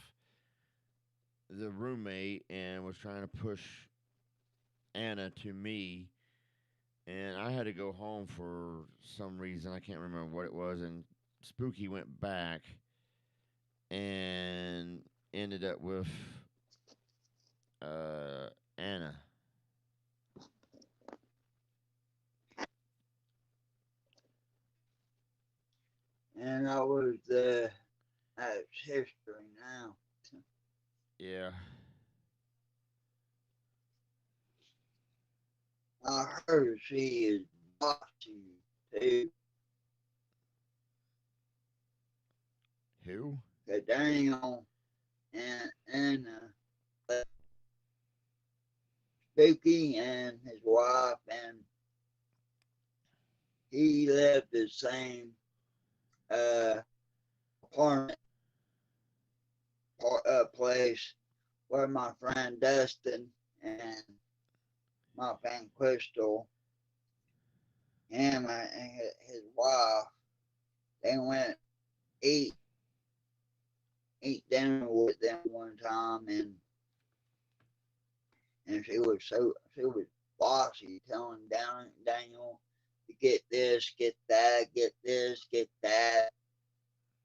the roommate and was trying to push Anna to me, and I had to go home for some reason. I can't remember what it was, and Spooky went back and ended up with Anna. And that's history now. Yeah. I heard she is boxing too. Who? The Daniel and Spooky and his wife, and he lived the same. Uh, apartment place where my friend Dustin and my friend Crystal, him and his wife, they went eat eat dinner with them one time, and she was bossy, telling Daniel to get this, get that, get this, get that,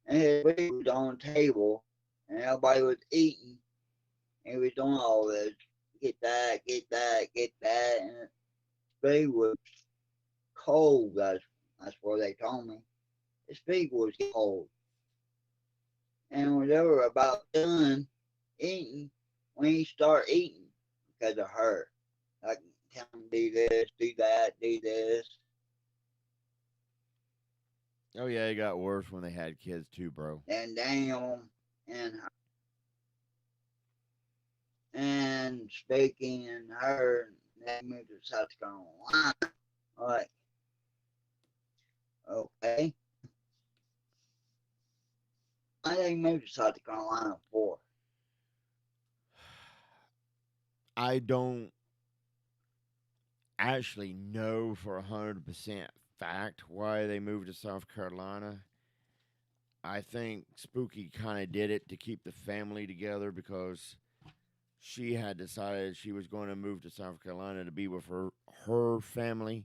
and his food was on the table, and everybody was eating. And he was doing all this, get that, get that, get that, and his food was cold. That's what they told me. His feet was cold, and when they were about done eating, when he started eating because of her, like tell him do this, do that, do this, Oh yeah, it got worse when they had kids too, bro. and Daniel and speaking and her, they moved to South Carolina. Like, okay, why they moved to South Carolina for? I don't actually know for 100% fact why they moved to South Carolina. I think Spooky kind of did it to keep the family together because she had decided she was going to move to South Carolina to be with her family,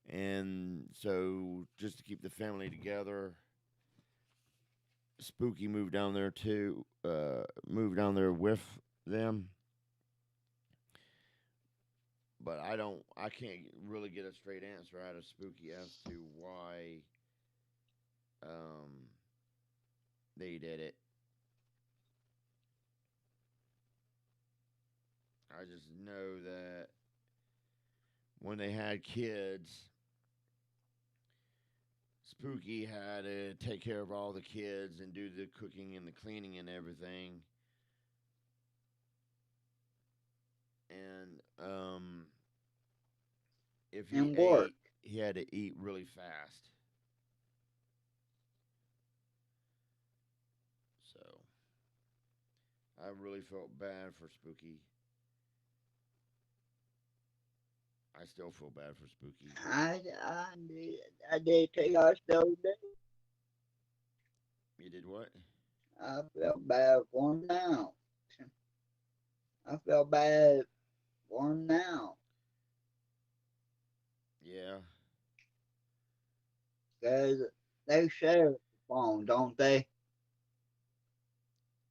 and so just to keep the family together, Spooky moved down there too. Moved down there with them, but I can't really get a straight answer out of Spooky as to why um, they did it. I just know that when they had kids, Spooky had to take care of all the kids and do the cooking and the cleaning and everything. And if he And work. ate, he had to eat really fast. So I really felt bad for Spooky. I still feel bad for Spooky, but I did tell I still do. you did what? I felt bad for him now. I felt bad for him now. Yeah. Because they share the phone, don't they?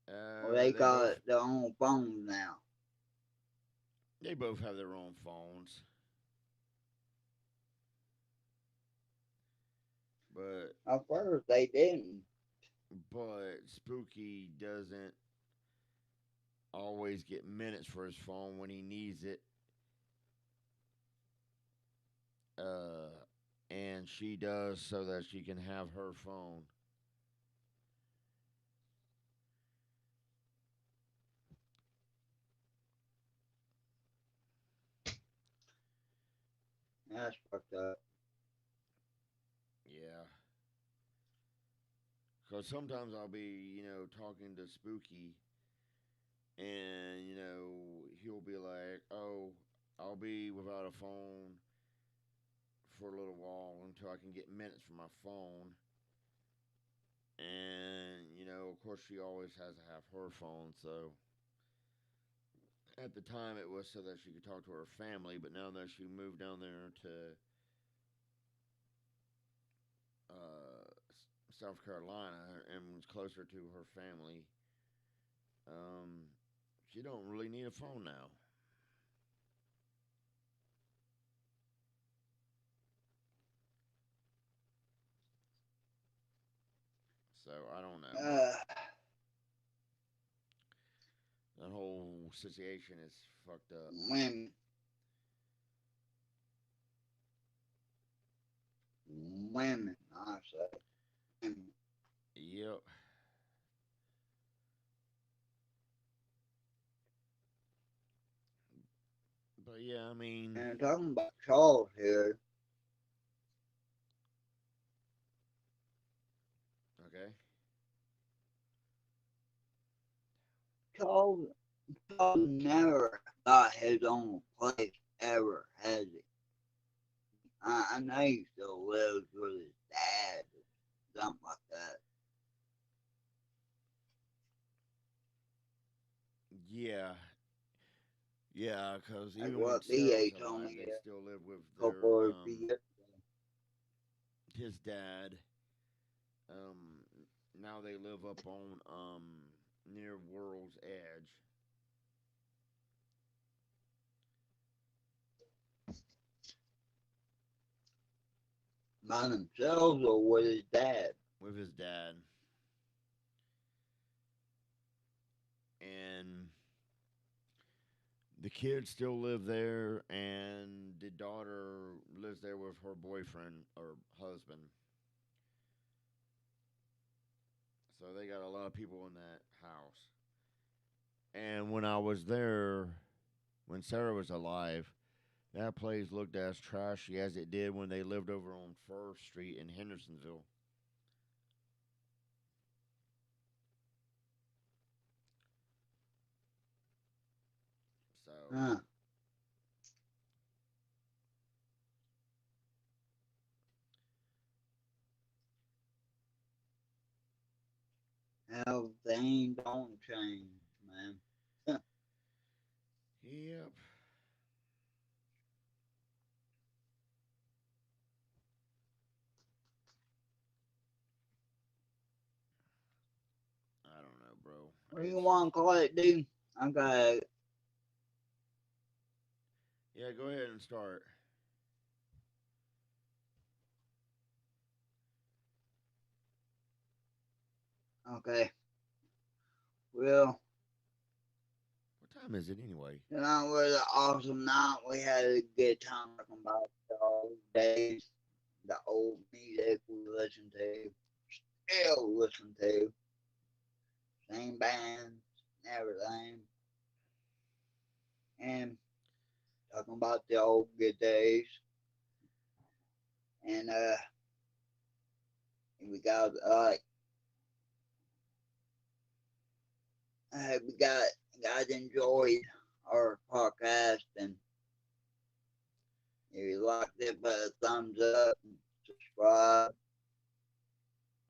Or they They both got their own phones now. have their own phones, but At first, they didn't. Spooky doesn't always get minutes for his phone when he needs it. Uh, and she does so that she can have her phone. That's fucked up. Yeah. Because sometimes I'll be, talking to Spooky, and, he'll be like, oh, I'll be without a phone for a little while until I can get minutes for my phone. And, of course, she always has to have her phone. So at the time, it was so that she could talk to her family. But now that she moved down there to South Carolina and was closer to her family, um, she don't really need a phone now. So I don't know, but Uh, that whole situation is fucked up. women. Women, I say. Women. Yep. But yeah, I mean, And talking about Charles here, okay. Charles, Charles never got his own place ever, has he? I know he still lives with his dad or something like that. Yeah, yeah, because That's even when what Sarah was BA told alive, me they still lived with a their couple of years ago. his dad. Now they live up on near World's Edge By themselves or with his dad. with his dad, and the kids still live there, and the daughter lives there with her boyfriend or husband. So they got a lot of people in that house. And when I was there, when Sarah was alive, that place looked as trashy as it did when they lived over on First Street in Hendersonville. So, Huh. How things don't change, man. yep. I don't know, bro. What do you It's want to call it, dude? I got yeah. Go ahead and start. okay. Well, What time is it anyway? tonight was an awesome night. We had a good time talking about the old days, the old music we listened to, still listen to, same bands, and everything, and talking about the old good days. And we got I hope you guys enjoyed our podcast, and if you liked it, put a thumbs up and subscribe.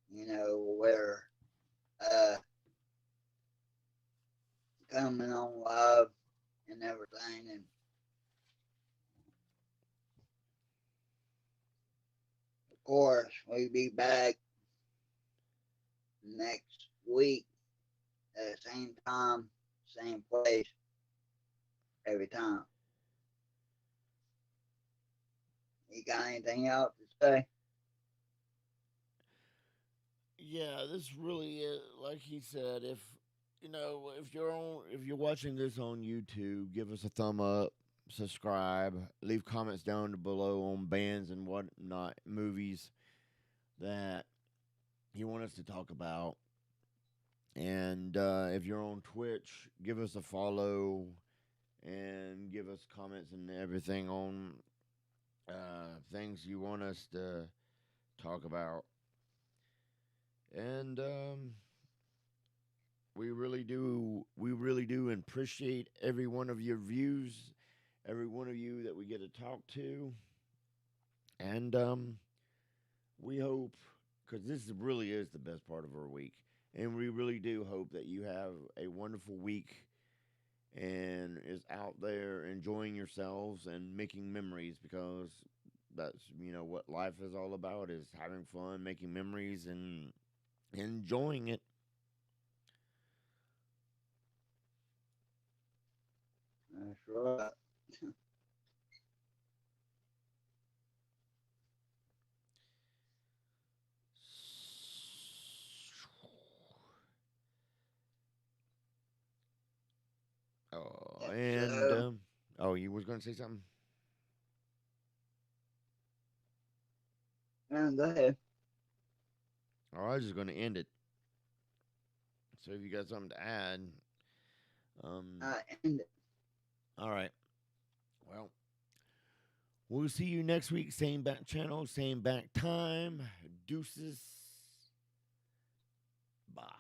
You know, we're uh, coming on live and everything. And of course, we'll be back next week at the same time, same place, every time. You got anything else to say? Yeah, this really is like he said. If you know, if you're watching this on YouTube, give us a thumb up, subscribe, leave comments down below on bands and whatnot, movies that you want us to talk about. And if you're on Twitch, give us a follow and give us comments and everything on things you want us to talk about. And we really do appreciate every one of your views, every one of you that we get to talk to, and we hope because this really is the best part of our week, and we really do hope that you have a wonderful week and is out there enjoying yourselves and making memories because that's what life is all about is having fun, making memories, and enjoying it. That's right. Oh, Yep, and so, oh, you was gonna say something? go ahead. Oh, I was just gonna end it. So if you got something to add, um, And all right. Well, we'll see you next week. Same back channel, same back time. Deuces. Bye.